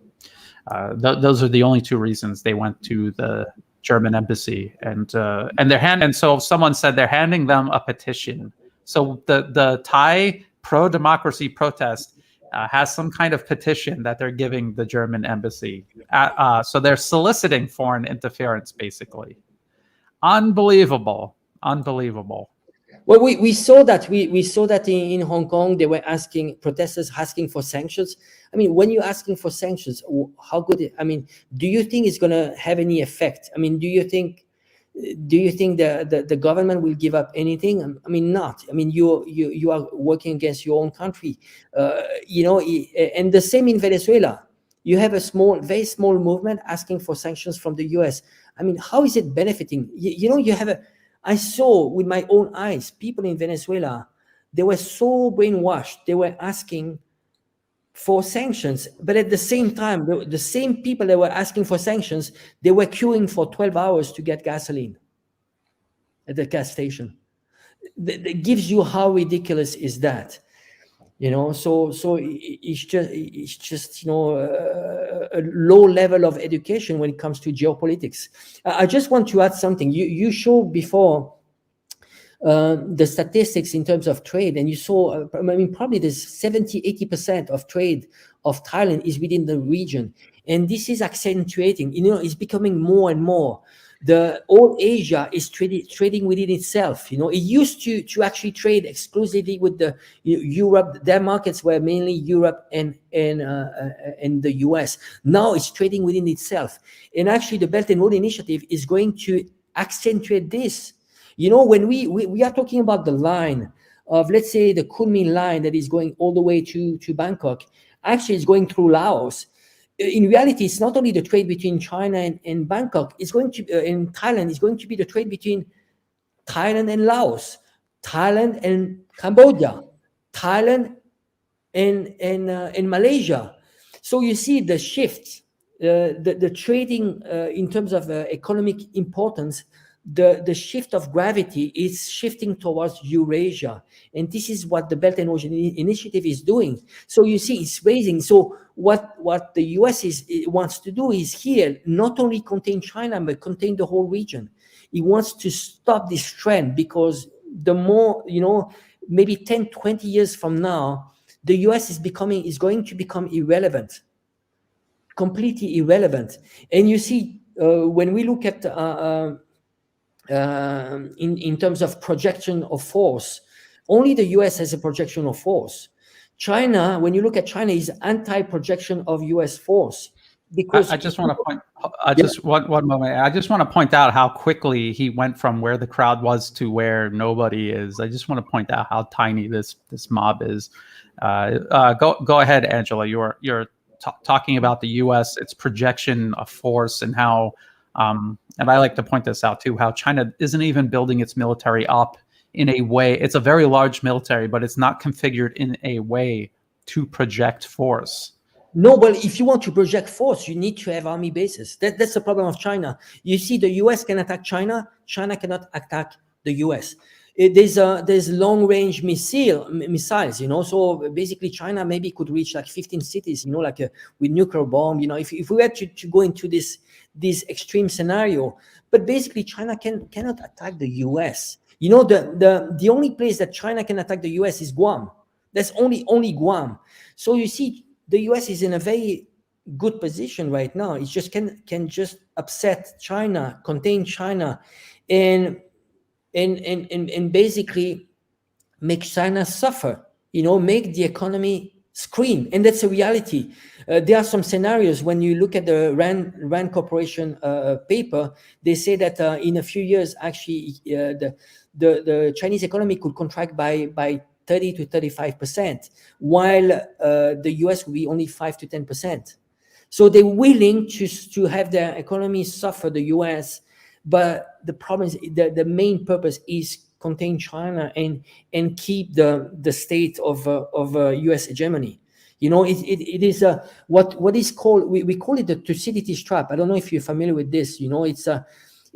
Speaker 1: Those are the only two reasons they went to the German embassy. And so someone said they're handing them a petition. So the Thai pro-democracy protest has some kind of petition that they're giving the German embassy. So they're soliciting foreign interference, basically. Unbelievable.
Speaker 2: Well, we saw that in Hong Kong. They were protesters asking for sanctions. I mean, when you're asking for sanctions, how good? I mean, do you think it's going to have any effect? I mean, do you think the government will give up anything? I mean, not. I mean, you are working against your own country, you know. And the same in Venezuela. You have a very small movement asking for sanctions from the US. I mean, how is it benefiting? You know, I saw with my own eyes people in Venezuela. They were so brainwashed. They were asking for sanctions, but at the same time, the same people that were asking for sanctions, they were queuing for 12 hours to get gasoline at the gas station. That gives you how ridiculous is that, you know. So it's just you know, a low level of education when it comes to geopolitics. I just want to add something. You showed before the statistics in terms of trade, and you saw, I mean, probably there's 70-80% of trade of Thailand is within the region, and this is accentuating. You know, it's becoming more and more. All Asia is trading within itself. You know, it used to actually trade exclusively with the Europe. Their markets were mainly Europe and the US. Now it's trading within itself, and actually the Belt and Road Initiative is going to accentuate this. You know, when we are talking about the line of, let's say, the Kunming line that is going all the way to Bangkok, actually it's going through Laos. In reality, it's not only the trade between China and Bangkok. It's going to in Thailand. It's going to be the trade between Thailand and Laos, Thailand and Cambodia, Thailand, and Malaysia. So you see the shift, the trading in terms of economic importance. The shift of gravity is shifting towards Eurasia, and this is what the Belt and Road Initiative is doing. So you see, it's raising. So what the US wants to do is here not only contain China but contain the whole region. It wants to stop this trend, because the more, maybe 10, 20 years from now, the US is going to become irrelevant, completely irrelevant. And you see, when we look at in terms of projection of force, only the US has a projection of force. China, when you look at China, is anti-projection of US force. Because
Speaker 1: I just want to point. One moment. I just want to point out how quickly he went from where the crowd was to where nobody is. I just want to point out how tiny this mob is. Go ahead, Angela. You're talking about the U.S., its projection of force, and how. And I like to point this out too, how China isn't even building its military up in a way. It's a very large military, but it's not configured in a way to project force.
Speaker 2: No, well, if you want to project force, you need to have army bases. That's the problem of China. You see, the US can attack China. China cannot attack the US. There's long-range missiles, So basically, China maybe could reach like 15 cities, like with nuclear bomb. If we were to go into this extreme scenario, but basically, China cannot attack the US. The only place that China can attack the US is Guam. That's only Guam. So you see, the US is in a very good position right now. It just can just upset China, contain China, and basically make China suffer, make the economy scream. And that's a reality. There are some scenarios. When you look at the Rand Corporation paper, they say that in a few years, actually, the Chinese economy could contract by 30 to 35%, while the US will be only 5 to 10%. So they're willing to have their economy suffer, the US, but the problem is the main purpose is contain China and keep the state of US hegemony. It is what is called, we call it the Thucydides Trap. I don't know if you're familiar with this.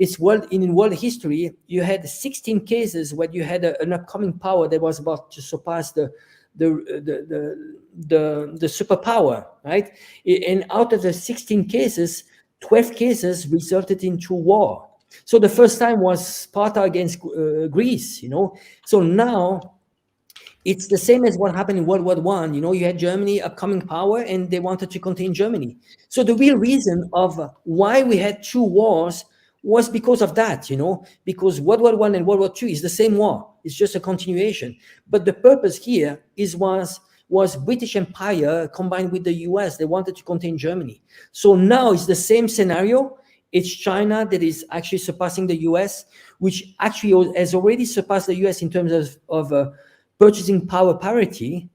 Speaker 2: It's in world history, you had 16 cases where you had an upcoming power that was about to surpass the superpower, right? And out of the 16 cases, 12 cases resulted into war. So the first time was Sparta against Greece, So now it's the same as what happened in World War I. You had Germany, upcoming power, and they wanted to contain Germany. So the real reason of why we had two wars was because of that, because World War I and World War II is the same war. It's just a continuation. But the purpose here was British Empire combined with the US. They wanted to contain Germany. So now it's the same scenario. It's China that is actually surpassing the US, which actually has already surpassed the US in terms of purchasing power parity.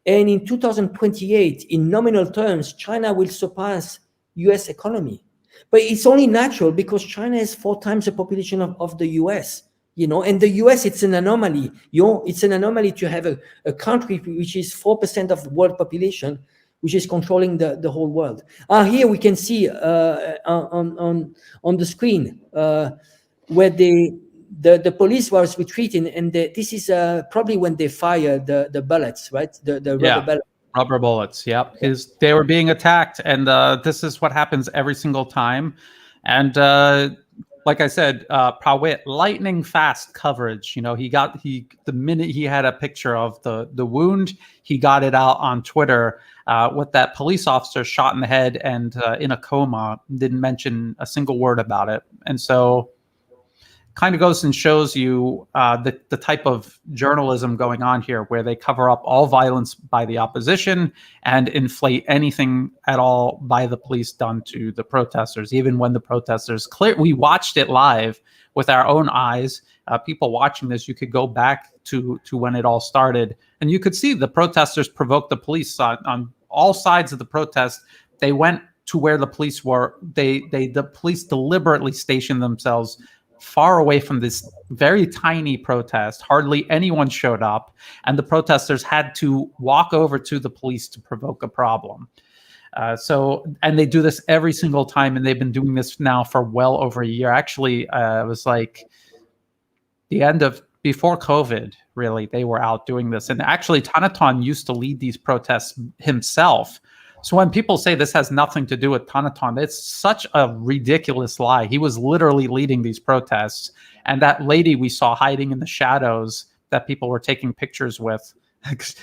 Speaker 2: And in 2028, in nominal terms, China will surpass US economy. But it's only natural because China has 4 times the population of the US, and the US, it's an anomaly. It's an anomaly to have a country which is 4% of the world population, which is controlling the whole world. Here we can see on the screen where the police was retreating, and this is probably when they fired the bullets, right? The rubber bullets.
Speaker 1: Rubber bullets, yep. Because they were being attacked, and this is what happens every single time. And like I said, Prawit, lightning fast coverage. The minute he had a picture of the wound, he got it out on Twitter with that police officer shot in the head and in a coma. Didn't mention a single word about it, and so kind of goes and shows you the type of journalism going on here, where they cover up all violence by the opposition and inflate anything at all by the police done to the protesters, even when the protesters we watched it live with our own eyes. People watching this, you could go back to when it all started, and you could see the protesters provoke the police on all sides of the protest. They went to where the police were. The police deliberately stationed themselves far away from this very tiny protest. Hardly anyone showed up, and the protesters had to walk over to the police to provoke a problem. And they do this every single time, and they've been doing this now for well over a year. Actually, it was like the end of before COVID, really, they were out doing this. And actually, Thanaton used to lead these protests himself. So when people say this has nothing to do with Thanaton, it's such a ridiculous lie. He was literally leading these protests. And that lady we saw hiding in the shadows that people were taking pictures with,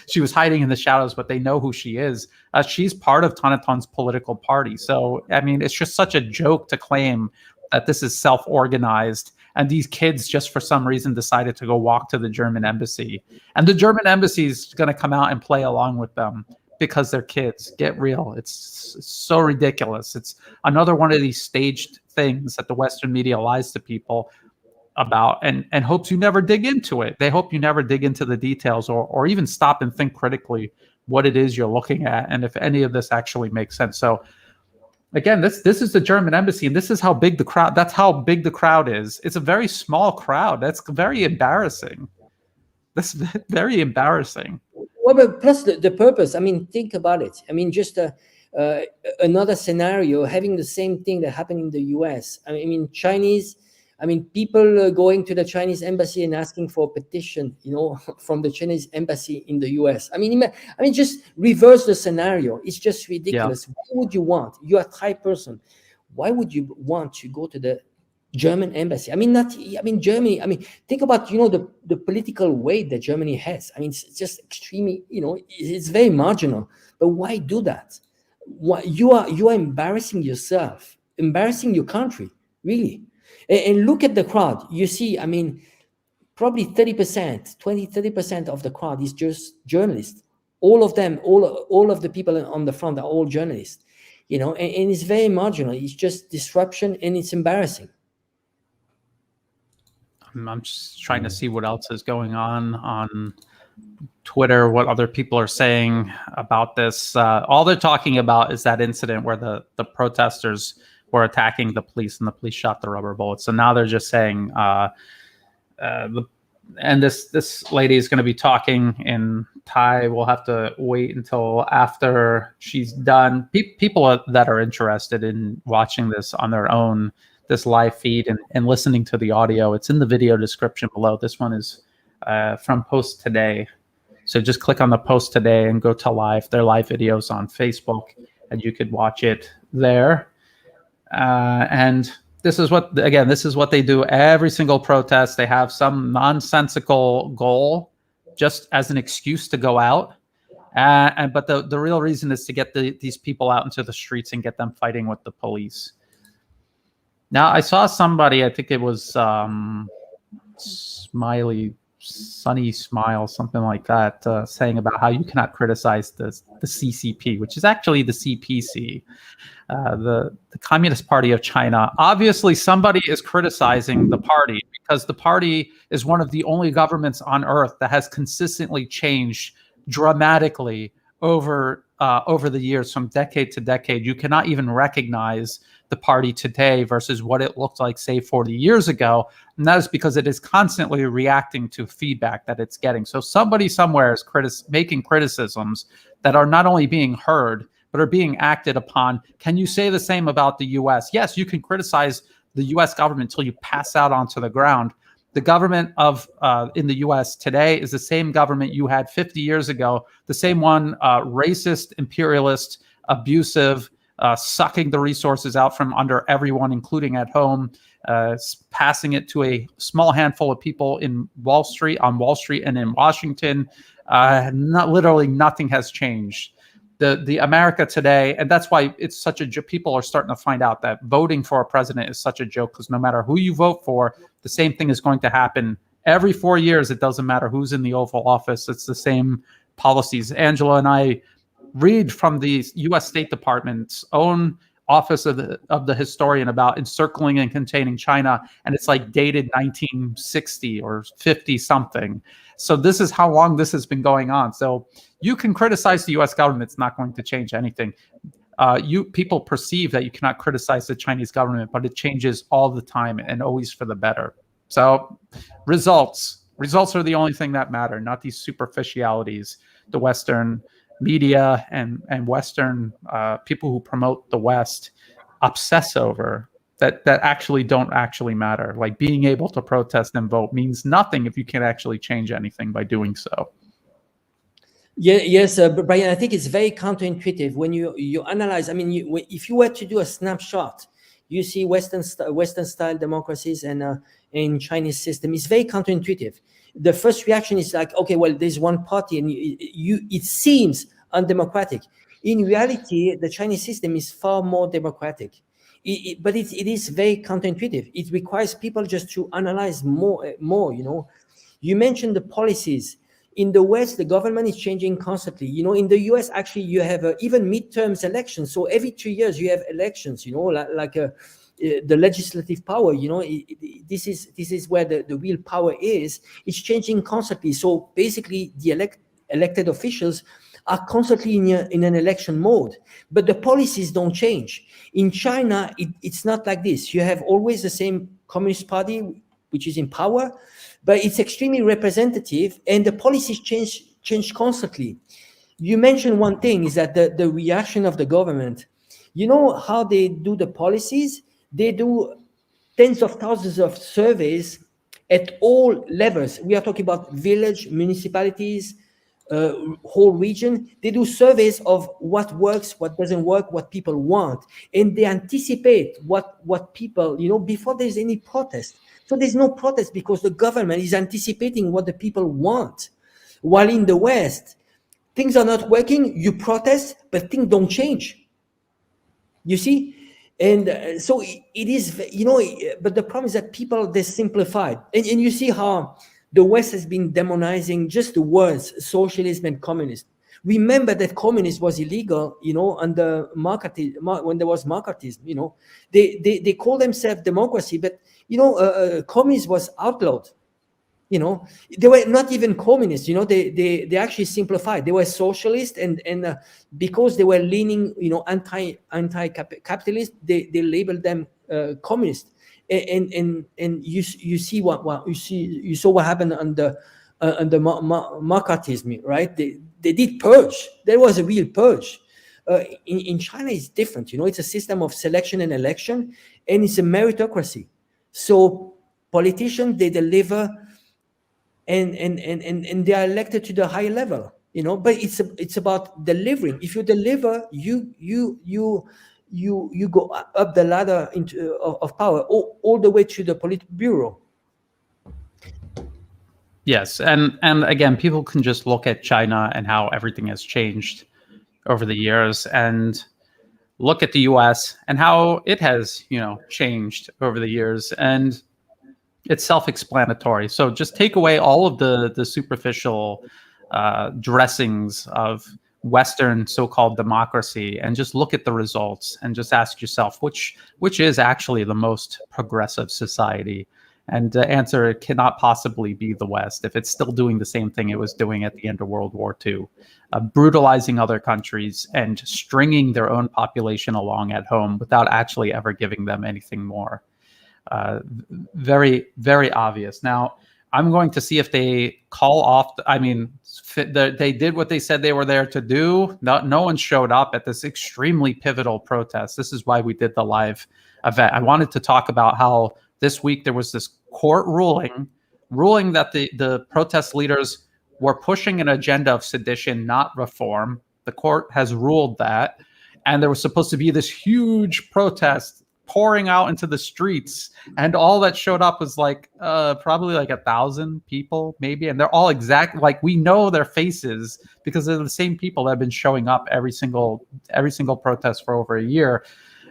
Speaker 1: she was hiding in the shadows, but they know who she is. She's part of Thanaton's political party. So, I mean, it's just such a joke to claim that this is self-organized. And these kids just for some reason decided to go walk to the German embassy. And the German embassy is going to come out and play along with them because they're kids. Get real. It's so ridiculous. It's another one of these staged things that the Western media lies to people about and hopes you never dig into it. They hope you never dig into the details or even stop and think critically what it is you're looking at and if any of this actually makes sense. So again, this is the German embassy, and this is how big the crowd. That's how big the crowd is. It's a very small crowd. That's very embarrassing. That's very embarrassing.
Speaker 2: Well, but plus the purpose. I mean, think about it. I mean, just another scenario, having the same thing that happened in the U.S. I mean, people going to the Chinese embassy and asking for a petition, from the Chinese embassy in the U.S. I mean, just reverse the scenario. It's just ridiculous. Yeah. Why would you want? You're a Thai person. Why would you want to go to the German embassy? Germany. I mean, think about the political weight that Germany has. I mean, it's just extremely. It's very marginal. But why do that? Why you are embarrassing yourself, embarrassing your country, really. And look at the crowd. You see, I mean, probably 30% of the crowd is just journalists. All of them, all of the people on the front are all journalists, and it's very marginal. It's just disruption, and it's embarrassing.
Speaker 1: I'm just trying to see what else is going on Twitter, what other people are saying about this. All they're talking about is that incident where the protesters were attacking the police and the police shot the rubber bullets. So now they're just saying, and this lady is going to be talking in Thai. We'll have to wait until after she's done. People that are interested in watching this on their own, this live feed and listening to the audio, it's in the video description below. This one is from Post Today. So just click on the Post Today and go to live. Their live videos on Facebook, and you could watch it there. And this is what they do every single protest. They have some nonsensical goal just as an excuse to go out. But the real reason is to get these people out into the streets and get them fighting with the police. Now, I saw somebody, I think it was Sunny Smile, something like that, saying about how you cannot criticize the CCP, which is actually the CPC. The Communist Party of China. Obviously, somebody is criticizing the party because the party is one of the only governments on earth that has consistently changed dramatically over the years, from decade to decade. You cannot even recognize the party today versus what it looked like, say, 40 years ago. And that is because it is constantly reacting to feedback that it's getting. So somebody somewhere is making criticisms that are not only being heard, but are being acted upon. Can you say the same about the U.S.? Yes, you can criticize the U.S. government until you pass out onto the ground. The government in the U.S. today is the same government you had 50 years ago, the same one, racist, imperialist, abusive, sucking the resources out from under everyone, including at home, passing it to a small handful of people on Wall Street and in Washington. Literally nothing has changed. The America today, and that's why it's such a joke. People are starting to find out that voting for a president is such a joke, because no matter who you vote for, the same thing is going to happen every 4 years. It doesn't matter who's in the Oval Office. It's the same policies. Angela and I read from the U.S. State Department's own Office of the Historian about encircling and containing China, and it's like dated 1960 or 50 something. So this is how long this has been going on. So you can criticize the U.S. government; it's not going to change anything. People perceive that you cannot criticize the Chinese government, but it changes all the time and always for the better. So results are the only thing that matter, not these superficialities the Western media and Western people who promote the West obsess over, that actually don't actually matter. Like being able to protest and vote means nothing if you can't actually change anything by doing so.
Speaker 2: Yeah, yes, Brian, I think it's very counterintuitive when you analyze. I mean, if you were to do a snapshot, you see Western style democracies and in Chinese system, it's very counterintuitive. The first reaction is like, okay, well, there's one party, and it seems undemocratic. In reality, the Chinese system is far more democratic. But it is very counterintuitive. It requires people just to analyze more. You know, you mentioned the policies. In the West, the government is changing constantly. You know, in the US, actually, you have even midterms elections. So every 2 years, you have elections. You know, like the legislative power. You know, this is where the real power is. It's changing constantly. So basically, the elected officials are constantly in an election mode, but the policies don't change. In China, it's not like this. You have always the same Communist Party, which is in power, but it's extremely representative, and the policies change constantly. You mentioned one thing, is that the reaction of the government. You know how they do the policies? They do tens of thousands of surveys at all levels. We are talking about village, municipalities, whole region. They do surveys of what works, what doesn't work, what people want, and they anticipate what people, you know, before there's any protest. So there's no protest because the government is anticipating what the people want. While in the West, things are not working, you protest, but things don't change. You see? And so it is, you know, but the problem is that people, they simplified. And you see how the West has been demonizing just the words socialism and communism. Remember that communism was illegal, you know, under when there was marketism, you know. They call themselves democracy, but, you know, communism was outlawed. You know, they were not even communists. You know, they actually simplified. They were socialist, and because they were leaning, you know, anti-capitalist, they labeled them communist. And you see you saw what happened under marketism, right? They did purge. There was a real purge. In China, it's different. You know, it's a system of selection and election, and it's a meritocracy. So politicians, they deliver, and they are elected to the higher level, you know. But it's about delivering. If you deliver, you go up the ladder of power, all the way to the Politburo.
Speaker 1: Yes, and again, people can just look at China and how everything has changed over the years, and look at the US and how it has, you know, changed over the years, and it's self-explanatory. So just take away all of the superficial dressings of Western so-called democracy and just look at the results and just ask yourself which is actually the most progressive society. And the answer cannot possibly be the West if it's still doing the same thing it was doing at the end of World War II, brutalizing other countries and stringing their own population along at home without actually ever giving them anything more. Very, very obvious. Now, I'm going to see if they call off. They did what they said they were there to do. No one showed up at this extremely pivotal protest. This is why we did the live event. I wanted to talk about how this week there was this court ruling that the protest leaders were pushing an agenda of sedition, not reform. The court has ruled that. And there was supposed to be this huge protest pouring out into the streets, and all that showed up was like probably like 1,000 people maybe, and they're all exact, like, we know their faces because they're the same people that have been showing up every single protest for over a year.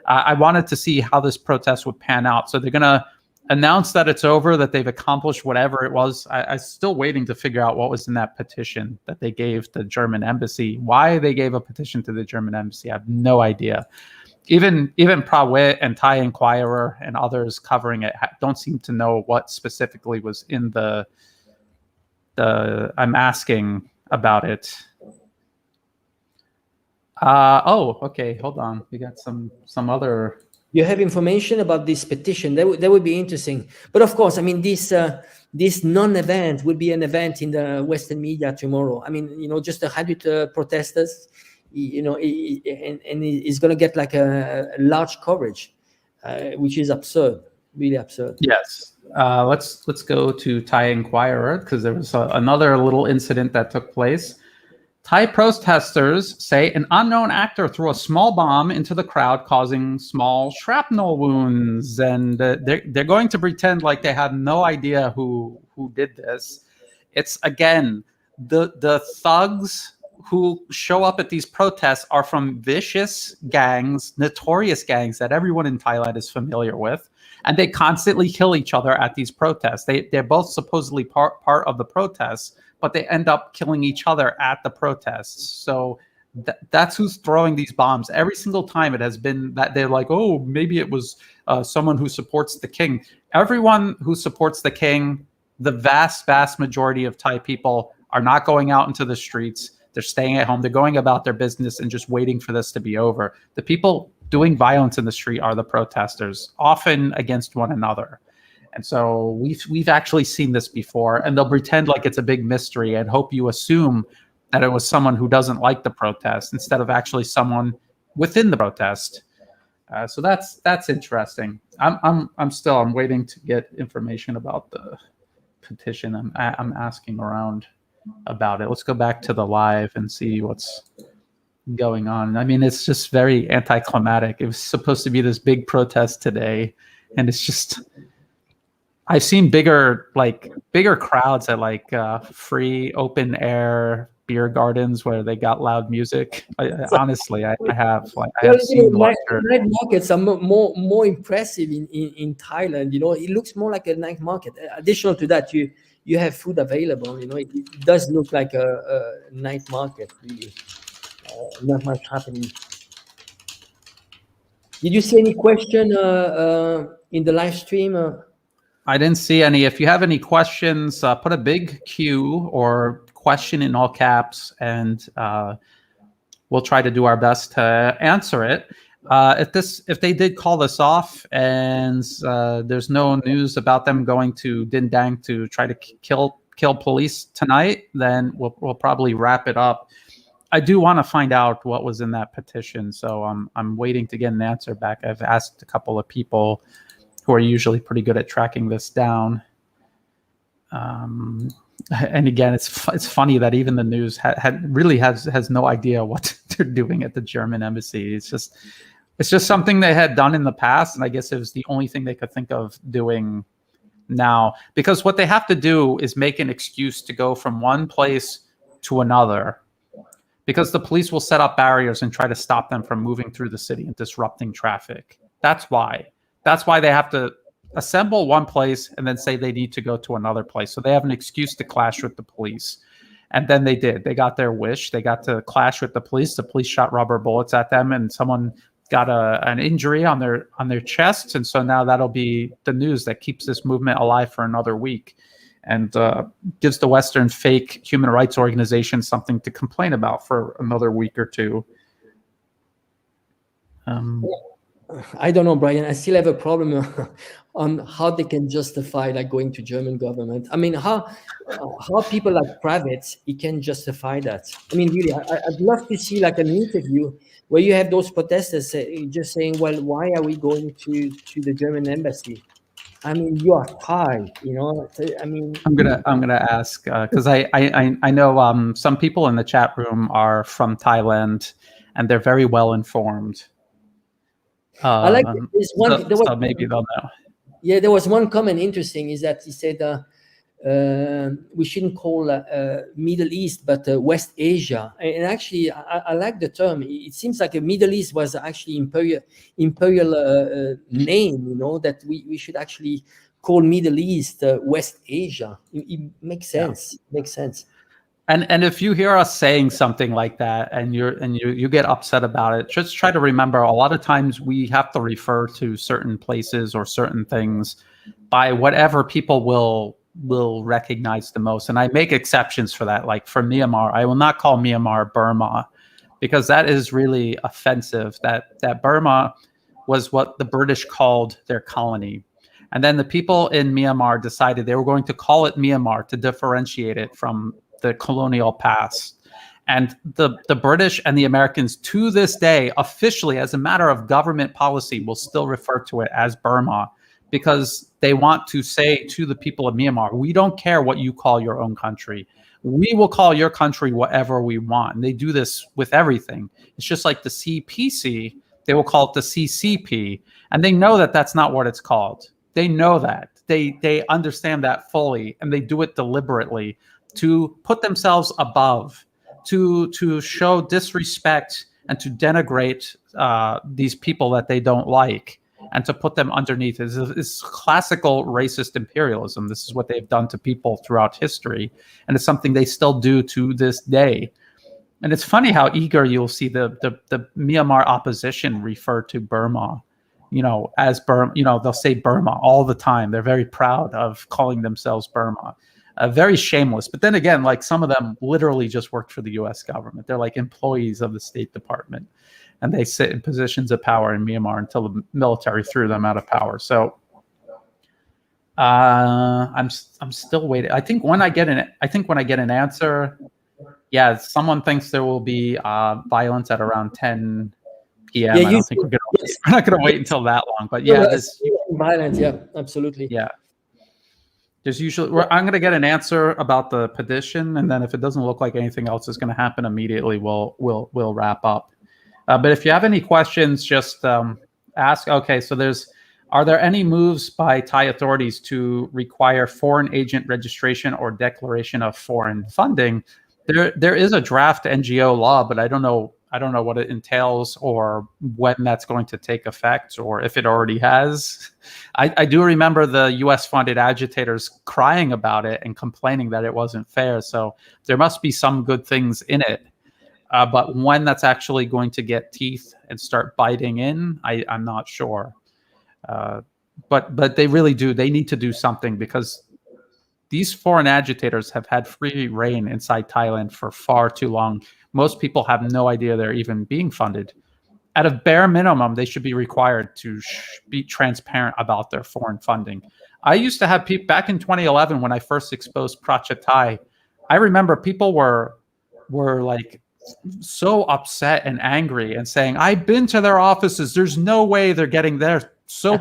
Speaker 1: I wanted to see how this protest would pan out. So they're gonna announce that it's over, that they've accomplished whatever it was. I'm still waiting to figure out what was in that petition that they gave the German embassy. Why they gave a petition to the German embassy, I have no idea. Even Prawit and Thai Inquirer and others covering it don't seem to know what specifically was in the I'm asking about it. Oh, okay, hold on. We got some other
Speaker 2: you have information about this petition? That would be interesting. But of course, I mean, this non-event will be an event in the Western media tomorrow. I mean, just 100 protesters, and it's going to get like a large coverage, which is absurd, really absurd.
Speaker 1: Yes. Let's go to Thai Inquirer, because there was another little incident that took place. Thai protesters say an unknown actor threw a small bomb into the crowd, causing small shrapnel wounds, and they're going to pretend like they have no idea who did this. It's, again, the thugs who show up at these protests are from vicious gangs, notorious gangs that everyone in Thailand is familiar with, and they constantly kill each other at these protests. They're both supposedly part of the protests, but they end up killing each other at the protests. So that's who's throwing these bombs. Every single time it has been that they're like, oh, maybe it was someone who supports the king. Everyone who supports the king, the vast majority of Thai people are not going out into the streets. They're staying at home. They're going about their business and just waiting for this to be over. The people doing violence in the street are the protesters, often against one another. And so we've actually seen this before, and they'll pretend like it's a big mystery and hope you assume that it was someone who doesn't like the protest instead of actually someone within the protest. So that's interesting. I'm waiting to get information about the petition. I'm asking around about it. Let's go back to the live and see what's going on. I mean, it's just very anticlimactic. It was supposed to be this big protest today, and it's just. I've seen bigger crowds at like free open air beer gardens where they got loud music. Honestly, I have seen
Speaker 2: night markets are more impressive in Thailand. It looks more like a night market. Additional to that, you have food available. It does look like a night market. Really, not much happening. Did you see any question in the live stream?
Speaker 1: I didn't see any. If you have any questions, put a big Q or question in all caps, and we'll try to do our best to answer it. If they did call this off and there's no news about them going to Din Dang to try to kill police tonight, then we'll probably wrap it up. I do want to find out what was in that petition, so I'm waiting to get an answer back. I've asked a couple of people who are usually pretty good at tracking this down. And again, it's funny that even the news has no idea what they're doing at the German embassy. It's just something they had done in the past, and I guess it was the only thing they could think of doing now. Because what they have to do is make an excuse to go from one place to another, because the police will set up barriers and try to stop them from moving through the city and disrupting traffic. That's why. That's why they have to assemble one place and then say they need to go to another place. So they have an excuse to clash with the police. And then they did. They got their wish. They got to clash with the police. The police shot rubber bullets at them, and someone got an injury on their chest. And so now that'll be the news that keeps this movement alive for another week, and gives the Western fake human rights organizations something to complain about for another week or two.
Speaker 2: I don't know, Brian. I still have a problem on how they can justify going to German government. I mean, how people like Kravitz, he can justify that. I mean, really, I'd love to see an interview where you have those protesters just saying, "Well, why are we going to the German embassy?" I mean, you are Thai, I mean,
Speaker 1: I'm gonna ask because I know some people in the chat room are from Thailand, and they're very well informed.
Speaker 2: I like this one.
Speaker 1: So maybe they'll know.
Speaker 2: Yeah, there was one comment interesting, is that he said we shouldn't call Middle East, but West Asia. And actually, I like the term. It seems like a Middle East was actually imperial name, that we should actually call Middle East West Asia. It makes sense. Yeah. Makes sense.
Speaker 1: And if you hear us saying something like that and you get upset about it, just try to remember a lot of times we have to refer to certain places or certain things by whatever people will recognize the most. And I make exceptions for that. Like for Myanmar, I will not call Myanmar Burma, because that is really offensive. That Burma was what the British called their colony. And then the people in Myanmar decided they were going to call it Myanmar to differentiate it from the colonial past. And the British and the Americans, to this day, officially, as a matter of government policy, will still refer to it as Burma, because they want to say to the people of Myanmar, we don't care what you call your own country. We will call your country whatever we want. And they do this with everything. It's just like the CPC, they will call it the CCP. And they know that that's not what it's called. They know that. They understand that fully, and they do it deliberately to put themselves above, to show disrespect and to denigrate these people that they don't like, and to put them underneath. It's classical racist imperialism. This is what they've done to people throughout history, and it's something they still do to this day. And it's funny how eager you'll see the Myanmar opposition refer to Burma, as Burma. They'll say Burma all the time. They're very proud of calling themselves Burma. Very shameless. But then again, like, some of them literally just worked for the U.S. government. They're like employees of the State Department, and they sit in positions of power in Myanmar until the military threw them out of power. So I'm still waiting. I think when I get an answer, yeah, someone thinks there will be violence at around 10 p.m. I don't think we're not going to wait until that long. But yeah, this
Speaker 2: violence. Yeah, absolutely.
Speaker 1: Yeah. There's usually, I'm going to get an answer about the petition, and then if it doesn't look like anything else is going to happen immediately, we'll wrap up. But if you have any questions, just ask. Okay, so are there any moves by Thai authorities to require foreign agent registration or declaration of foreign funding? There is a draft NGO law, but I don't know what it entails or when that's going to take effect, or if it already has. I do remember the US-funded agitators crying about it and complaining that it wasn't fair. So there must be some good things in it. But when that's actually going to get teeth and start biting in, I'm not sure. But they really do. They need to do something, because these foreign agitators have had free reign inside Thailand for far too long. Most people have no idea they're even being funded. At a bare minimum, they should be required to be transparent about their foreign funding. I used to have people back in 2011 when I first exposed Project Thai. I remember people were like so upset and angry and saying, "I've been to their offices. There's no way they're getting there. So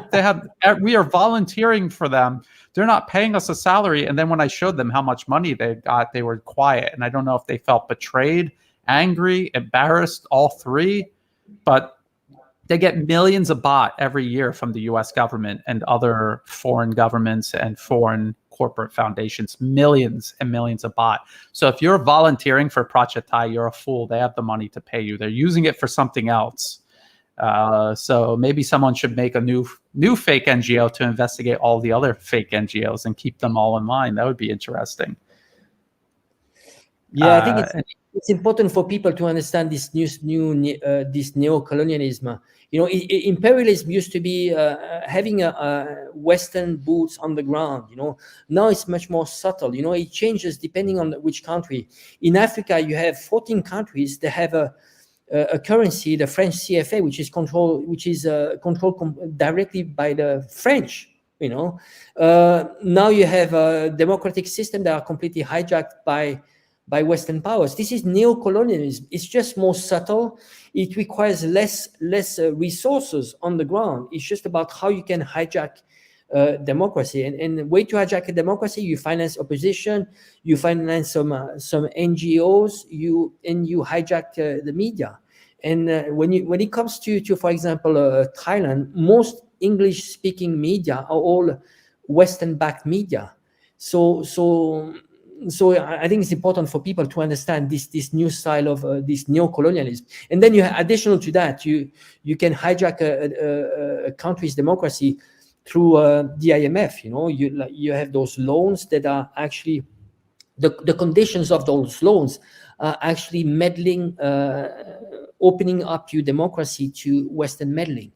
Speaker 1: we are volunteering for them. They're not paying us a salary." And then when I showed them how much money they got, they were quiet. And I don't know if they felt betrayed, angry, embarrassed, all three. But they get millions of baht every year from the US government and other foreign governments and foreign corporate foundations, millions and millions of baht. So if you're volunteering for Project Thai, you're a fool. They have the money to pay you. They're using it for something else. So maybe someone should make a new fake NGO to investigate all the other fake NGOs and keep them all in line. That would be interesting.
Speaker 2: Yeah, I think it's important for people to understand this this neocolonialism. Imperialism used to be having a Western boots on the ground. Now it's much more subtle. It changes depending on which country. In Africa, you have 14 countries that have a currency, the French CFA, which is controlled directly by the French. Now you have a democratic system that are completely hijacked by Western powers. This is neocolonialism. It's just more subtle. It requires less resources on the ground. It's just about how you can hijack democracy. And the way to hijack a democracy, you finance opposition, you finance some NGOs, you hijack the media. And when it comes to for example, Thailand, most English-speaking media are all Western-backed media. So I think it's important for people to understand this new style of this neocolonialism. And then additional to that, you can hijack a country's democracy through the IMF. You have those loans that are actually the conditions of those loans are actually meddling, opening up your democracy to Western meddling.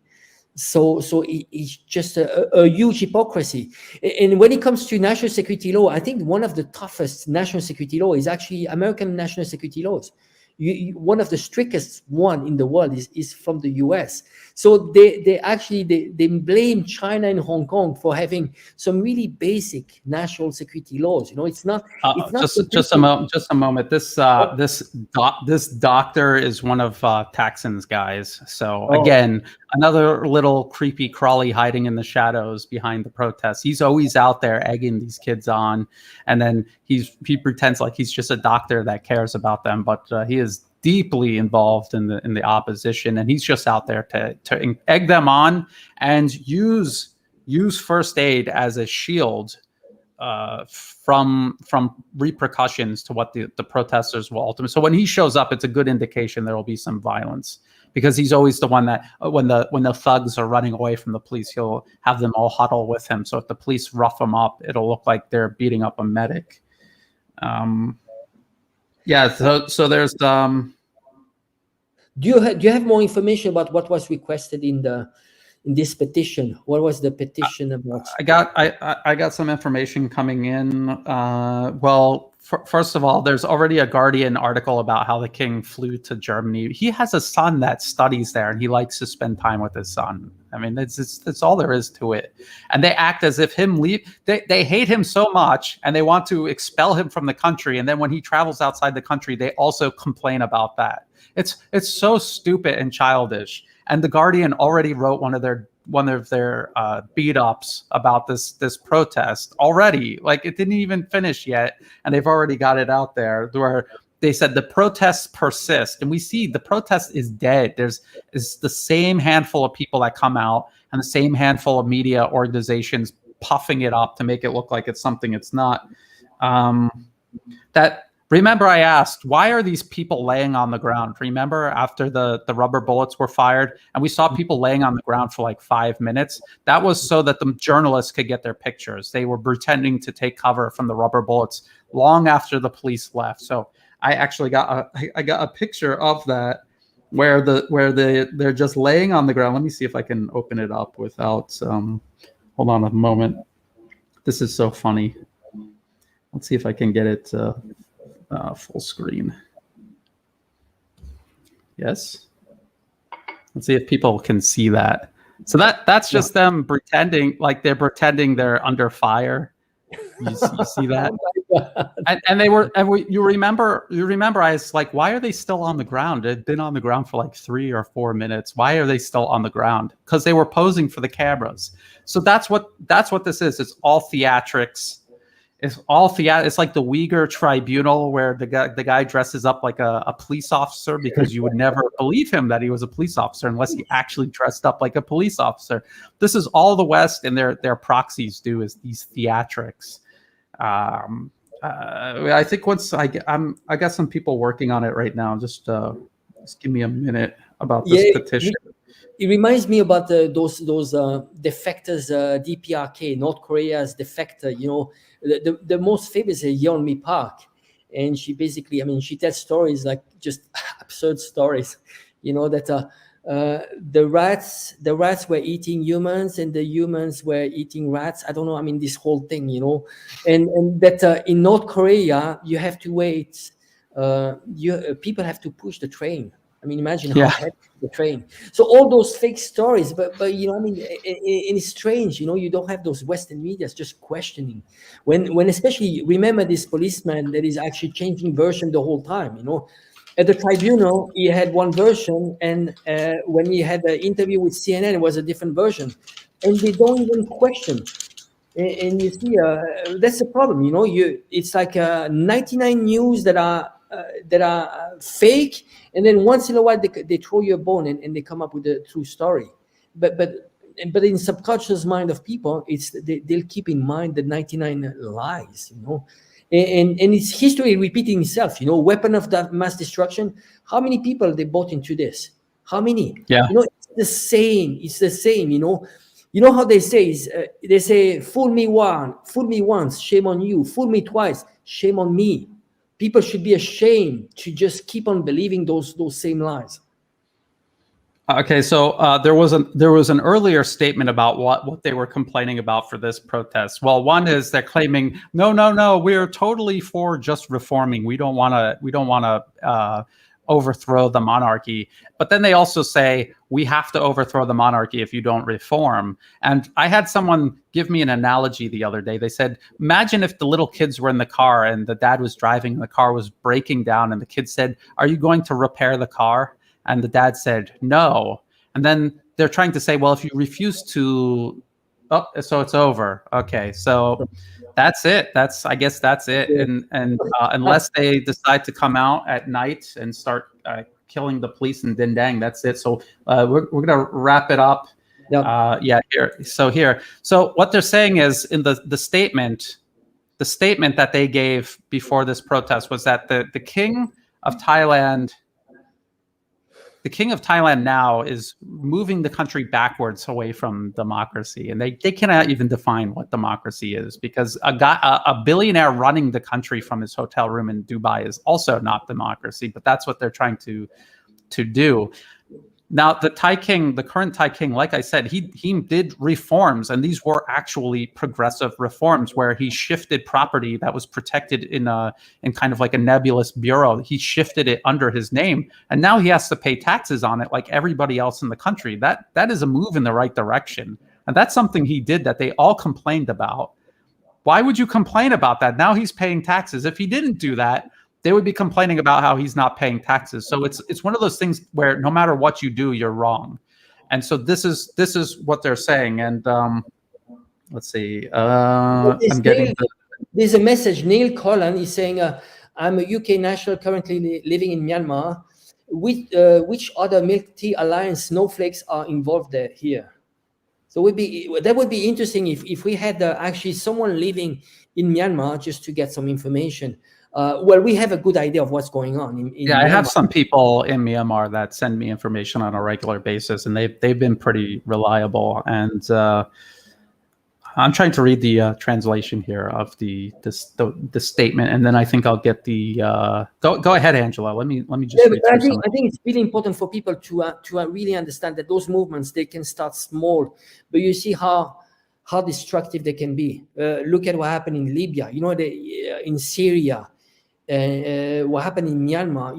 Speaker 2: So it's just a huge hypocrisy. And when it comes to national security law, I think one of the toughest national security law is actually American national security laws. one of the strictest one in the world is from the US. So they actually they blame China and Hong Kong for having some really basic national security laws. It's not
Speaker 1: Just a moment. This doctor is one of Taxon's guys. So again, another little creepy crawly hiding in the shadows behind the protests. He's always out there egging these kids on, and then he pretends like he's just a doctor that cares about them, but he is deeply involved in the opposition, and he's just out there to egg them on and use first aid as a shield from repercussions to what the protesters will ultimately. So when he shows up, it's a good indication there will be some violence, because he's always the one that when the thugs are running away from the police, he'll have them all huddle with him. So if the police rough him up, it'll look like they're beating up a medic. Yeah. So there's Do
Speaker 2: you have more information about what was requested in this petition? What was the petition about?
Speaker 1: I got some information coming in. First of all, there's already a Guardian article about how the king flew to Germany. He has a son that studies there, and he likes to spend time with his son. I mean, that's all there is to it. And they act as if they hate him so much, and they want to expel him from the country. And then when he travels outside the country, they also complain about that. It's so stupid and childish. And the Guardian already wrote one of their beat ups about this protest already. Like, it didn't even finish yet, and they've already got it out there where they said the protests persist, and we see the protest is dead. It's the same handful of people that come out and the same handful of media organizations puffing it up to make it look like it's something it's not. Remember, I asked, why are these people laying on the ground? Remember, after the rubber bullets were fired, and we saw people laying on the ground for like 5 minutes? That was so that the journalists could get their pictures. They were pretending to take cover from the rubber bullets long after the police left. So I actually got a picture of that where they're just laying on the ground. Let me see if I can open it up without. Hold on a moment. This is so funny. Let's see if I can get it. Full screen. Yes. Let's see if people can see that. So that's just them pretending they're under fire. You see that? You remember I was like, why are they still on the ground? They'd been on the ground for like 3 or 4 minutes. Why are they still on the ground? Because they were posing for the cameras. So that's what this is. It's all theatrics. It's like the Uyghur tribunal, where the guy dresses up like a police officer, because you would never believe him that he was a police officer unless he actually dressed up like a police officer. This is all the West and their proxies do, is these theatrics. I think once I got some people working on it right now. Just give me a minute about this petition.
Speaker 2: It reminds me about those defectors, DPRK, North Korea's defector. The most famous is Yeonmi Park, and she basically, she tells stories, like just absurd stories. That the rats were eating humans, and the humans were eating rats. I don't know. This whole thing, and that in North Korea you have to wait. People have to push the train. Imagine how heavy the train. So all those fake stories, but it's strange, you don't have those Western medias just questioning. When especially, remember this policeman that is actually changing version the whole time, At the tribunal, he had one version, and when he had an interview with CNN, it was a different version. And they don't even question. And you see, that's the problem, it's like 99 news that are fake, and then once in a while they throw you a bone and they come up with a true story. But in subconscious mind of people, they'll keep in mind the 99 lies, and it's history repeating itself. Weapon of mass destruction. How many people they bought into this? How many?
Speaker 1: Yeah.
Speaker 2: It's the same. How they say, fool me once, shame on you. Fool me twice, shame on me. People should be ashamed to just keep on believing those same lies.
Speaker 1: Okay, so there was an earlier statement about what they were complaining about for this protest. Well, one is they're claiming, no, we're totally for just reforming. We don't want to overthrow the monarchy. But then they also say, we have to overthrow the monarchy if you don't reform. And I had someone give me an analogy the other day. They said, imagine if the little kids were in the car and the dad was driving and the car was breaking down and the kid said, are you going to repair the car? And the dad said, no. And then they're trying to say, well, if you refuse to, oh, so it's over. Okay, so that's it. I guess that's it. And unless they decide to come out at night and start killing the police in Dindang, that's it. So we're gonna wrap it up.
Speaker 2: Yep.
Speaker 1: Here. So what they're saying is in the statement that they gave before this protest was that the king of Thailand. The king of Thailand now is moving the country backwards away from democracy, and they cannot even define what democracy is, because a billionaire running the country from his hotel room in Dubai is also not democracy, but that's what they're trying to do. Now, the current Thai king, like I said, he did reforms, and these were actually progressive reforms where he shifted property that was protected in kind of like a nebulous bureau. He shifted it under his name, and now he has to pay taxes on it like everybody else in the country. That is a move in the right direction, and that's something he did that they all complained about. Why would you complain about that? Now he's paying taxes. If he didn't do that, they would be complaining about how he's not paying taxes. So it's one of those things where no matter what you do, you're wrong. And so this is what they're saying. And let's see.
Speaker 2: There's a message. Neil Collin is saying, I'm a UK national currently living in Myanmar. Which other milk tea alliance snowflakes are involved here? So that would be interesting if we had actually someone living in Myanmar just to get some information. Well, we have a good idea of what's going on in Myanmar.
Speaker 1: I have some people in Myanmar that send me information on a regular basis, and they've been pretty reliable. And I'm trying to read the translation here of the statement, and then I think I'll get the go ahead, Angela. Let me just.
Speaker 2: Yeah, but I think it's really important for people to really understand that those movements, they can start small, but you see how destructive they can be. Look at what happened in Libya. In Syria. What happened in Myanmar,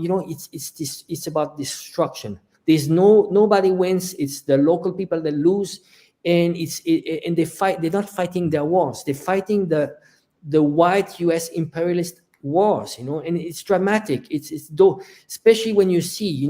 Speaker 2: it's about destruction. There's nobody wins. It's the local people that lose, and and they fight. They're not fighting their wars. They're fighting the white U.S. imperialist wars. And it's dramatic. It's especially when you see,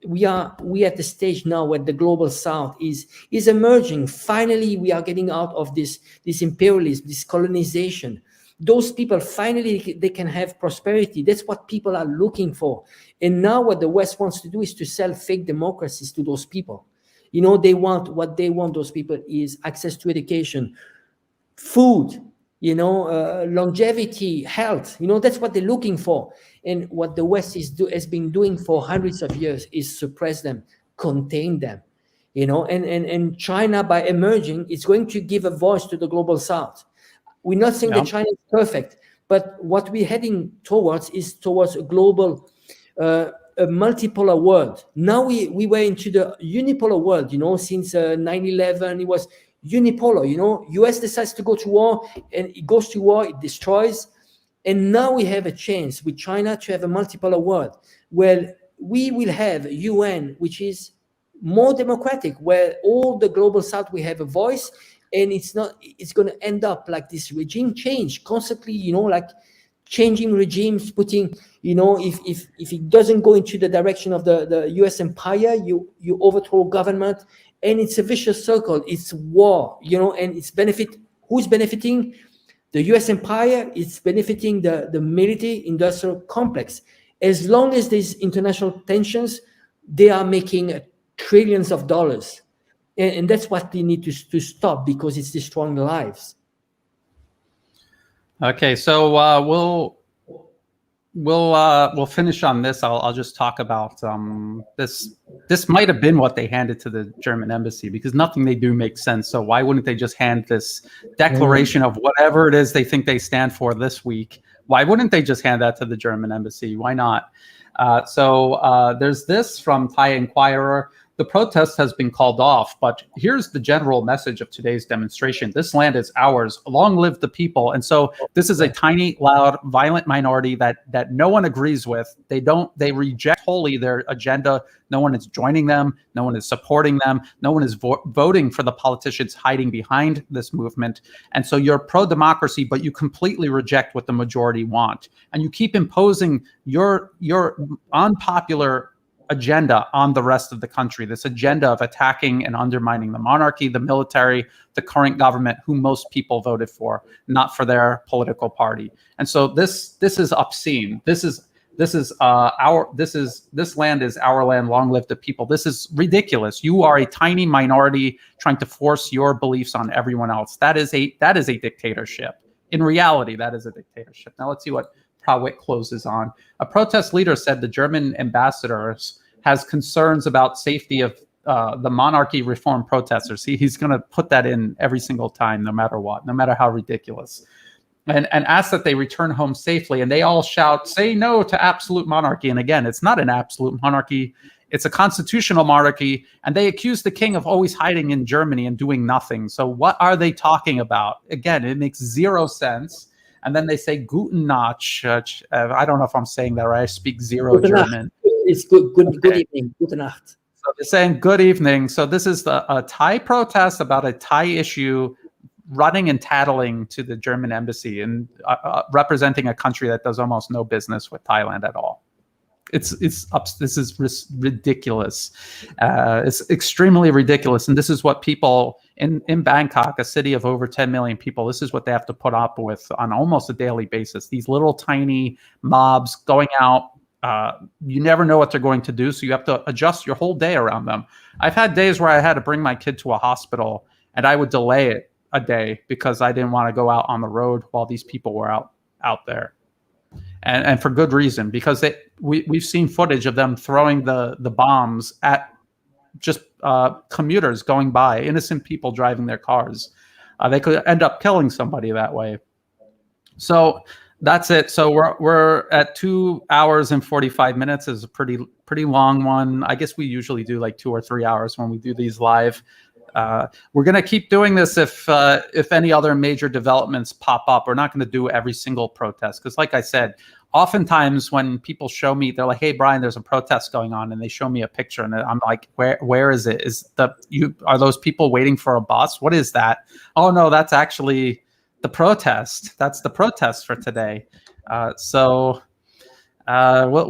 Speaker 2: we are at the stage now where the global South is emerging. Finally, we are getting out of this imperialism, this colonization. Those people, finally, they can have prosperity. That's what people are looking for. And now what the West wants to do is to sell fake democracies to those people. What they want, those people, is access to education, food, longevity, health. That's what they're looking for. And what the West has been doing for hundreds of years is suppress them, contain them. And China, by emerging, is going to give a voice to the global South. We're not saying that China is perfect, but what we're heading towards is towards a global, a multipolar world. Now we were into the unipolar world, since 9/11, it was unipolar, US decides to go to war, and it goes to war, it destroys. And now we have a chance with China to have a multipolar world where we will have a UN, which is more democratic, where all the global South will have a voice. And it's going to end up like this regime change constantly, like changing regimes, putting, if it doesn't go into the direction of the US empire, you overthrow government, and it's a vicious circle. It's war, and who's benefiting? The US empire. It's benefiting the military industrial complex. As long as there's international tensions, they are making trillions of dollars. And that's what we need to stop, because it's destroying lives.
Speaker 1: Okay, so we'll finish on this. I'll just talk about this. This might have been what they handed to the German embassy, because nothing they do makes sense. So why wouldn't they just hand this declaration of whatever it is they think they stand for this week? Why wouldn't they just hand that to the German embassy? Why not? So there's this from Thai Inquirer. the protest has been called off, but here's the general message of today's demonstration. This land is ours. Long live the people. And so this is a tiny, loud, violent minority that no one agrees with. They reject wholly their agenda. No one is joining them. No one is supporting them. No one is voting for the politicians hiding behind this movement. And so you're pro-democracy, but you completely reject what the majority want. And you keep imposing your unpopular agenda on the rest of the country, this agenda of attacking and undermining the monarchy, the military, the current government, who most people voted for, not for their political party. And so this is obscene. This land is our land. Long live the people. This is ridiculous. You are a tiny minority trying to force your beliefs on everyone else. That is a dictatorship. In reality, that is a dictatorship. Now let's see what Prawit closes on. A protest leader said the German ambassador has concerns about safety of the monarchy reform protesters. He's going to put that in every single time, no matter what, no matter how ridiculous. And ask that they return home safely. And they all shout, say no to absolute monarchy. And again, it's not an absolute monarchy. It's a constitutional monarchy. And they accuse the king of always hiding in Germany and doing nothing. So what are they talking about? Again, it makes zero sense. And then they say Guten Nacht. I don't know if I'm saying that right. I speak zero
Speaker 2: Guten
Speaker 1: German.
Speaker 2: Nacht. It's good evening. Guten Nacht.
Speaker 1: So they're saying good evening. So this is a Thai protest about a Thai issue, running and tattling to the German embassy and representing a country that does almost no business with Thailand at all. This is ridiculous. It's extremely ridiculous. And this is what people in Bangkok, a city of over 10 million people, this is what they have to put up with on almost a daily basis. These little tiny mobs going out. You never know what they're going to do. So you have to adjust your whole day around them. I've had days where I had to bring my kid to a hospital and I would delay it a day because I didn't want to go out on the road while these people were out there. And for good reason, because we've seen footage of them throwing the bombs at just commuters going by, innocent people driving their cars. They could end up killing somebody that way. So that's it. So we're at 2 hours and 45 minutes. Is a pretty long one. I guess we usually do like 2 or 3 hours when we do these live. We're going to keep doing this if any other major developments pop up. We're not going to do every single protest because, like I said, oftentimes when people show me, they're like, "Hey, Brian, there's a protest going on," and they show me a picture, and I'm like, "Where is it? Are those people waiting for a bus? What is that?" Oh no, that's actually the protest. That's the protest for today. We'll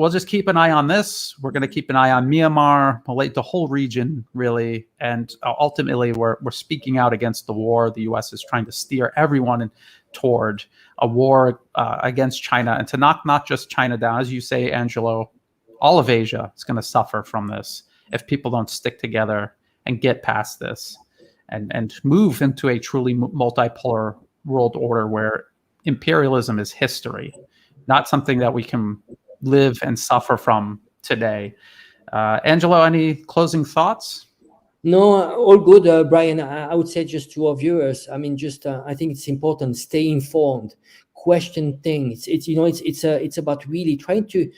Speaker 1: just keep an eye on this. We're going to keep an eye on Myanmar, the whole region, really. And ultimately, we're speaking out against the war. The U.S. is trying to steer everyone toward a war against China, and to knock not just China down. As you say, Angelo, all of Asia is going to suffer from this if people don't stick together and get past this and move into a truly multipolar world order where imperialism is history, not something that we can live and suffer from today. Angelo, any closing thoughts?
Speaker 2: No, all good, Brian. I would say just to our viewers, I mean, I think it's important, stay informed, question things. It's about really trying to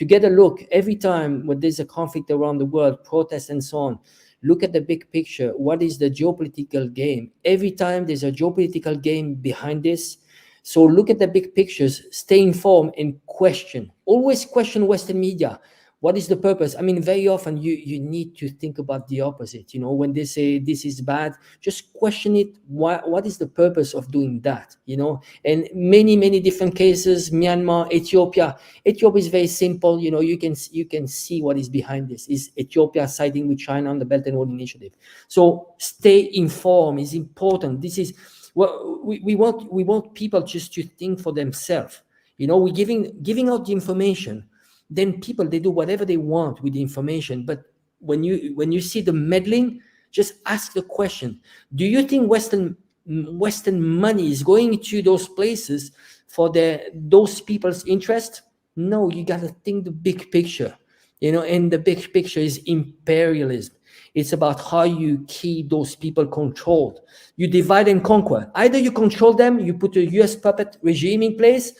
Speaker 2: get a look every time when there's a conflict around the world, protests and so on. Look at the big picture. What is the geopolitical game? Every time there's a geopolitical game behind this. So look at the big pictures, stay informed, and question. Always question Western media. What is the purpose? I mean, very often you need to think about the opposite. You know, when they say this is bad, just question it. What is the purpose of doing that? You know, and many different cases. Myanmar, Ethiopia. Ethiopia is very simple. You know, you can see what is behind this. Is Ethiopia siding with China on the Belt and Road Initiative? So stay informed is important. This is what we want people just to think for themselves. You know, we're giving out the information. Then people, they do whatever they want with the information. But when you see the meddling, just ask the question: do you think Western money is going to those places for those people's interest? No, you got to think the big picture. You know, and the big picture is imperialism. It's about how you keep those people controlled. You divide and conquer. Either you control them, you put a US puppet regime in place,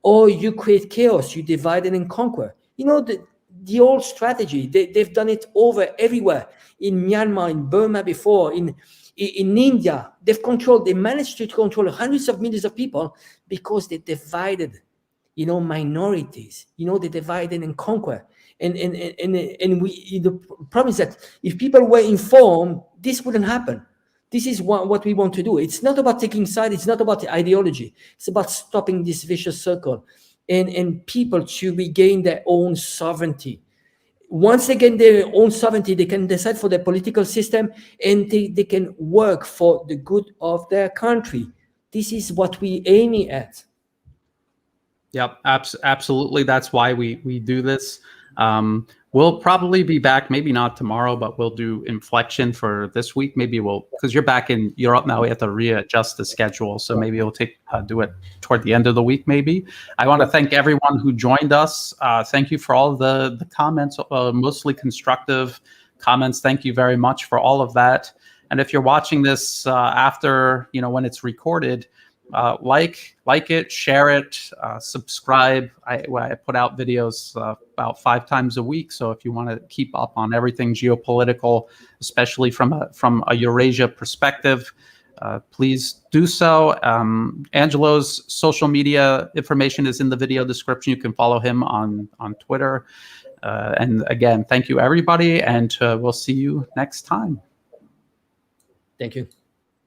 Speaker 2: or you create chaos. You divide and conquer. You know, the old strategy. They've done it over everywhere, in Myanmar, in Burma before, in India. They managed to control hundreds of millions of people because they divided, minorities. They divided and conquer. And the problem is that if people were informed, this wouldn't happen. This is what we want to do. It's not about taking side. It's not about ideology. It's about stopping this vicious circle and people to regain their own sovereignty. Once they gain their own sovereignty, they can decide for their political system, and they can work for the good of their country. This is what we aiming at.
Speaker 1: Yep, absolutely. That's why we do this. We'll probably be back, maybe not tomorrow, but we'll do Inflection for this week. Maybe because you're back in Europe now, we have to readjust the schedule. So maybe we'll do it toward the end of the week, maybe. I want to thank everyone who joined us. Thank you for all the comments, mostly constructive comments. Thank you very much for all of that. And if you're watching this after, when it's recorded, like it, share it, subscribe. I put out videos about 5 times a week. So if you want to keep up on everything geopolitical, especially from a Eurasia perspective, please do so. Angelo's social media information is in the video description. You can follow him on Twitter. And again, thank you, everybody. And we'll see you next time.
Speaker 2: Thank you.